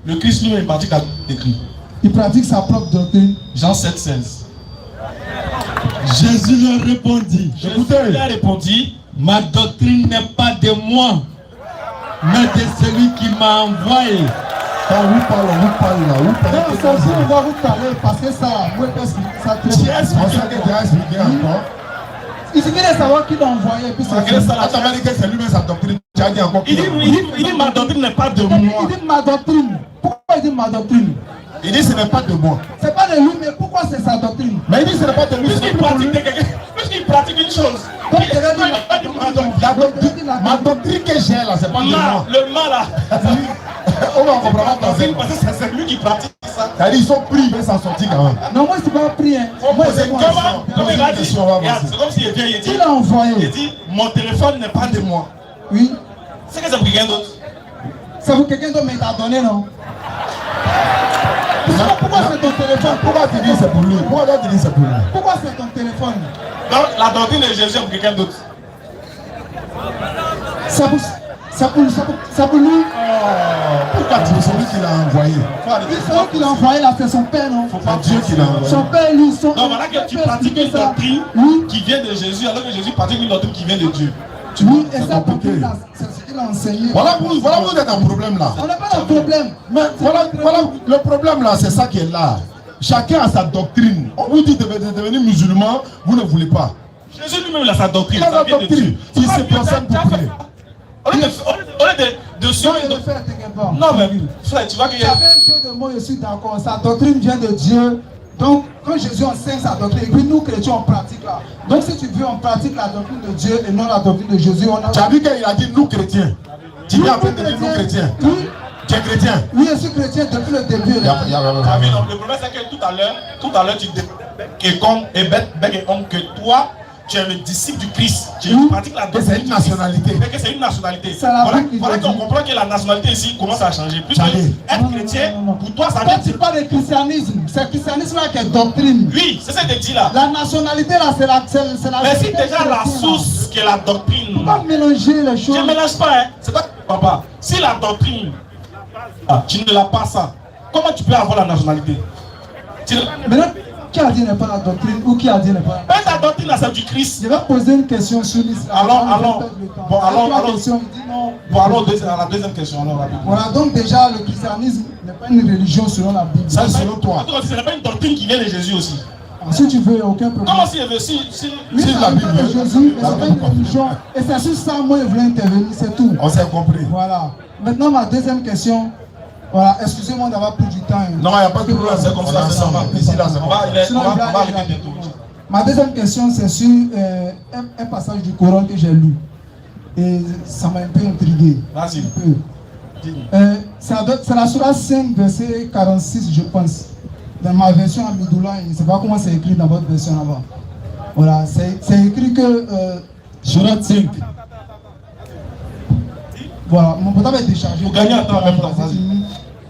Le Christ lui-même pratique la doctrine de Christ. Il pratique sa propre doctrine. Jean 7, 16. Jésus leur répondit. Écoutez, il a répondu, ma doctrine n'est pas de moi, mais de celui qui m'a envoyé. Quand vous parlez là, vous parlez. Non, c'est aussi, on va vous parler parce que ça, moi, ça te Tu as expliqué encore. Il suffit de savoir qui l'a envoyé. Puis ça dit que c'est lui-même sa doctrine. Tu as dit encore. Il dit ma doctrine n'est pas de moi. Il dit ma doctrine. Pourquoi il dit ma doctrine? Il dit ce n'est pas de moi. C'est pas de lui, mais pourquoi c'est sa doctrine? Mais il dit ce n'est pas de lui. Puisqu'il pratique une chose. Ma doctrine que j'ai là, c'est pas de moi. Le mal là. On va comprendre parce que c'est lui qui pratique ça. C'est-à-dire ils sont pris, ils vont s'en sortir quand même. Non, moi je suis pas pris. Moi c'est comme il a dit. C'est comme s'il vient, il dit. Qui l'a envoyé? Il dit mon téléphone n'est pas de moi. Oui. C'est que c'est pour quelqu'un d'autre. C'est pour quelqu'un d'autre, mais il t'a donné, non? Pourquoi c'est ton téléphone? Pourquoi tu dis c'est pour lui? Pourquoi tu dis c'est pour lui? Pourquoi c'est ton téléphone? Donc la doctrine de Jésus est pour quelqu'un d'autre. C'est pour lui. Pourquoi tu dis c'est lui qui l'a envoyé? C'est lui qui l'a envoyé là, c'est son père, non? C'est Dieu qui l'a envoyé. Son père, lui, son. Donc voilà que tu pratiques une doctrine qui vient de Jésus, alors que Jésus pratique une doctrine qui vient de Dieu. Oui, et ça, c'est ce qu'il a enseigné. Voilà où vous êtes un problème là. On n'a pas de problème. Mais voilà le problème là, c'est ça qui est là. Chacun a sa doctrine. On vous dit de devenir musulman, vous ne voulez pas. Jésus lui-même il a sa doctrine. Il a sa doctrine. Il se personne pour prier. Au lieu de suivre une doctrine. Non mais frère, tu vois qu'il y a. Un jeu de mots, je suis d'accord. Sa doctrine vient de Dieu. Donc, quand Jésus enseigne sa doctrine, et puis nous chrétiens on pratique là. Donc, si tu veux, on pratique la doctrine de Dieu et non la doctrine de Jésus. Tu as vu qu'il a dit nous chrétiens. Tu viens à peine de dire nous chrétiens. Oui. Tu es chrétien. Oui, je suis chrétien depuis le début. Le problème c'est que tout à l'heure tu dis que toi tu es le disciple du Christ. Tu pratiques la doctrine. C'est une nationalité. C'est une nationalité. Voilà qu'on comprend que la nationalité ici commence à changer. Plus être chrétien, pour toi ça veut dire. Pas de christianisme. C'est le christianisme là qui est doctrine. Oui, c'est ce que tu dis là. La nationalité là, c'est la. Mais si déjà la source qui est la doctrine. Faut pas mélanger les choses. Je ne mélange pas, hein. C'est pas papa. Si la doctrine, tu ne l'as pas ça, comment tu peux avoir la nationalité? Maintenant, qui a dit n'est pas la doctrine ou qui a dit n'est pas la doctrine? Ta doctrine là, c'est du Christ. Je vais poser une question sur l'islam. Allons à la deuxième question. Voilà, donc déjà le christianisme n'est pas une religion selon la Bible. Ça selon toi. Ce n'est pas une doctrine qui vient de Jésus aussi. Si tu veux, il n'y a aucun problème. Comment si la Bible de Jésus, mais ce n'est pas une religion. Et c'est sur ça moi je voulais intervenir, c'est tout. On s'est compris. Voilà. Maintenant ma deuxième question. Voilà, excusez-moi d'avoir pris du temps. Non, il n'y a pas de problème, c'est comme ça, c'est normal. Ici, là, c'est on va arriver bientôt. Ma deuxième question, c'est sur un passage du Coran que j'ai lu. Et ça m'a un peu intrigué. Vas-y. C'est la Sourate 5, verset 46, je pense. Dans ma version Amidoula, je ne sais pas comment c'est écrit dans votre version là-bas. Voilà, c'est écrit que. Sourate 5. Voilà, mon portable est déchargé. Vous gagnez un temps en même temps.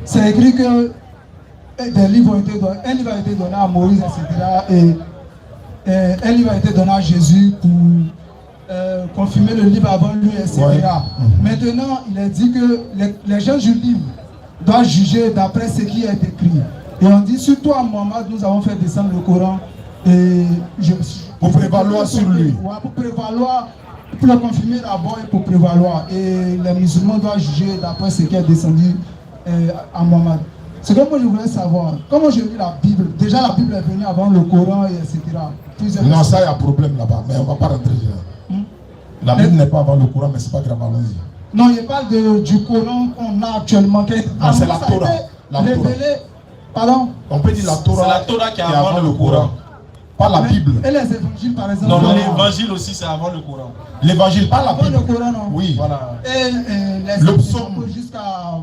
C'est écrit que des livres ont été donnés, un livre a été donné à Moïse, etc. Et un livre a été donné à Jésus pour confirmer le livre avant lui, etc. Ouais. Maintenant, il est dit que les gens du livre doivent juger d'après ce qui est écrit. Et on dit, sur toi, Mohammed, nous avons fait descendre le Coran. Et pour prévaloir sur lui. Ouais, pour prévaloir, pour le confirmer d'abord et pour prévaloir. Et les musulmans doivent juger d'après ce qui est descendu à Mohammed. C'est comme moi je voulais savoir, comment je lis la Bible. Déjà la Bible est venue avant le Coran, et etc. Non, ça il y a un problème là-bas, mais on ne va pas rentrer là. La Bible n'est pas avant le Coran, mais c'est pas grave, allons-y. Non, il parle du Coran qu'on a actuellement. Ah, c'est la Torah. Pardon? On peut dire la Torah. C'est la Torah qui est avant le Coran. Pas la Bible. Et les évangiles par exemple. Non, l'évangile aussi c'est avant le Coran. L'évangile, pas la Bible. Avant le Coran, non. Oui. Voilà. Et les psaumes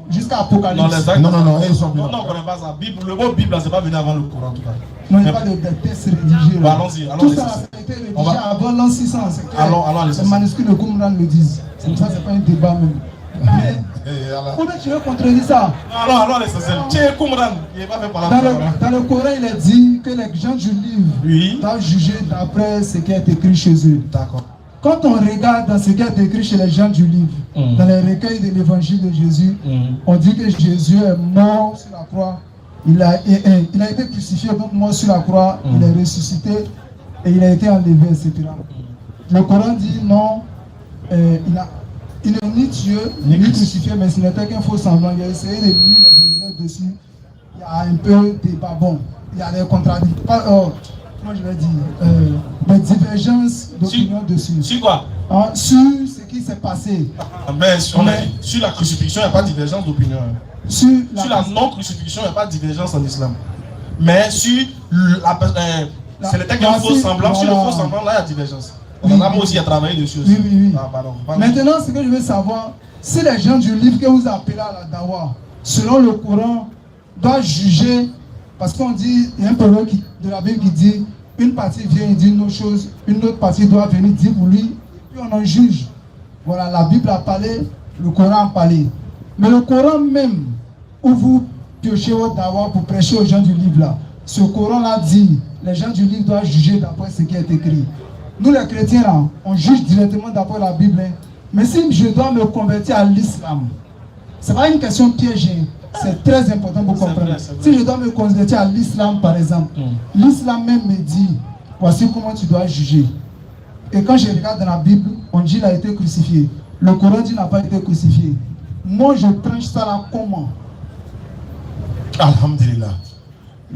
jusqu'à Apocalypse. Non, ils sont bien. Non, on ne connaît pas ça. Bible, le mot Bible, c'est pas venu avant le Coran en tout cas. Non, il n'y a pas de texte rédigé. Allons-y. Tout ça a été rédigé avant l'an 600. Allons, les manuscrits de Qumran le disent. C'est ça, c'est pas un débat même. Mais comment tu veux contredire ça? Alors, l'essentiel. Tiens, Qumran, il n'est pas fait par la Torah. Dans le Coran, il est dit que les gens du livre doivent juger d'après ce qui est écrit chez eux. D'accord. Quand on regarde dans ce qui est écrit chez les gens du livre, dans les recueils de l'évangile de Jésus, on dit que Jésus est mort sur la croix. Il a été crucifié, donc mort sur la croix, il est ressuscité et il a été enlevé, etc. Le Coran dit non, il n'est ni tué, ni crucifié, mais ce n'était qu'un faux semblant. Il a essayé de lire les éléments dessus. Il y a un peu de débat. Bon, il y a des contradictions. Comment je vais dire des divergences d'opinion dessus. Sur quoi? Sur ce qui s'est passé. Mais sur la crucifixion, il n'y a pas de divergence d'opinion. Sur la non-crucifixion, il n'y a pas de divergence en islam. Mais sur c'est le texte d'un faux semblant. Sur le faux semblant, là, il y a divergence. Là, moi aussi, il a travaillé dessus aussi. Oui. Maintenant, ce que je veux savoir, si les gens du livre que vous appelez à la Dawa, selon le Coran, doivent juger, parce qu'on dit, il y a un proverbe de la Bible qui dit, une partie vient et dit une chose, une autre partie doit venir dire pour lui, et puis on en juge. Voilà, la Bible a parlé, le Coran a parlé. Mais le Coran même, où vous piocher au Dawa pour prêcher aux gens du livre là. Ce Coran-là dit, les gens du livre doivent juger d'après ce qui est écrit. Nous les chrétiens là, on juge directement d'après la Bible. Hein. Mais si je dois me convertir à l'islam, c'est pas une question piège. C'est très important pour comprendre. Si je dois me convertir à l'islam par exemple, l'islam même me dit, voici comment tu dois juger. Et quand je regarde dans la Bible, on dit qu'il a été crucifié. Le Coran dit qu'il n'a pas été crucifié. Moi je tranche ça là comment? Alhamdulillah.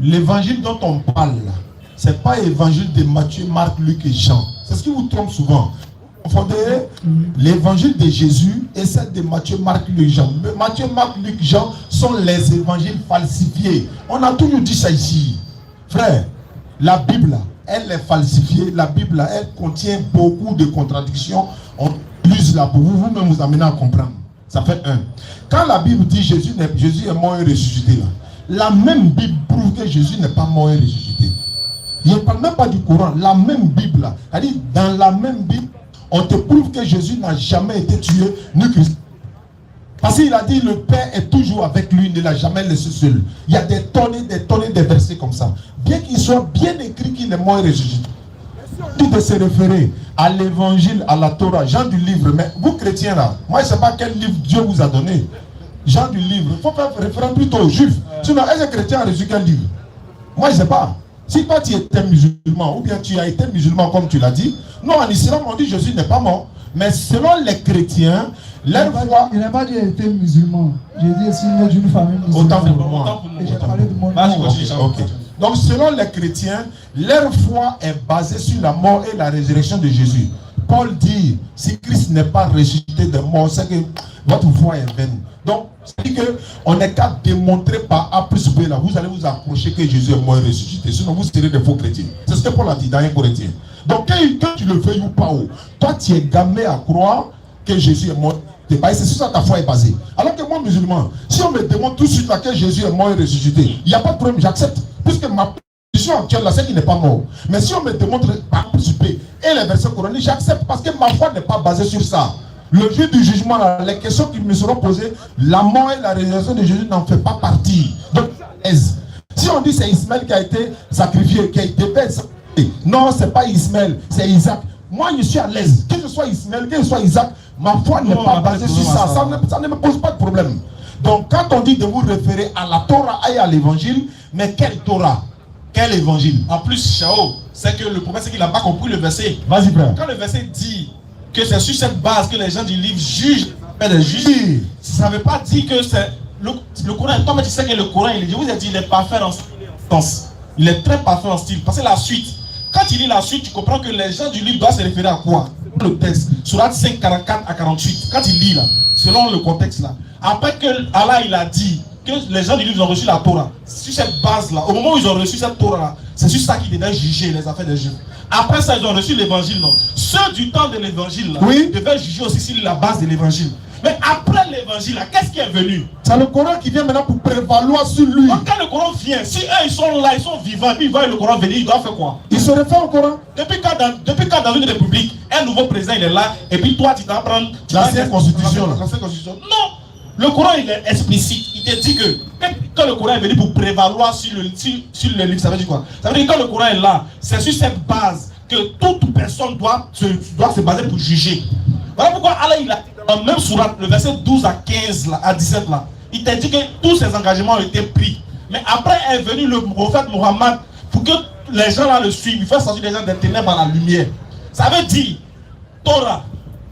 L'évangile dont on parle là, c'est pas l'évangile de Matthieu, Marc, Luc et Jean. C'est ce qui vous trompe souvent. Vous confondez l'évangile de Jésus et celle de Matthieu, Marc, Luc, Jean. Mais Matthieu, Marc, Luc, Jean sont les évangiles falsifiés. On a toujours dit ça ici. Frère, la Bible, elle est falsifiée. La Bible, elle contient beaucoup de contradictions. On utilise là pour vous-même vous amener à comprendre. Ça fait un. Quand la Bible dit Jésus est mort et ressuscité là, la même Bible prouve que Jésus n'est pas mort et ressuscité. Il ne parle même pas du Coran. La même Bible là. C'est-à-dire, dans la même Bible, on te prouve que Jésus n'a jamais été tué ni crucifié. Parce qu'il a dit le Père est toujours avec lui, il ne l'a jamais laissé seul. Il y a des tonnes de versets comme ça. Bien qu'il soit bien écrit qu'il est mort et ressuscité. Tout de se référer à l'évangile, à la Torah, Jean du livre. Mais vous chrétiens là, moi je ne sais pas quel livre Dieu vous a donné. Jean du livre, il faut faire référence plutôt aux juifs. Sinon, est-ce que chrétien a reçu quel livre? Moi je ne sais pas. Si toi tu étais musulman, ou bien tu as été musulman comme tu l'as dit, non, en islam on dit Jésus n'est pas mort. Mais selon les chrétiens, leur foi... Il n'a pas dit qu'il était musulman. J'ai dit aussi né d'une famille musulmane. Autant pour moi. Et j'ai parlé de mon okay. Donc selon les chrétiens, leur foi est basée sur la mort et la résurrection de Jésus. Paul dit, si Christ n'est pas ressuscité de mort, c'est que votre foi est vaine. Donc, c'est-à-dire qu'on n'est qu'à démontrer par A plus B là, vous allez vous accrocher que Jésus est mort et ressuscité. Sinon, vous serez des faux chrétiens. C'est ce que Paul a dit dans 1 Corinthiens. Donc, quand tu le fais ou pas, toi, tu es gamé à croire que Jésus est mort. C'est sur ça que ta foi est basée. Alors que moi, musulman, si on me demande tout de suite que Jésus est mort et ressuscité, il n'y a pas de problème, j'accepte. Puisque ma position actuelle, là, c'est qu'il n'est pas mort. Mais si on me démontre par A plus B et les versets coraniques, j'accepte parce que ma foi n'est pas basée sur ça. Le jour du jugement, là, les questions qui me seront posées, la mort et la résurrection de Jésus n'en fait pas partie. Donc, si on dit c'est Ismaël qui a été sacrifié, qui a été sacrifié, non, c'est pas Ismaël, c'est Isaac. Moi, je suis à l'aise. Que ce soit Ismaël, que ce soit Isaac, ma foi n'est pas basée sur ça. Ça ne me pose pas de problème. Donc, quand on dit de vous référer à la Torah et à l'évangile, mais quelle Torah? Quel évangile? En plus, Chao, c'est que le problème, c'est qu'il n'a pas compris le verset. Vas-y, frère. Quand le verset dit que c'est sur cette base que les gens du livre jugent les juges, ça ne veut pas dire que c'est le Coran. Toi, tu sais que le Coran, je vous ai dit, il est parfait en style. Il est très parfait en style. Parce que la suite, quand il lit la suite, tu comprends que les gens du livre doivent se référer à quoi? Le texte, Surat 5, 44 à 48. Quand il lit là, selon le contexte là, après que Allah il a dit que les gens du livre ont reçu la Torah, sur cette base là, au moment où ils ont reçu cette Torah là, c'est sur ça qu'ils devaient juger les affaires des juifs. Après ça, ils ont reçu l'évangile, non? Ceux du temps de l'évangile là, devaient juger aussi sur la base de l'évangile. Mais après l'évangile, qu'est-ce qui est venu? C'est le Coran qui vient maintenant pour prévaloir sur lui. Donc quand le Coran vient, si eux ils sont là, ils sont vivants, puis ils voient le Coran venir, ils doivent faire quoi? Ils se réfèrent au Coran. Depuis quand dans une république, un nouveau président il est là, et puis toi tu t'apprends l'ancienne constitution. Non, le Coran il est explicite. Il te dit que quand le Coran est venu pour prévaloir sur le livre, ça veut dire quoi? Ça veut dire que quand le Coran est là, c'est sur cette base que toute personne doit se baser pour juger. Voilà pourquoi Allah il a dans le même surat, le verset 12 à 15 là, à 17 là, il t'a dit que tous ces engagements ont été pris. Mais après est venu le prophète Mohammed pour que les gens là le suivent. Il faut sortir les gens des ténèbres à la lumière. Ça veut dire Torah,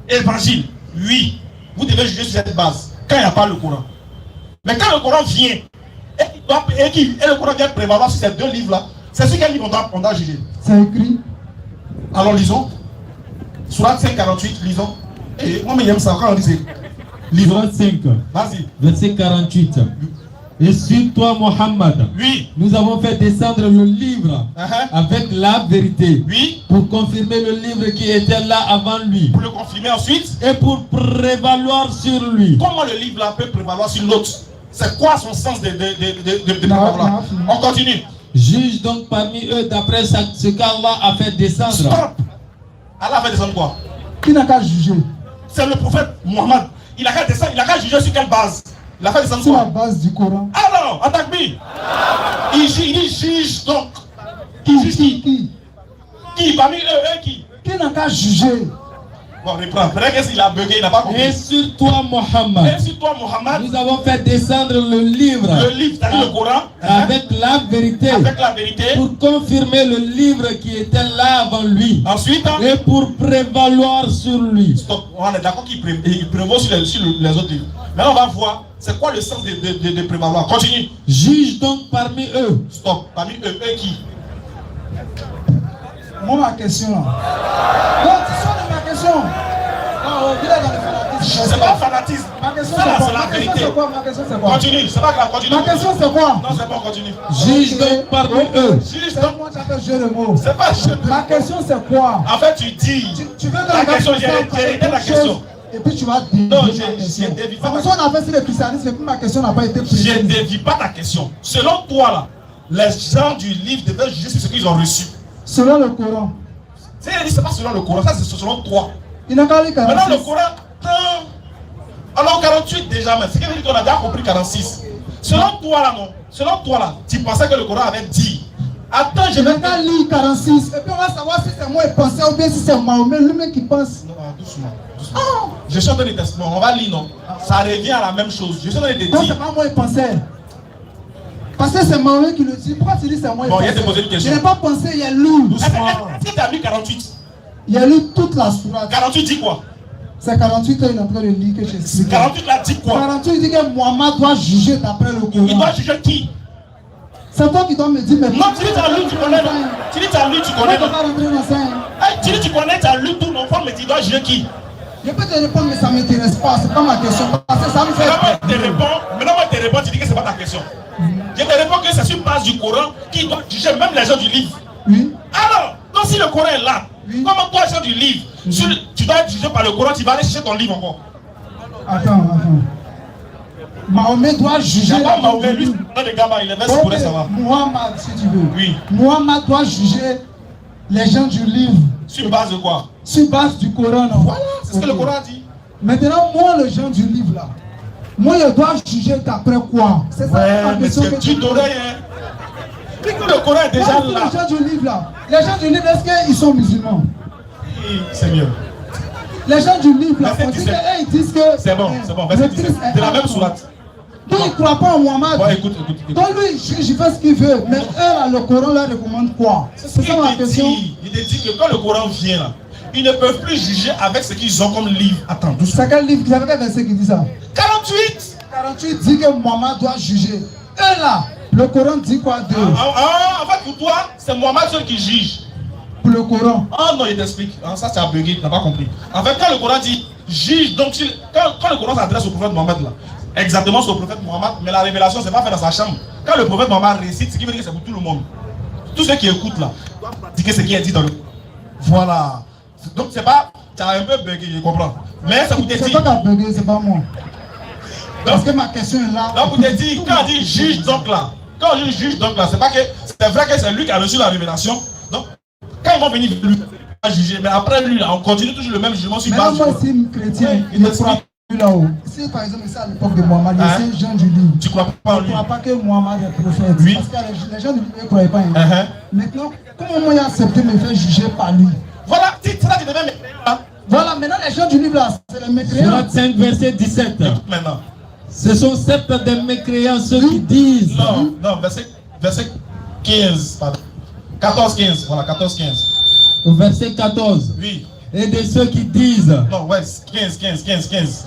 évangile, oui, vous devez juger sur cette base quand il n'y a pas le Coran. Mais quand le Coran vient et le Coran vient prévaloir sur ces deux livres là, c'est sur quel livre on doit juger? C'est écrit. Alors lisons. Surat 5, 48, lisons. Et moi, j'aime ça quand on dit Surat 5, vas-y. verset 48. Et sur toi, Mohammed, oui, nous avons fait descendre le livre avec la vérité, oui, pour confirmer le livre qui était là avant lui, pour le confirmer ensuite, et pour prévaloir sur lui. Comment le livre là peut prévaloir sur l'autre? C'est quoi son sens de prévaloir? On continue. Juge donc parmi eux d'après ce qu'Allah a fait descendre. Stop. Allah a fait descendre quoi? Qui n'a qu'à juger? C'est le prophète Mohammed. Il a qu'à descendre, il a qu'à juger sur quelle base? Il a fait descendre sur quoi? la base du Coran. Alors, Non, attaque-lui. Il dit juge donc. Qui parmi eux, qui n'a qu'à juger? Bon, reprends. Peut-être qu'il a bugué, il n'a pas compris. Et sur toi, Mohammed, Et sur toi, Mohammed, nous avons fait descendre le livre c'est-à-dire le Coran, avec la vérité, avec la vérité. pour confirmer le livre qui était là avant lui Ensuite, et pour prévaloir sur lui. stop. On est d'accord qu'il prévaut sur les autres livres. Maintenant, on va voir c'est quoi le sens de prévaloir. Continue. Juge donc parmi eux. Stop. Parmi eux qui Moi, ma question là. Non, tu sors de ma question. Non, on vient dans le fanatisme. c'est pas fanatisme. Ma question Ça, c'est là, quoi? c'est la Ma question vérité. c'est quoi? Ma question c'est quoi? Continue. C'est pas grave. Continue. Ma question c'est quoi? Non, c'est bon. Continue. Juge donc parmi eux. Juge C'est donc. moi qui appelle jeu de mots. C'est pas je. Ma question c'est quoi? En fait, tu dis. Tu veux La question, j'ai arrêté la question. Et puis tu vas Non, dévier ma question. j'ai dévié Comme ta ça on a fait sur le christianisme et puis ma question n'a pas été Je précise. ne dévie pas ta question. Selon toi, là, les gens du livre devaient juger sur ce qu'ils ont reçu. Selon le Coran. C'est pas selon le Coran, ça c'est selon toi. Il n'a qu'à lire Maintenant, 46. le Coran, alors 48 déjà, mais ce qui veut dire qu'on a déjà compris 46. Selon toi, là, non. Selon toi, là, tu pensais que le Coran avait dit. Attends, je Il vais. n'a qu'à lire 46. Et puis on va savoir si c'est moi qui pensais ou bien si c'est Mahomet lui-même qui pense. Non, doucement. Je suis en train de tester. On va lire, non. Ça revient à la même chose. Je suis en train de te Non, c'est dire. pas moi qui pensais. Parce que c'est Mahomet qui le dit. Pourquoi tu dis c'est moi qui Bon, pensais? il a te posé une question. Je n'ai pas pensé, il y a lu. Est-ce que tu as lu 48? Il a lu toute la sourate. 48 dit quoi? C'est 48 qu'il est en train de lire que j'explique. 48 là dit quoi? 48 dit que Mohammed doit juger d'après le Il doit Coran. juger qui? C'est toi qui dois me dire, mais Non, tu dis tu as lu, tu connais. Tu dis tu as lu, tu On connais. ne peut pas rentrer dans ça. Hein. Hey, tu dis tu connais, tu as lu tout, non, mais tu dois juger qui? Je peux te répondre, mais ça ne m'intéresse pas. C'est pas ma question. Parce que ça me fait. Maintenant, moi, je te réponds, tu dis que c'est pas ta question. Je te réponds que c'est sur base du Coran qui doit juger même les gens du livre. Oui. Alors, donc si le Coran est là, comment toi, les gens du livre, tu dois être jugé par le Coran, tu vas aller chercher ton livre encore. Attends. Mahomet doit juger. Il n'y a pas Mahomet, lui, c'est des gamins, il est vert, pour savoir. Mohammed, si tu veux. Oui. Mohammed doit juger les gens du livre. Sur base de quoi? Sur base du Coran. Non? Voilà, c'est ce que le Coran dit. Maintenant, moi, les gens du livre là, moi, je dois juger d'après quoi? C'est ça ma question que tu t'aurais. Puis que le Coran est déjà les là. gens du livre là, les gens du livre, est-ce qu'ils sont musulmans? C'est mieux. Les gens du livre là, Verset on dit 17. qu'ils disent que. C'est bon, verset 17. C'est la même sourate. Donc ils ne croient pas en Mohammed. Bon, écoute. Donc lui, je fais ce qu'il veut. Mais eux là, le Coran leur recommande quoi? C'est ça ma question. Il te dit que quand le Coran vient là, ils ne peuvent plus juger avec ce qu'ils ont comme livre. Attends, doucement. C'est quel livre? C'est quel verset qui dit ça? 48. 48 dit que Mohammed doit juger. Eux là, le Coran dit quoi d'eux? En fait, pour toi, c'est Mohammed seul qui juge. Pour le Coran. Ah non, il t'explique. Ça, c'est à bugué, tu n'as pas compris. En fait, quand le Coran dit juge, donc quand le Coran s'adresse au prophète Mohammed là, exactement sur le prophète Mohammed, mais la révélation, c'est pas fait dans sa chambre. Quand le prophète Mohammed récite, ce qui veut dire que c'est pour tout le monde. Tous ceux qui écoutent là, doivent pratiquer ce qui est dit dans le. Voilà. Donc c'est pas. Tu as un peu bugué, je comprends. Mais ça vous te C'est dit. toi qui as bugué, c'est pas moi. Parce que ma question est là. Donc vous te dit, quand on dit juge donc là, c'est pas que. C'est vrai que c'est lui qui a reçu la révélation. Donc, quand ils vont venir lui juger, mais après lui là, on continue toujours le même jugement sur base. Maintenant, moi, si chrétien, il ne croit plus là-haut. Si par exemple, c'est à l'époque de Mohammed, il y a gens du livre. Tu crois pas en Je lui? ne crois pas que Mohammed est prophète. Oui. Parce que les gens du livre ne croyaient pas en lui. Maintenant, comment moi j'ai accepté de me faire juger par lui? Voilà, c'est là que tu devais mettre. Voilà, maintenant les gens du livre là, c'est les mécréants. Surat 5, verset 17. Écoute maintenant. Ce sont certes des mécréants ceux qui disent. Non, verset 15, pardon. 14-15, voilà, 14-15. Au verset 14. Oui. Et de ceux qui disent Non, ouais, 15.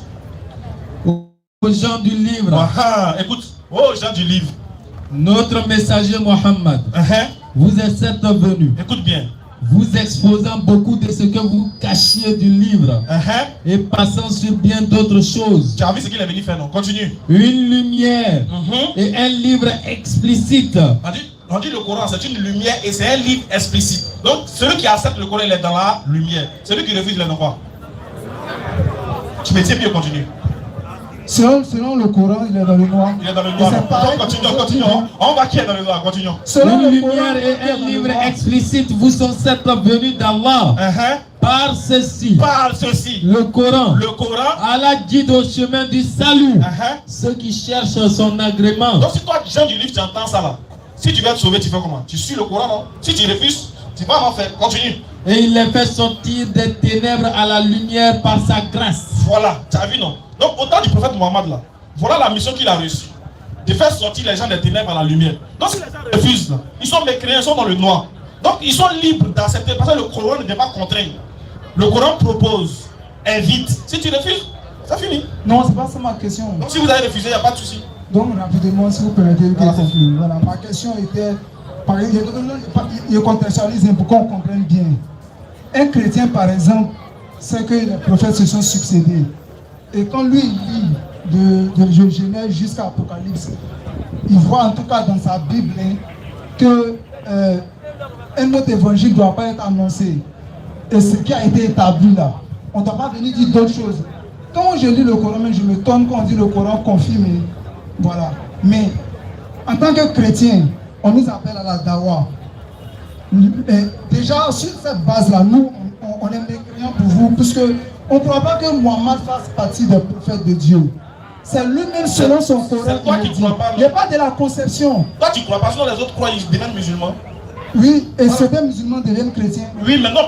aux gens du livre, Écoute, oh, gens du livre. notre messager Mohammed, vous êtes certes venu, Écoute bien. vous exposant beaucoup de ce que vous cachiez du livre et passant sur bien d'autres choses. Tu as vu ce qu'il est venu faire, non? Continue. Une lumière et un livre explicite. On dit le Coran, c'est une lumière et c'est un livre explicite. Donc, celui qui accepte le Coran, il est dans la lumière. Celui qui refuse, il est dans quoi? Tu me dis, puis continue. Selon le Coran, il est dans le noir. Il est dans le noir. Donc, continuons. On va qui est dans le noir? Continuons. Selon Une le Coran, lumière et un livre explicite vous sont certes venus d'Allah, Par ceci, le Coran, Allah guide au chemin du salut ceux qui cherchent son agrément. Donc si toi, jeune du livre, tu entends ça là, si tu veux te sauver, tu fais comment? Tu suis le Coran, non? Si tu refuses, tu vas en faire. Continue. Et il les fait sortir des ténèbres à la lumière par sa grâce. Voilà, tu as vu, non? Donc au temps du prophète Mohammed là, voilà la mission qu'il a reçue. De faire sortir les gens des ténèbres à la lumière. Donc si les gens refusent là, ils sont mécréants, ils sont dans le noir. Donc ils sont libres d'accepter parce que le Coran ne n'est pas contraint. Le Coran propose, invite. Si tu refuses, ça finit. Non, c'est pas ça ma question. Donc si vous avez refusé, il n'y a pas de souci. Donc rapidement, si vous permettez que je conclue. Voilà, ma question était, par exemple, je contextualise pour qu'on comprenne bien. Un chrétien, par exemple, c'est que les prophètes se sont succédés. Et quand lui lit de Genèse jusqu'à Apocalypse, il voit en tout cas dans sa Bible que un autre évangile ne doit pas être annoncé. Et ce qui a été établi là, on ne doit pas venir dire d'autres choses. Quand je lis le Coran, je me tourne quand on dit le Coran confirme. Voilà. Mais en tant que chrétien, on nous appelle à la dawa. Déjà, sur cette base-là, nous, on est mécréants pour vous, puisque on ne croit pas que Mohammed fasse partie des prophètes de Dieu. C'est lui-même selon son Coran. Il n'y a pas de la conception. Toi, tu ne crois pas, sinon les autres croient, ils deviennent musulmans. Oui, et certains musulmans deviennent chrétiens. Oui, mais non,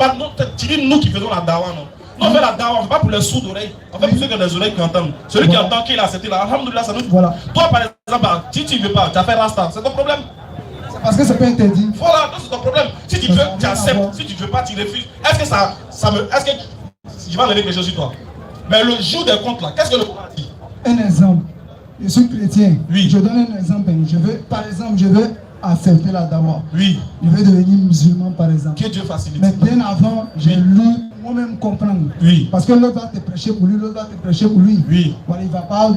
tu dis nous qui faisons la dawa, non? Non, on fait la dawa, on ne fait pas pour les sourds d'oreilles. On fait pour ceux qui ont des oreilles qui entendent. Celui qui entend, qui l'a accepté là, alhamdoulilah, ça nous. Voilà. Toi, par exemple, si tu ne veux pas, tu as fait Rasta, c'est ton problème. C'est parce que c'est pas interdit. Voilà, donc c'est ton problème. Si tu veux, tu acceptes. Si tu ne veux pas, tu refuses. Est-ce que est-ce que je vais enlever quelque chose sur toi? Mais le jour des comptes là, qu'est-ce que le Coran dit? Un exemple. Je suis chrétien. Oui. Je donne un exemple. Par exemple, je veux accepter la dawa. Oui. Je veux devenir musulman, par exemple. Que Dieu facilite. Mais bien avant, j'ai lu moi-même comprendre. Oui. Parce que l'autre va te prêcher pour lui, l'autre va te prêcher pour lui. Oui. Voilà, il ne va pas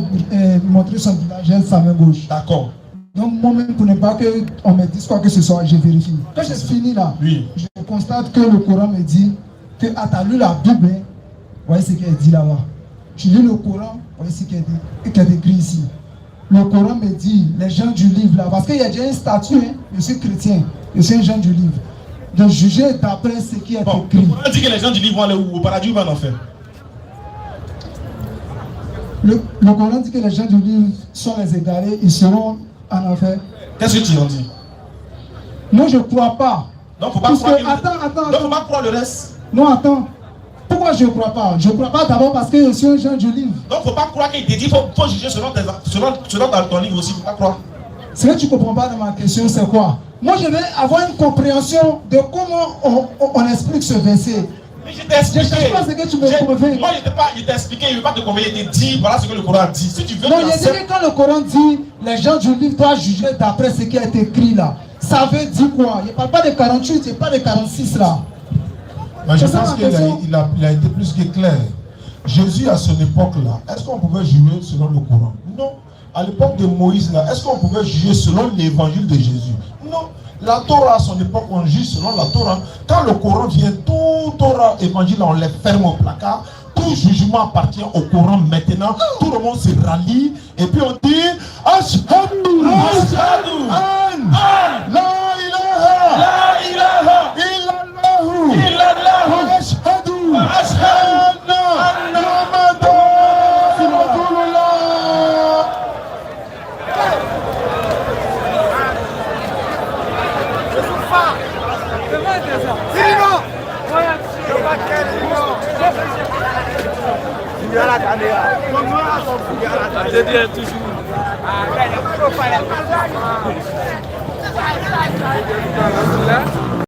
montrer son visage, sa main gauche. D'accord. Donc moi-même, pour ne pas qu'on me dise quoi que ce soit, je vérifie. Quand j'ai fini là, je constate que le Coran me dit que tu as lu la Bible, voyez ce qu'il est dit là-bas. Je lis le Coran, voyez ce qui est écrit ici. Le Coran me dit, les gens du livre là, parce qu'il y a déjà un statut, hein, je suis chrétien, je suis un gens du livre. De juger d'après ce qui est écrit. Le Coran dit que les gens du livre vont aller où? Au paradis ou en enfer? Le Coran dit que les gens du livre sont les égarés, ils seront en enfer. Qu'est-ce que tu en dis? Moi je ne crois pas. Donc faut pas croire attends. Donc faut pas croire le reste. Non, attends. Pourquoi je ne crois pas? Je ne crois pas d'abord parce que je suis un gens du livre. Donc faut pas croire qu'il te dit, faut juger selon dans ton livre aussi, faut pas croire. Ce que tu ne comprends pas de ma question, c'est quoi? Moi je vais avoir une compréhension de comment on explique ce verset. Mais je t'ai expliqué. Je ne sais pas ce que tu me convaincs. Moi je t'ai expliqué, je ne veux pas te convaincre, il te dit, voilà ce que le Coran dit. Si tu veux. Non, il dit que quand le Coran dit, les gens du livre doivent juger d'après ce qui est écrit là. Ça veut dire quoi? Il ne parle pas de 48, il ne parle pas de 46 là. Mais je pense qu'il a été plus que clair. Jésus, à son époque-là, est-ce qu'on pouvait juger selon le Coran? Non. À l'époque de Moïse, là, est-ce qu'on pouvait juger selon l'évangile de Jésus? Non. La Torah, à son époque, on juge selon la Torah. Quand le Coran vient, tout Torah, évangile, on les ferme au placard. Tout jugement appartient au Coran maintenant. Tout le monde se rallie. Et puis on dit Ashhadu an la ilaha illallah wa ashhadu anna Muhammadan rasulullah. Toujours.